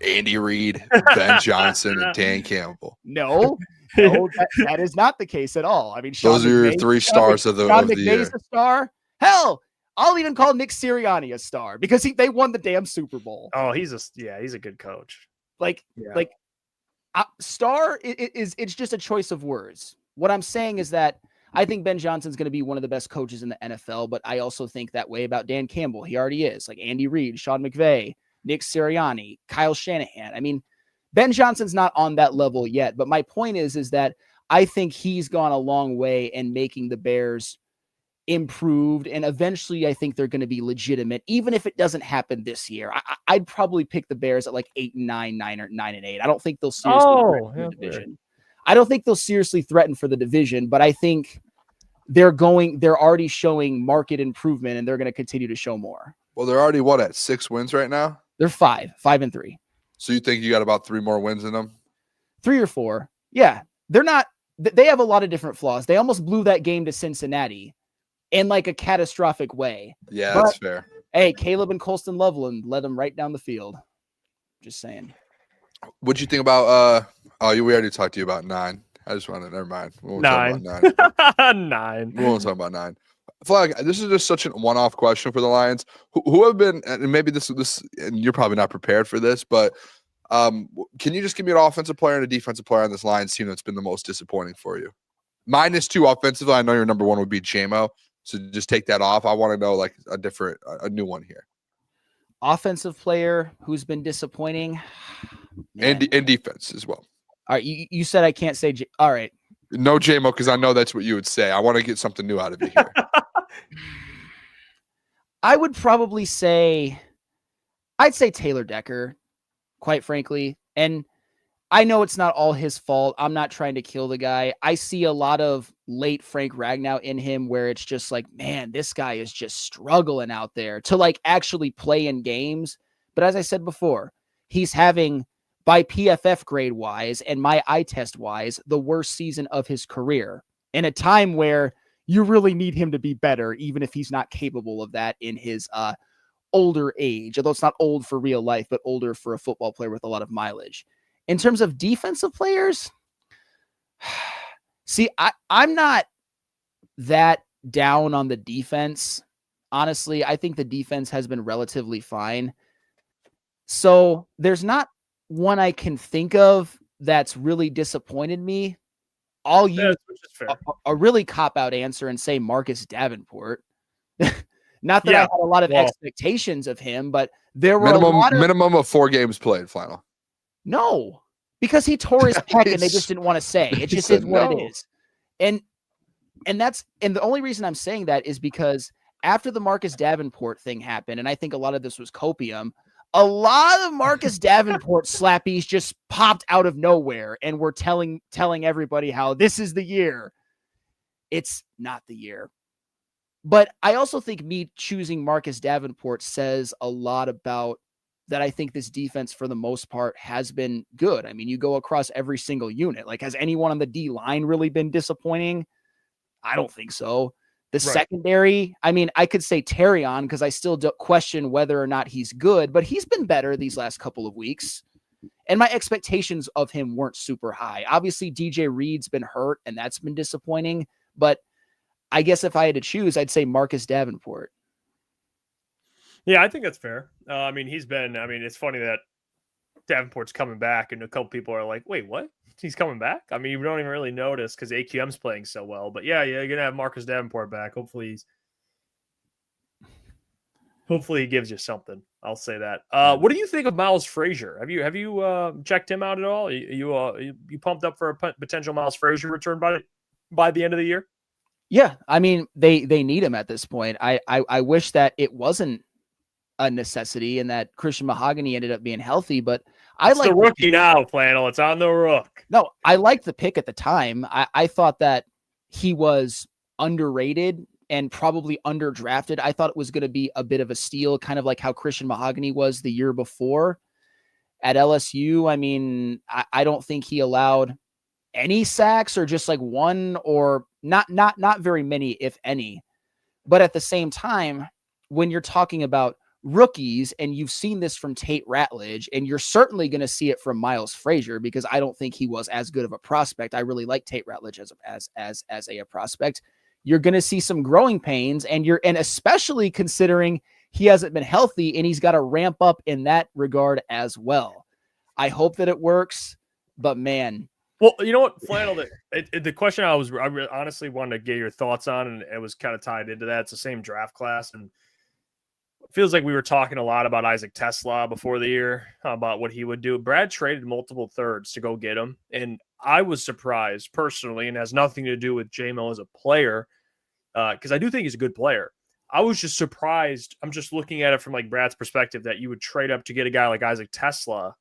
S6: Andy Reid, Ben Johnson, and Dan Campbell.
S11: No, that is not the case at all. I mean,
S6: those are your three stars of the year.
S11: A star. Hell, I'll even call Nick Sirianni a star because they won the damn Super Bowl.
S3: Oh, he's a good coach.
S11: Star it's just a choice of words. What I'm saying is that I think Ben Johnson's going to be one of the best coaches in the NFL, but I also think that way about Dan Campbell. He already is. Like Andy Reid, Sean McVay, Nick Sirianni, Kyle Shanahan. I mean, Ben Johnson's not on that level yet, but my point is that I think he's gone a long way in making the Bears improved, and eventually I think they're going to be legitimate, even if it doesn't happen this year. I'd probably pick the Bears at like 8-9, 9-8. I don't think they'll seriously threaten for the division. I don't think they'll seriously threaten for the division, but I think they're already showing market improvement, and they're going to continue to show more.
S6: Well, they're already at 6 wins right now?
S11: They're 5-3.
S6: So you think you got about 3 more wins in them?
S11: 3 or 4. Yeah. They have a lot of different flaws. They almost blew that game to Cincinnati in like a catastrophic way.
S6: Yeah, that's fair.
S11: Hey, Caleb and Colston Loveland led them right down the field. Just saying.
S6: What'd you think about we already talked to you about 9. I just wanted, never mind. We won't
S3: 9.
S6: talk about 9.
S3: 9.
S6: We won't talk about 9. Flag, this is just such a one-off question for the Lions. Who have been, and maybe this, and you're probably not prepared for this, but can you just give me an offensive player and a defensive player on this Lions team that's been the most disappointing for you? -2 offensively. I know your number one would be JMO, so just take that off. I want to know like a new one here.
S11: Offensive player who's been disappointing,
S6: and defense as well.
S11: All right, you said I can't say. All right,
S6: no JMO, because I know that's what you would say. I want to get something new out of you here.
S11: I would probably say, I'd say Taylor Decker, quite frankly. And I know it's not all his fault. I'm not trying to kill the guy. I see a lot of late Frank Ragnow in him where it's just like, man, this guy is just struggling out there to like actually play in games. But as I said before, he's having, by PFF grade wise and my eye test wise, the worst season of his career in a time where you really need him to be better, even if he's not capable of that in his older age, although it's not old for real life, but older for a football player with a lot of mileage. In terms of defensive players, see, I'm not that down on the defense. Honestly, I think the defense has been relatively fine. So there's not one I can think of that's really disappointed me. I'll use a really cop-out answer and say Marcus Davenport. Not that I had a lot of expectations of him, but there were
S6: minimum of 4 games played. Final.
S11: No, because he tore his pec and they just didn't want to say. It just is what it is. And the only reason I'm saying that is because after the Marcus Davenport thing happened, and I think a lot of this was copium, a lot of Marcus Davenport slappies just popped out of nowhere and were telling everybody how this is the year. It's not the year. But I also think me choosing Marcus Davenport says a lot about that. I think this defense, for the most part, has been good. I mean, you go across every single unit. Like, has anyone on the D line really been disappointing? I don't think so. The secondary, I mean, I could say Terrion because I still question whether or not he's good, but he's been better these last couple of weeks. And my expectations of him weren't super high. Obviously, DJ Reed's been hurt, and that's been disappointing. But I guess if I had to choose, I'd say Marcus Davenport.
S3: Yeah, I think that's fair. It's funny that Davenport's coming back, and a couple people are like, wait, what? He's coming back? I mean, you don't even really notice because AQM's playing so well. But yeah, you're going to have Marcus Davenport back. Hopefully he gives you something. I'll say that. What do you think of Miles Frazier? Have you checked him out at all? You pumped up for a potential Miles Frazier return by the end of the year?
S11: Yeah, I mean, they need him at this point. I wish that it wasn't a necessity and that Christian Mahogany ended up being healthy, but
S3: It's the rookie now, Flannel. It's on the rook.
S11: No, I liked the pick at the time. I thought that he was underrated and probably underdrafted. I thought it was going to be a bit of a steal, kind of like how Christian Mahogany was the year before at LSU. I mean, I don't think he allowed any sacks or just like one or not very many, if any. But at the same time, when you're talking about rookies, and you've seen this from Tate Ratledge, and you're certainly going to see it from Miles Frazier, because I don't think he was as good of a prospect. I really like Tate Ratledge as a prospect. You're going to see some growing pains, and especially considering he hasn't been healthy and he's got to ramp up in that regard as well. I hope that it works, but man.
S3: Well, you know what, Flannel, the question I honestly wanted to get your thoughts on, and it was kind of tied into that. It's the same draft class, and feels like we were talking a lot about Isaac Tesla before the year, about what he would do. Brad traded multiple thirds to go get him. And I was surprised personally, and has nothing to do with J-Mo as a player, because I do think he's a good player. I was just surprised. I'm just looking at it from like Brad's perspective, that you would trade up to get a guy like Isaac Tesla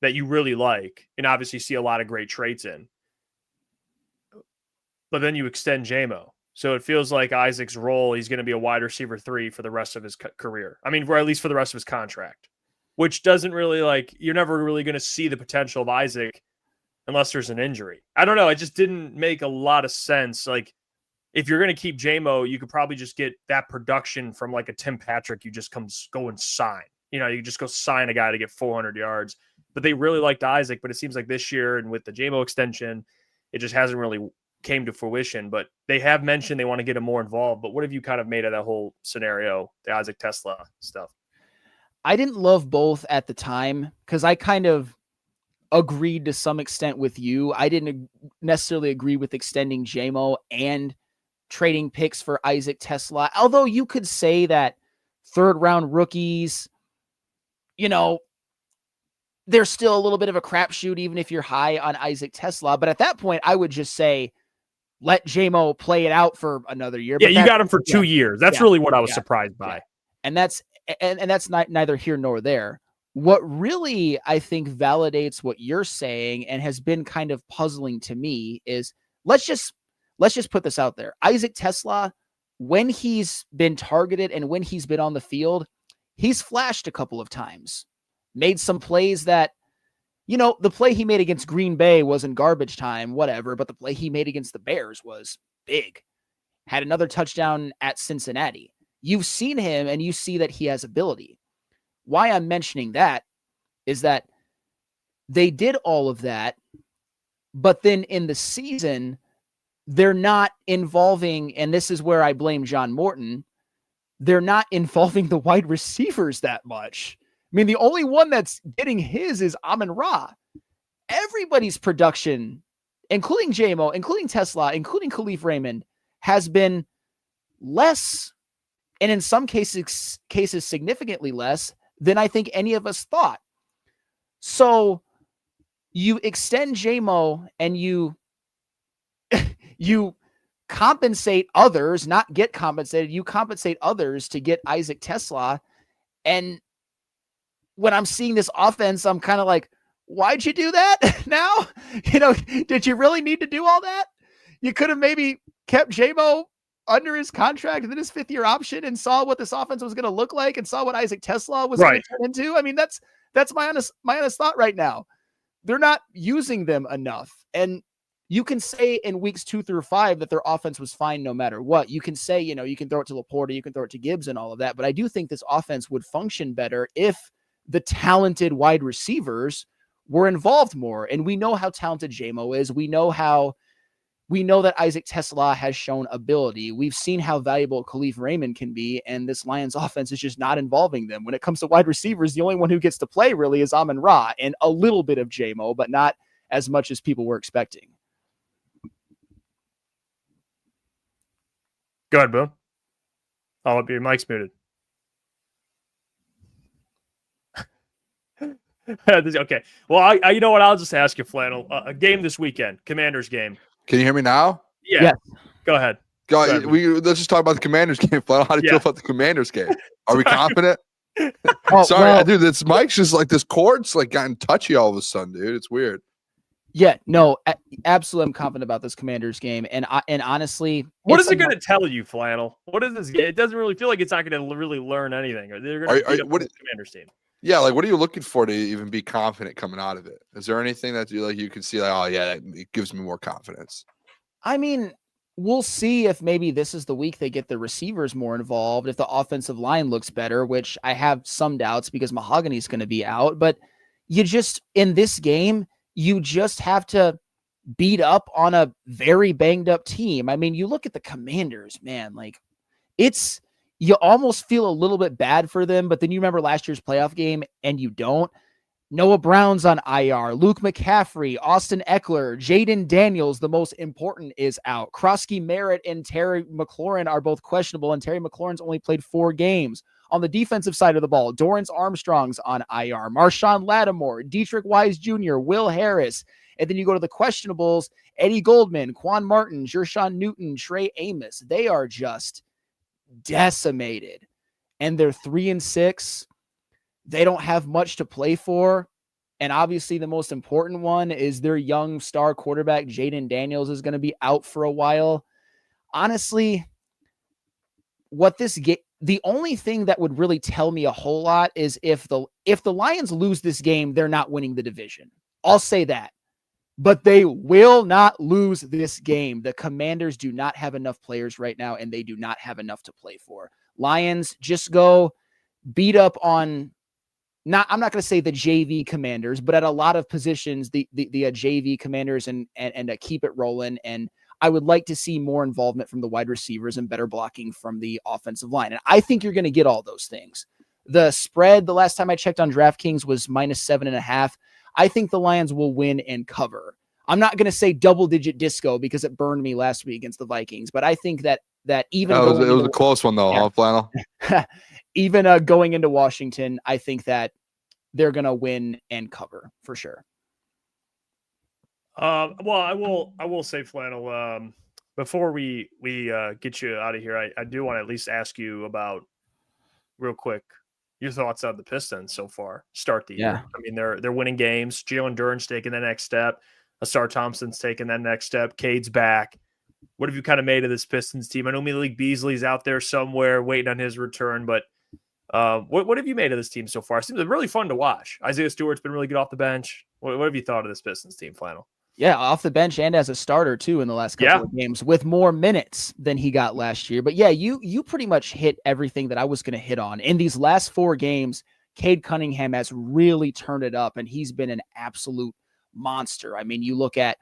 S3: that you really like, and obviously see a lot of great traits in. But then you extend J-Mo. So it feels like Isaac's role, he's going to be a wide receiver 3 for the rest of his career. I mean, or at least for the rest of his contract, which doesn't really you're never really going to see the potential of Isaac unless there's an injury. I don't know. It just didn't make a lot of sense. Like, if you're going to keep J-Mo, you could probably just get that production from like a Tim Patrick. You just go and sign. You just go sign a guy to get 400 yards. But they really liked Isaac. But it seems like this year, and with the J-Mo extension, it just hasn't really came to fruition. But they have mentioned they want to get him more involved. But what have you kind of made of that whole scenario, the Isaac Tesla stuff?
S11: I didn't love both at the time, because I kind of agreed to some extent with you. I didn't necessarily agree with extending J-Mo and trading picks for Isaac Tesla. Although you could say that third round rookies, they're still a little bit of a crapshoot, even if you're high on Isaac Tesla. But at that point, I would just say, let J-Mo play it out for another year.
S3: Yeah, you got him for 2 years. That's really what I was surprised by.
S11: And that's not neither here nor there. what really, I think, validates what you're saying and has been kind of puzzling to me is let's just put this out there. Isaac Tesla, when he's been targeted and when he's been on the field, he's flashed a couple of times, made some plays that, the play he made against Green Bay was in garbage time, whatever, but the play he made against the Bears was big. Had another touchdown at Cincinnati. You've seen him and you see that he has ability. Why I'm mentioning that is that they did all of that, but then in the season, they're not involving, and this is where I blame John Morton, they're not involving the wide receivers that much. I mean, the only one that's getting his is Amon-Ra. Everybody's production, including JMO, including Tesla, including Khalif Raymond, has been less, and in some cases significantly less than I think any of us thought. So you extend JMO and you compensate others, not get compensated. You compensate others to get Isaac Tesla. And when I'm seeing this offense, I'm kind of like, why'd you do that now? Did you really need to do all that? You could have maybe kept JMO under his contract and then his 5th-year option and saw what this offense was going to look like and saw what Isaac Tesla was going to turn into. I mean, that's my honest thought right now. They're not using them enough. And you can say in weeks 2 through 5 that their offense was fine no matter what. You can say, you can throw it to Laporta, you can throw it to Gibbs and all of that. But I do think this offense would function better if the talented wide receivers were involved more. And we know how talented JMO is. We know that Isaac Tesla has shown ability. We've seen how valuable Khalif Raymond can be, and this Lions offense is just not involving them. When it comes to wide receivers, the only one who gets to play really is Amon-Ra and a little bit of JMO, but not as much as people were expecting.
S3: Go ahead, Boom. Oh, your mic's muted. Okay. Well, you know what? I'll just ask you, Flannel. A game this weekend, Commanders game.
S6: Can you hear me now?
S3: Yeah.
S11: Yes.
S3: Go ahead.
S6: Let's just talk about the Commanders game, Flannel. How do you feel about the Commanders game? Are we confident?
S11: Oh,
S6: sorry, dude. This mic's just like this cord's like gotten touchy all of a sudden, dude. It's weird.
S11: Yeah, no, absolutely. I'm confident about this Commanders game, and honestly,
S3: what is it going to tell you, Flannel? What is this? It doesn't really feel like it's not going to really learn anything. They're going to beat up the Commanders team.
S6: Yeah, like what are you looking for to even be confident coming out of it? Is there anything that you can see like, oh yeah, it gives me more confidence?
S11: I mean, we'll see if maybe this is the week they get the receivers more involved, if the offensive line looks better, which I have some doubts because Mahogany's going to be out. But in this game, you just have to beat up on a very banged up team. I mean, you look at the Commanders, man, like you almost feel a little bit bad for them, but then you remember last year's playoff game and you don't. Noah Brown's on IR, Luke McCaffrey, Austin Eckler, Jaden Daniels, the most important, is out. Krosky Merritt and Terry McLaurin are both questionable, and Terry McLaurin's only played 4 games. On the defensive side of the ball, Dorrance Armstrong's on IR, Marshawn Lattimore, Dietrich Wise Jr., Will Harris. And then you go to the questionables, Eddie Goldman, Quan Martin, Jershawn Newton, Trey Amos. They are just decimated. And they're 3-6. They don't have much to play for. And obviously the most important one is their young star quarterback, Jaden Daniels, is going to be out for a while. Honestly, the only thing that would really tell me a whole lot is if the Lions lose this game, they're not winning the division. I'll say that. But they will not lose this game. The Commanders do not have enough players right now, and they do not have enough to play for. Lions just go beat up on, I'm not going to say the JV Commanders, but at a lot of positions, the JV Commanders and keep it rolling. And I would like to see more involvement from the wide receivers and better blocking from the offensive line. And I think you're going to get all those things. The spread, the last time I checked on DraftKings, was -7.5. I think the Lions will win and cover. I'm not going to say double-digit disco because it burned me last week against the Vikings, but I think that even
S6: it was a close one though, huh, Flannel?
S11: Even going into Washington, I think that they're going to win and cover for sure.
S3: Well, I will say, Flannel, before we get you out of here, I do want to at least ask you about real quick Your thoughts on the Pistons so far? Start the
S11: Yeah.
S3: year. I mean, they're winning games. Jalen Duren's taking the next step. Asar Thompson's taking that next step. Cade's back. What have you kind of made of this Pistons team? I know Malik Beasley's out there somewhere waiting on his return, but what have you made of this team so far? It seems really fun to watch. Isaiah Stewart's been really good off the bench. What have you thought of this Pistons team, Flannel?
S11: Yeah, off the bench and as a starter too in the last couple of games with more minutes than he got last year. But yeah, you pretty much hit everything that I was going to hit on. In these last 4 games, Cade Cunningham has really turned it up, and he's been an absolute monster. I mean, you look at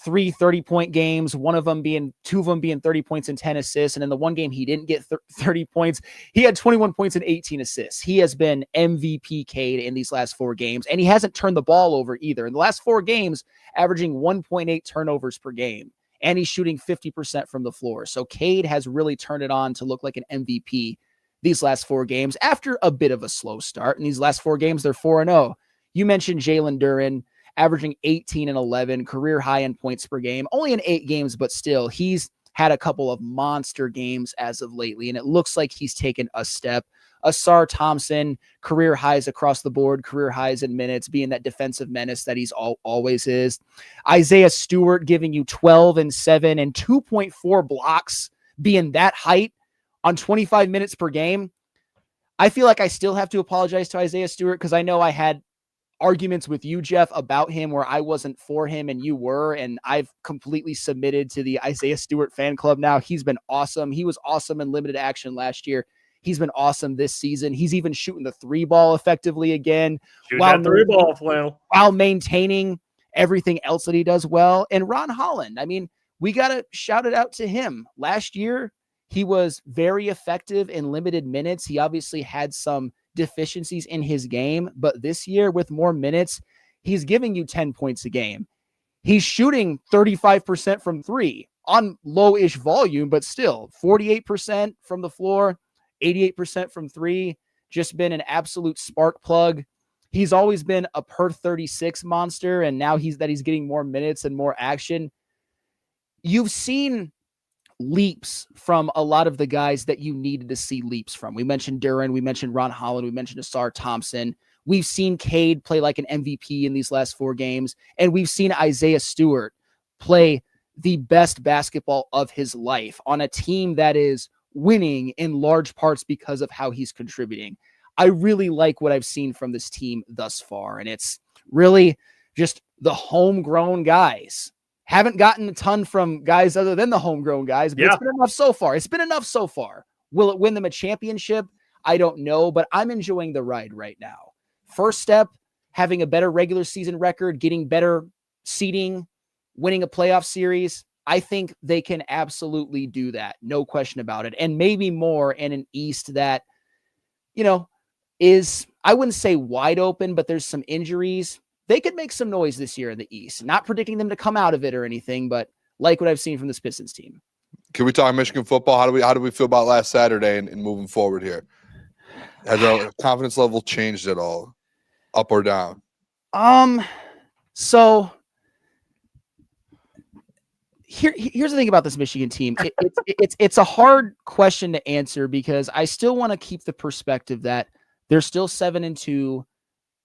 S11: 3 30-point games, 2 of them being 30 points and 10 assists. And in the one game he didn't get 30 points, he had 21 points and 18 assists. He has been MVP Cade in these last 4 games, and he hasn't turned the ball over either. In the last 4 games, averaging 1.8 turnovers per game, and he's shooting 50% from the floor. So Cade has really turned it on to look like an MVP these last 4 games after a bit of a slow start. In these last 4 games, they're 4-0. You mentioned Jalen Duren, averaging 18 and 11, career high in points per game, only in 8 games, but still he's had a couple of monster games as of lately. And it looks like he's taken a step. Asar Thompson, career highs across the board, career highs in minutes, being that defensive menace that he's always is. Isaiah Stewart giving you 12 and 7 and 2.4 blocks, being that height on 25 minutes per game. I feel like I still have to apologize to Isaiah Stewart because I know I had arguments with you, Jeff, about him where I wasn't for him and you were, and I've completely submitted to the Isaiah Stewart fan club now. He's been awesome. He was awesome in limited action last year. He's been awesome this season. He's even shooting the 3-ball effectively again. While maintaining everything else that he does well. And Ron Holland, I mean, we got to shout it out to him. Last year, he was very effective in limited minutes. He obviously had some deficiencies in his game, but this year with more minutes, he's giving you 10 points a game. He's shooting 35% from 3 on low-ish volume, but still 48% from the floor, 88% from 3, just been an absolute spark plug. He's always been a per 36 monster, and now he's getting more minutes and more action. You've seen leaps from a lot of the guys that you needed to see leaps from. We mentioned Duren, we mentioned Ron Holland, we mentioned Asar Thompson. We've seen Cade play like an MVP in these last 4 games, and we've seen Isaiah Stewart play the best basketball of his life on a team that is winning in large parts because of how he's contributing. I really like what I've seen from this team thus far, and it's really just the homegrown guys. Haven't gotten a ton from guys other than the homegrown guys, but It's been enough so far. Will it win them a championship? I don't know, but I'm enjoying the ride right now. First step, having a better regular season record, getting better seeding, winning a playoff series. I think they can absolutely do that. No question about it. And maybe more in an East that, is, I wouldn't say wide open, but there's some injuries. They could make some noise this year in the East. Not predicting them to come out of it or anything, but like what I've seen from this Pistons team.
S6: Can we talk Michigan football? How do we feel about last Saturday and moving forward here? Has our confidence level changed at all, up or down?
S11: So here's the thing about this Michigan team. It's a hard question to answer because I still want to keep the perspective that they're still 7-2.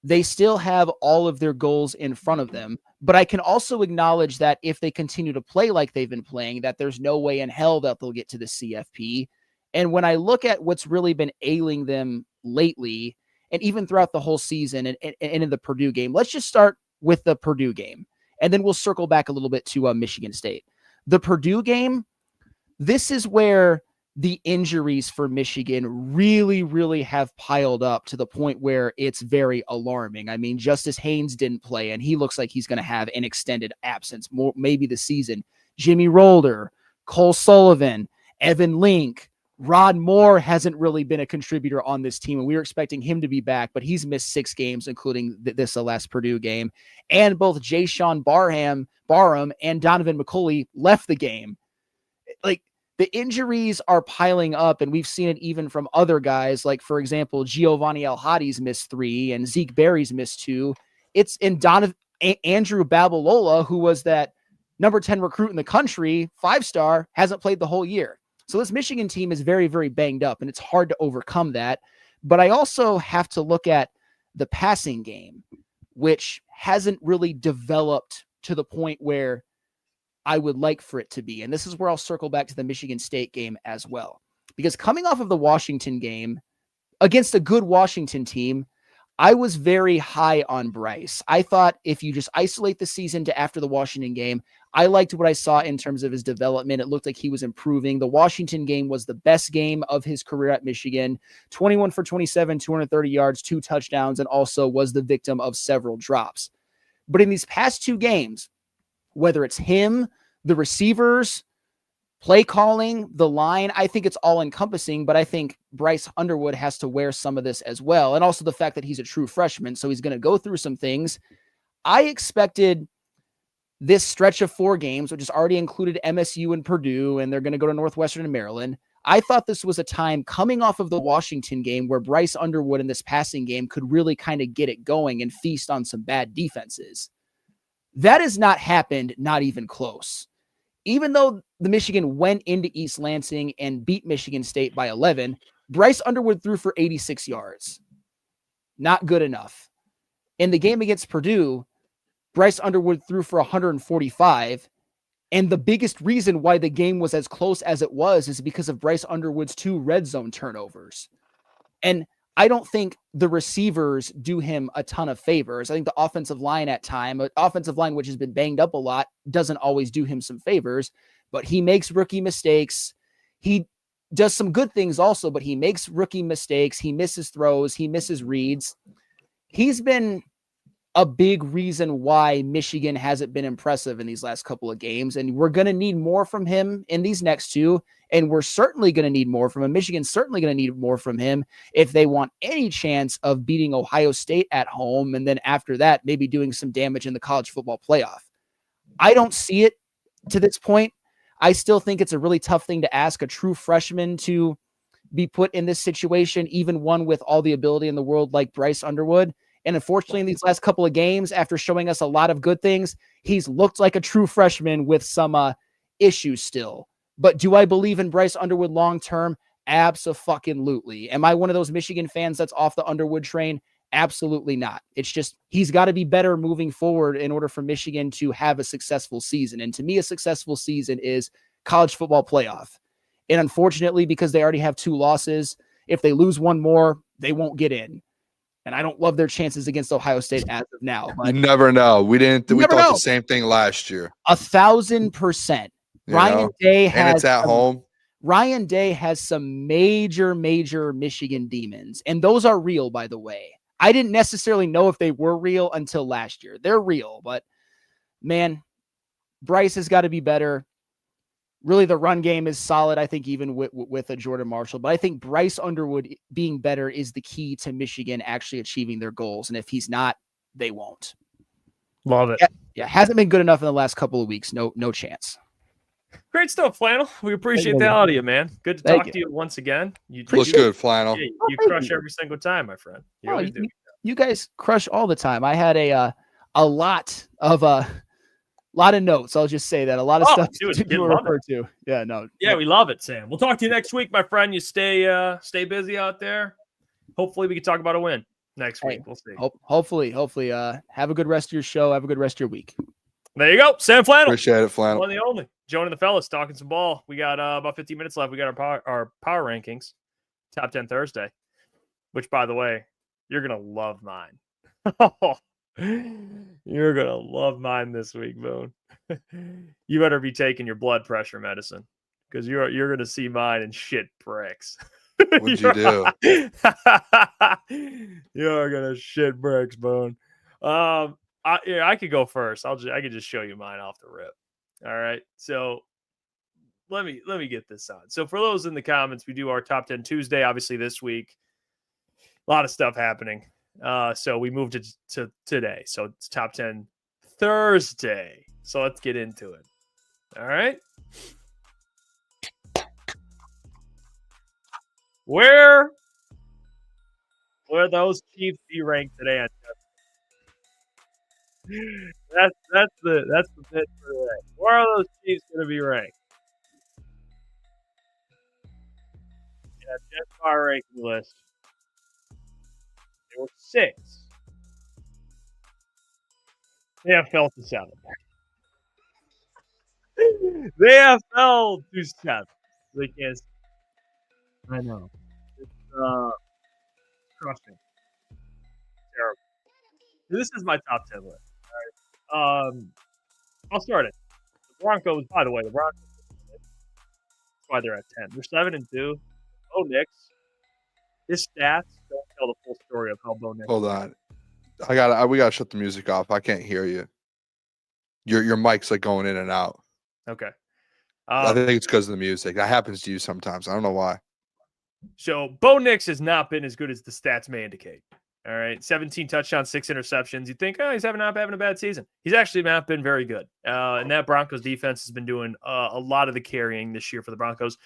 S11: They still have all of their goals in front of them, but I can also acknowledge that if they continue to play like they've been playing, that there's no way in hell that they'll get to the CFP. And when I look at what's really been ailing them lately, and even throughout the whole season and in the Purdue game, let's just start with the Purdue game, and then we'll circle back a little bit to Michigan State. The Purdue game, this is where the injuries for Michigan really, really have piled up to the point where it's very alarming. I mean, Justice Haynes didn't play, and he looks like he's going to have an extended absence, more maybe the season. Jimmy Rolder, Cole Sullivan, Evan Link, Rod Moore hasn't really been a contributor on this team, and we were expecting him to be back, but he's missed 6 games, including the last Purdue game. And both Jayshawn Barham and Donovan McCulley left the game. Like, the injuries are piling up, and we've seen it even from other guys. Like, for example, Giovanni El-Hadi's missed 3, and Zeke Berry's missed 2. It's in Andrew Babalola, who was that number 10 recruit in the country, 5-star, hasn't played the whole year. So this Michigan team is very, very banged up, and it's hard to overcome that. But I also have to look at the passing game, which hasn't really developed to the point where I would like for it to be. And this is where I'll circle back to the Michigan State game as well. Because coming off of the Washington game against a good Washington team, I was very high on Bryce. I thought if you just isolate the season to after the Washington game, I liked what I saw in terms of his development. It looked like he was improving. The Washington game was the best game of his career at Michigan. 21 for 27, 230 yards, 2 touchdowns, and also was the victim of several drops. But in these past 2 games, whether it's him, the receivers, play calling, the line, I think it's all encompassing, but I think Bryce Underwood has to wear some of this as well. And also the fact that he's a true freshman, so he's going to go through some things. I expected this stretch of 4 games, which has already included MSU and Purdue, and they're going to go to Northwestern and Maryland. I thought this was a time coming off of the Washington game where Bryce Underwood in this passing game could really kind of get it going and feast on some bad defenses. That has not happened, not even close. Even though the Michigan went into East Lansing and beat Michigan State by 11, Bryce Underwood threw for 86 yards. Not good enough. In the game against Purdue, Bryce Underwood threw for 145. And the biggest reason why the game was as close as it was is because of Bryce Underwood's 2 red zone turnovers. And I don't think the receivers do him a ton of favors. I think the offensive line which has been banged up a lot, doesn't always do him some favors, but he makes rookie mistakes. He does some good things also, but he makes rookie mistakes. He misses throws. He misses reads. He's been a big reason why Michigan hasn't been impressive in these last couple of games. And we're going to need more from him in these next 2. And we're certainly going to need more from him. Michigan's certainly going to need more from him if they want any chance of beating Ohio State at home. And then after that, maybe doing some damage in the college football playoff. I don't see it to this point. I still think it's a really tough thing to ask a true freshman to be put in this situation, even one with all the ability in the world like Bryce Underwood. And unfortunately, in these last couple of games, after showing us a lot of good things, he's looked like a true freshman with some issues still. But do I believe in Bryce Underwood long-term? Abso-fucking-lutely. Am I one of those Michigan fans that's off the Underwood train? Absolutely not. It's just he's got to be better moving forward in order for Michigan to have a successful season. And to me, a successful season is college football playoff. And unfortunately, because they already have 2 losses, if they lose one more, they won't get in. And I don't love their chances against Ohio State as of now.
S6: You never know. We thought the same thing last year.
S11: 1,000%. Ryan Day has,
S6: and it's at home.
S11: Ryan Day has some major Michigan demons, and those are real, by the way. I didn't necessarily know if they were real until last year. They're real, but man, Bryce has got to be better. Really, the run game is solid, I think, even with a Jordan Marshall. But I think Bryce Underwood being better is the key to Michigan actually achieving their goals. And if he's not, they won't.
S3: Love it.
S11: Yeah, hasn't been good enough in the last couple of weeks. No chance.
S3: Great stuff, Flannel. We appreciate the audio, man. Good to talk to you once again. You
S6: look good, Flannel.
S3: You crush every single time, my friend. You always do.
S11: You guys crush all the time. I had a lot of notes. I'll just say that a lot of stuff to refer to. Yeah, no.
S3: Yeah, we love it, Sam. We'll talk to you next week, my friend. You stay busy out there. Hopefully, we can talk about a win next week. We'll see.
S11: Hopefully. Have a good rest of your show. Have a good rest of your week.
S3: There you go, Sam Flannel.
S6: Appreciate it, Flannel.
S3: One and the only. Joining the fellas, talking some ball. We got about 15 minutes left. We got our power rankings, top 10 Thursday. Which, by the way, you're gonna love mine. You're gonna love mine this week, Boone. You better be taking your blood pressure medicine because you're gonna see mine and shit bricks.
S6: What'd you do?
S3: You're gonna shit bricks, Boone. I could go first. I could just show you mine off the rip. All right. So let me get this on. So for those in the comments, we do our top 10 Tuesday. Obviously this week, a lot of stuff happening. So we moved it to today. So it's top 10 Thursday. So let's get into it. All right. Where those Chiefs be ranked today on That's the bit for today. Where are those Chiefs going to be ranked? Yeah, Jeff ranking list. They were 6. They have fell to 7. They have fell to 7. Because I know. It's crushing. Terrible. This is my top 10 list. All right. I'll start it. The Broncos, by the way, that's why they're at 10. They're 7-2. Bo Nix. His stats don't tell the full story of how Bo Nix.
S6: Hold on. We gotta shut the music off. I can't hear you. Your mic's like going in and out.
S3: Okay.
S6: I think it's because of the music. That happens to you sometimes. I don't know why.
S3: So Bo Nix has not been as good as the stats may indicate. All right. 17 touchdowns, 6 interceptions. You think, he's not having a bad season. He's actually not been very good. And that Broncos defense has been doing a lot of the carrying this year for the Broncos.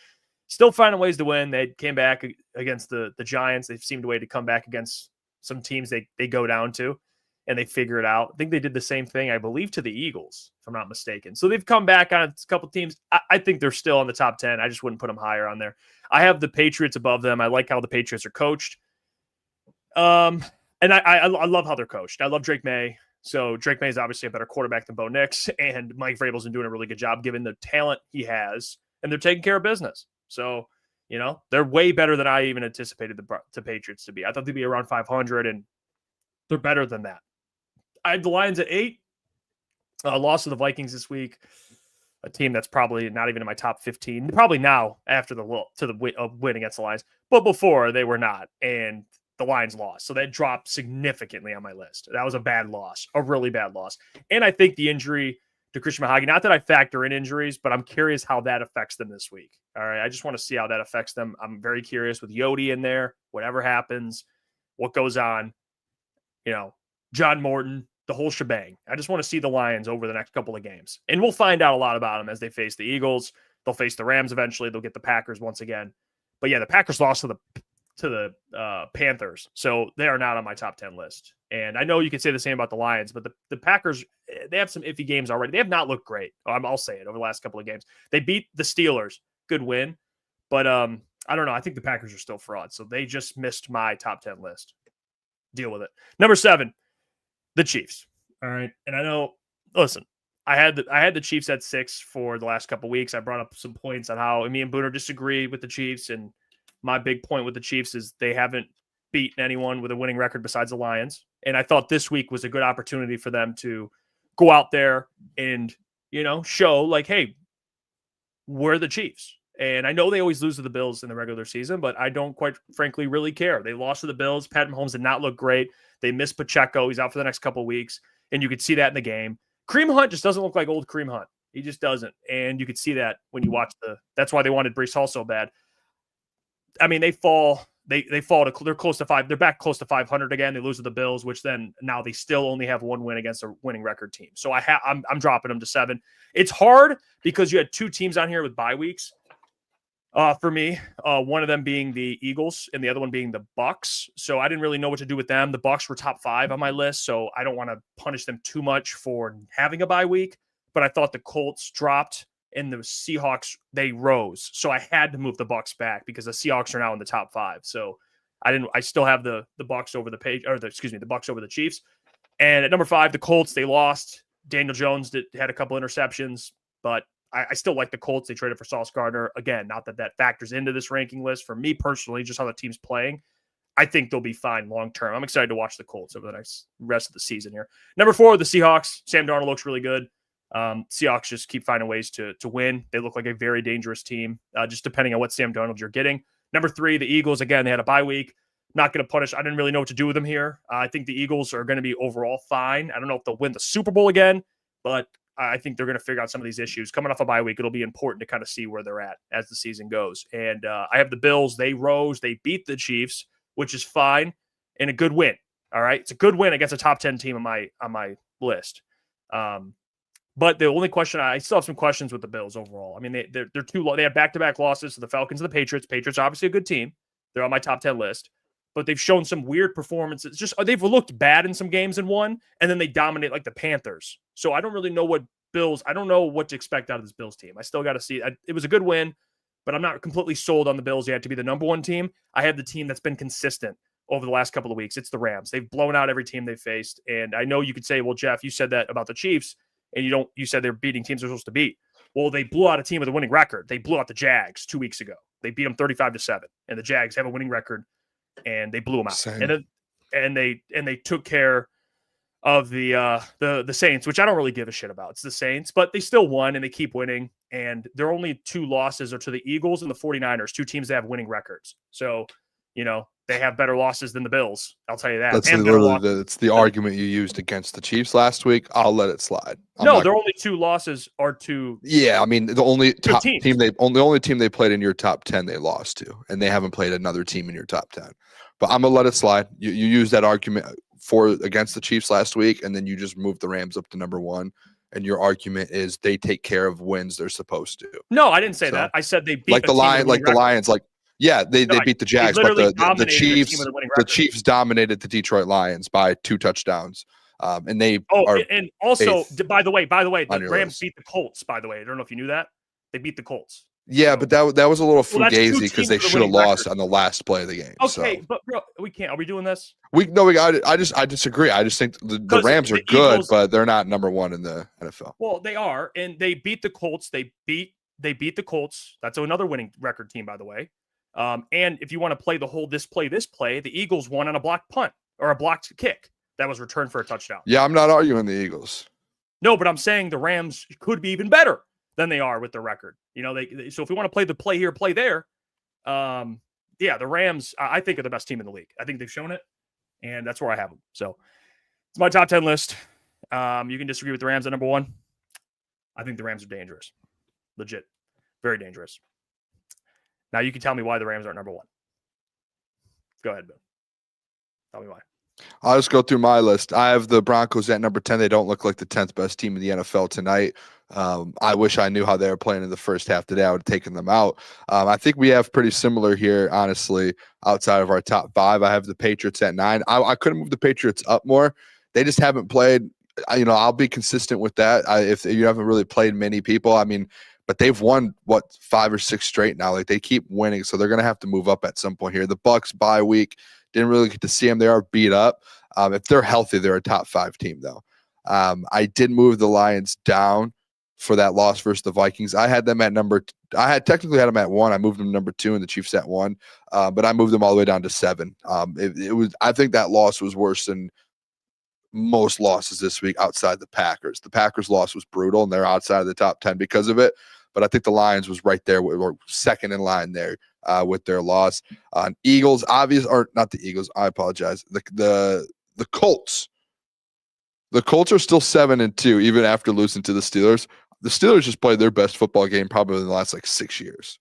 S3: Still finding ways to win. They came back against the Giants. They've seemed a way to come back against some teams they go down to, and they figure it out. I think they did the same thing, I believe, to the Eagles, if I'm not mistaken. So they've come back on a couple teams. I think they're still on the top 10. I just wouldn't put them higher on there. I have the Patriots above them. I like how the Patriots are coached. And I love how they're coached. I love Drake May. So Drake May is obviously a better quarterback than Bo Nix, and Mike Vrabel's been doing a really good job given the talent he has, and they're taking care of business. So, they're way better than I even anticipated the Patriots to be. I thought they'd be around 500, and they're better than that. I had the Lions at 8. Loss to the Vikings this week, a team that's probably not even in my top 15. Probably now after the win against the Lions, but before they were not, and the Lions lost. So that dropped significantly on my list. That was a bad loss, a really bad loss. And I think the injury to Christian Mahagi, not that I factor in injuries, but I'm curious how that affects them this week. All right. I just want to see how that affects them. I'm very curious with Yodi in there, whatever happens, what goes on, John Morton, the whole shebang. I just want to see the Lions over the next couple of games. And we'll find out a lot about them as they face the Eagles. They'll face the Rams eventually. They'll get the Packers once again. But yeah, the Packers lost to the Panthers. So they are not on my top 10 list. And I know you could say the same about the Lions, but the Packers, they have some iffy games already. They have not looked great. I'll say it over the last couple of games. They beat the Steelers. Good win. But I don't know. I think the Packers are still fraud. So they just missed my top 10 list. Deal with it. Number 7, the Chiefs. All right. And I know, listen, I had the Chiefs at 6 for the last couple of weeks. I brought up some points on how me and Booner disagree with the Chiefs. And my big point with the Chiefs is they haven't beaten anyone with a winning record besides the Lions. And I thought this week was a good opportunity for them to go out there and, show like, hey, we're the Chiefs. And I know they always lose to the Bills in the regular season, but I don't quite frankly really care. They lost to the Bills. Pat Mahomes did not look great. They missed Pacheco. He's out for the next couple of weeks. And you could see that in the game. Kareem Hunt just doesn't look like old Kareem Hunt. He just doesn't. And you could see that when you watch that's why they wanted Breece Hall so bad. I mean, they're close to 5. They're back close to 500 again. They lose to the Bills, which then now they still only have one win against a winning record team. So I'm dropping them to 7. It's hard because you had 2 teams on here with bye weeks. For me, one of them being the Eagles and the other one being the Bucks. So I didn't really know what to do with them. The Bucks were top 5 on my list, so I don't want to punish them too much for having a bye week. But I thought the Colts dropped and the Seahawks, they rose. So I had to move the Bucks back because the Seahawks are now in the top 5. So I still have the Bucks over the Bucks over the Chiefs. And at number 5, the Colts, they lost. Daniel Jones had a couple interceptions, but I still like the Colts. They traded for Sauce Gardner. Again, not that factors into this ranking list. For me personally, just how the team's playing, I think they'll be fine long term. I'm excited to watch the Colts over the next rest of the season here. Number 4, the Seahawks. Sam Darnold looks really good. Seahawks just keep finding ways to win. They look like a very dangerous team, just depending on what Sam Darnold you're getting. Number 3, the Eagles. Again, they had a bye week. Not going to punish. I didn't really know what to do with them here. I think the Eagles are going to be overall fine. I don't know if they'll win the Super Bowl again, but I think they're going to figure out some of these issues. Coming off a bye week, it'll be important to kind of see where they're at as the season goes. And I have the Bills. They rose. They beat the Chiefs, which is fine, and a good win. All right? It's a good win against a top 10 team on my list. But the only question, I still have some questions with the Bills overall. I mean, they're too low. They have back-to-back losses to the Falcons and the Patriots. Patriots are obviously a good team. They're on my top 10 list. But they've shown some weird performances. Just they've looked bad in some games and won, and then they dominate like the Panthers. So I don't really know I don't know what to expect out of this Bills team. I still got to see. It was a good win, but I'm not completely sold on the Bills yet to be the number 1 team. I have the team that's been consistent over the last couple of weeks. It's the Rams. They've blown out every team they've faced. And I know you could say, well, Jeff, you said that about the Chiefs, and you said they're beating teams they're supposed to beat. Well, they blew out a team with a winning record. They blew out the Jags 2 weeks ago. They beat them 35-7, and the Jags have a winning record, and they blew them out.
S6: Same.
S3: And they took care of the Saints, which I don't really give a shit about. It's the Saints, but they still won, and they keep winning. And their only 2 losses are to the Eagles and the 49ers, 2 teams that have winning records. So, they have better losses than the Bills. I'll tell you that.
S6: That's literally it's the argument you used against the Chiefs last week. I'll let it slide.
S3: Their only 2 losses are to.
S6: Yeah, I mean the only top
S3: teams.
S6: team the only team they played in your top 10 they lost to, and they haven't played another team in your top 10. But I'm gonna let it slide. You used that argument against the Chiefs last week, and then you just moved the Rams up to number 1. And your argument is they take care of wins they're supposed to.
S3: No, I didn't say that. I said they beat
S6: like the Lions. They beat the Jags, but the Chiefs dominated the Detroit Lions by 2 touchdowns. And they
S3: and also by the way, the Rams beat the Colts. By the way, I don't know if you knew that they beat the Colts.
S6: Yeah, but that was a little fugazi because they should have lost on the last play of the game.
S3: Okay, but bro, we can't. Are we doing this?
S6: I disagree. I just think the Rams are good, but they're not number 1 in the NFL.
S3: Well, they are, and they beat the Colts. They beat the Colts. That's another winning record team, by the way. And if you want to play the whole this play, the Eagles won on a blocked punt or a blocked kick that was returned for a touchdown.
S6: Yeah, I'm not arguing the Eagles.
S3: No, but I'm saying the Rams could be even better than they are with the record. So if we want to play the play here, play there, the Rams, I think, are the best team in the league. I think they've shown it, and that's where I have them. So it's my top 10 list. You can disagree with the Rams at number 1. I think the Rams are dangerous. Legit. Very dangerous. Now you can tell me why the Rams aren't number 1. Go ahead, Bill. Tell me why.
S6: I'll just go through my list. I have the Broncos at number 10. They don't look like the 10th best team in the NFL tonight. I wish I knew how they were playing in the first half today. I would have taken them out. I think we have pretty similar here, honestly, outside of our top 5. I have the Patriots at 9. I could have moved the Patriots up more. They just haven't played. I'll be consistent with that. If you haven't really played many people, but they've won 5 or 6 straight now. Like they keep winning, so they're gonna have to move up at some point here. The Bucks bye week, didn't really get to see them. They are beat up. If they're healthy, they're a top 5 team though. I did move the Lions down for that loss versus the Vikings. I had them at technically had them at 1. I moved them to number 2 and the Chiefs at 1. But I moved them all the way down to 7. I think that loss was worse than most losses this week outside the Packers. The Packers loss was brutal and they're outside of the top 10 because of it. But I think the Lions was right there, or second in line there with their loss. Eagles, not the Eagles. I apologize. The Colts. The Colts are still 7-2 even after losing to the Steelers. The Steelers just played their best football game probably in the last 6 years.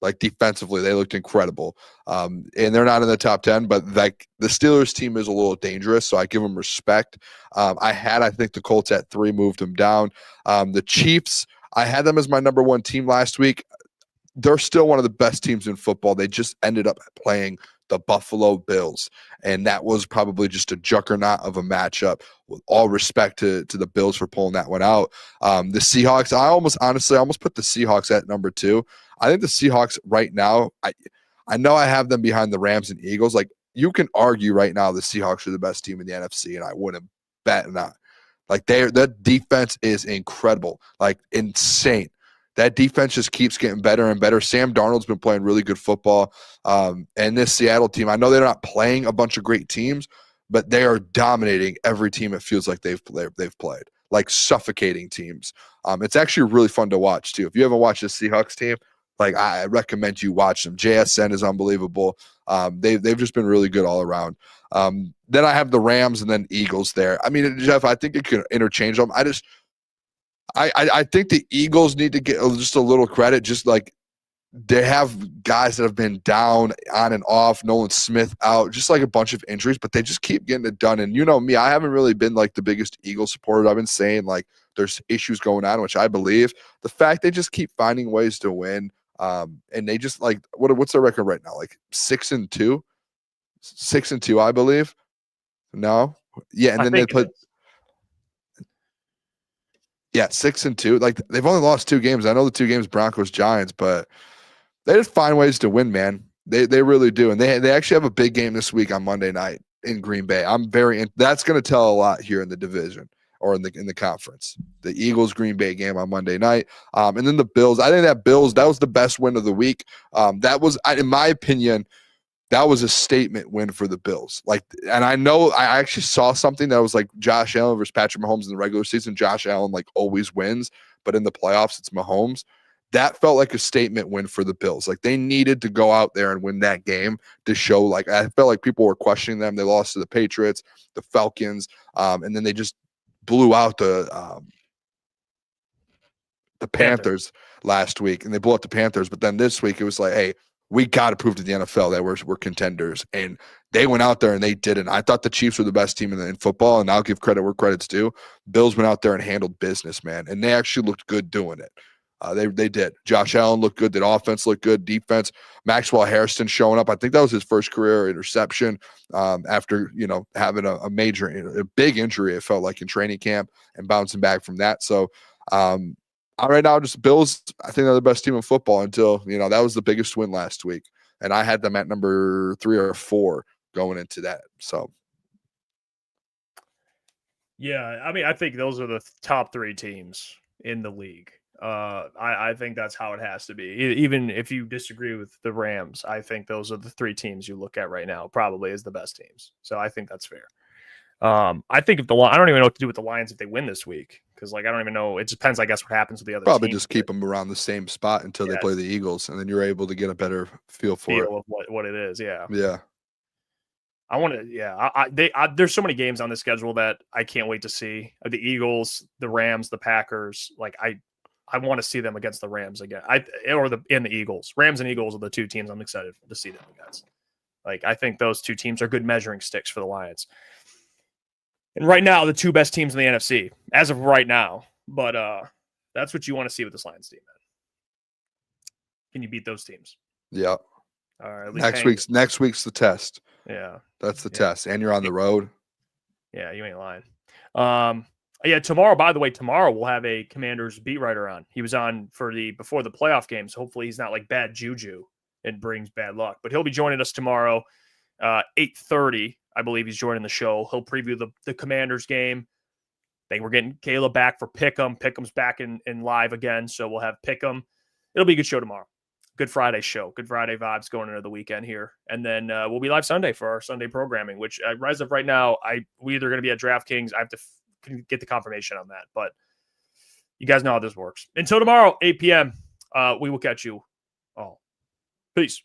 S6: Like defensively, they looked incredible. And they're not in the top 10, but the Steelers team is a little dangerous, so I give them respect. I think the Colts at 3, moved them down. The Chiefs, I had them as my number 1 team last week. They're still one of the best teams in football. They just ended up playing the Buffalo Bills, and that was probably just a juggernaut of a matchup. With all respect to the Bills for pulling that one out. The Seahawks, I almost put the Seahawks at number 2. I think the Seahawks right now, I know I have them behind the Rams and Eagles. Like you can argue right now the Seahawks are the best team in the NFC, and I wouldn't bet not. Like their defense is incredible, like insane. That defense just keeps getting better and better. Sam Darnold's been playing really good football. And this Seattle team, I know they're not playing a bunch of great teams, but they are dominating every team it feels like they've played, like suffocating teams. It's actually really fun to watch too. If you haven't watched the Seahawks team, like I recommend you watch them. JSN is unbelievable. They've just been really good all around. Then I have the Rams and then Eagles there. Jeff, I think you can interchange them. I think the Eagles need to get just a little credit. Just like they have guys that have been down on and off, Nolan Smith out, just like a bunch of injuries, but they just keep getting it done. And you know me, I haven't really been like the biggest Eagles supporter. I've been saying like there's issues going on, which I believe. The fact they just keep finding ways to win, and they just like what's their record right now? Like 6-2, 6-2, I believe. No, yeah, and then they put. Yeah, 6-2. Like they've only lost 2 games. I know the 2 games Broncos Giants, but they just find ways to win, man. They really do. And they actually have a big game this week on Monday night in Green Bay. That's going to tell a lot here in the division or in the conference. The Eagles Green Bay game on Monday night. And then the Bills. I think that was the best win of the week. That was, in my opinion, that was a statement win for the Bills. And I know I actually saw something that was like Josh Allen versus Patrick Mahomes in the regular season. Josh Allen always wins, but in the playoffs it's Mahomes. That felt like a statement win for the Bills. They needed to go out there and win that game to show. I felt like people were questioning them. They lost to the Patriots, the Falcons, and then they just blew out the Panthers last week, and they blew out the Panthers. But then this week it was like, hey, we got to prove to the NFL that we're contenders. And they went out there and they did it. I thought the Chiefs were the best team in football, and I'll give credit where credit's due. Bills went out there and handled business, man. And they actually looked good doing it. They did. Josh Allen looked good. That offense looked good. Defense. Maxwell Harrison showing up. I think that was his first career interception after having a big injury. It felt like in training camp and bouncing back from that. So right now, just Bills. I think they're the best team in football until that was the biggest win last week, and I had them at number 3 or 4 going into that. So.
S3: Yeah, I mean, I think those are the top 3 teams in the league. I think that's how it has to be. Even if you disagree with the Rams, I think those are the 3 teams you look at right now, probably as the best teams. So I think that's fair. I think I don't even know what to do with the Lions if they win this week, because I don't even know. It depends, I guess, what happens with the other
S6: probably
S3: teams,
S6: just keep them around the same spot until they play the Eagles, and then you're able to get a better feel for
S3: of what it is. Yeah.
S6: I
S3: want to. There's so many games on the schedule that I can't wait to see. The Eagles, the Rams, the Packers. I want to see them against the Rams again. The Eagles. Rams and Eagles are the 2 teams I'm excited to see them against. I think those 2 teams are good measuring sticks for the Lions. And right now, the 2 best teams in the NFC, as of right now. But that's what you want to see with this Lions team, man. Can you beat those teams?
S6: Yeah.
S3: All right.
S6: Next week's the test.
S3: Yeah.
S6: That's the test. And you're on the road.
S3: Yeah, you ain't lying. Tomorrow, by the way, we'll have a Commanders beat writer on. He was on before the playoff games. Hopefully he's not bad juju and brings bad luck. But he'll be joining us tomorrow, 8:30. I believe he's joining the show. He'll preview the Commanders game. I think we're getting Caleb back for Pick'em. Pick'em's back in live again, so we'll have Pick'em. It'll be a good show tomorrow. Good Friday show. Good Friday vibes going into the weekend here. And then we'll be live Sunday for our Sunday programming, which as of right now, we either going to be at DraftKings. I have to get the confirmation on that, but you guys know how this works. Until tomorrow, 8 p.m., we will catch you all. Peace.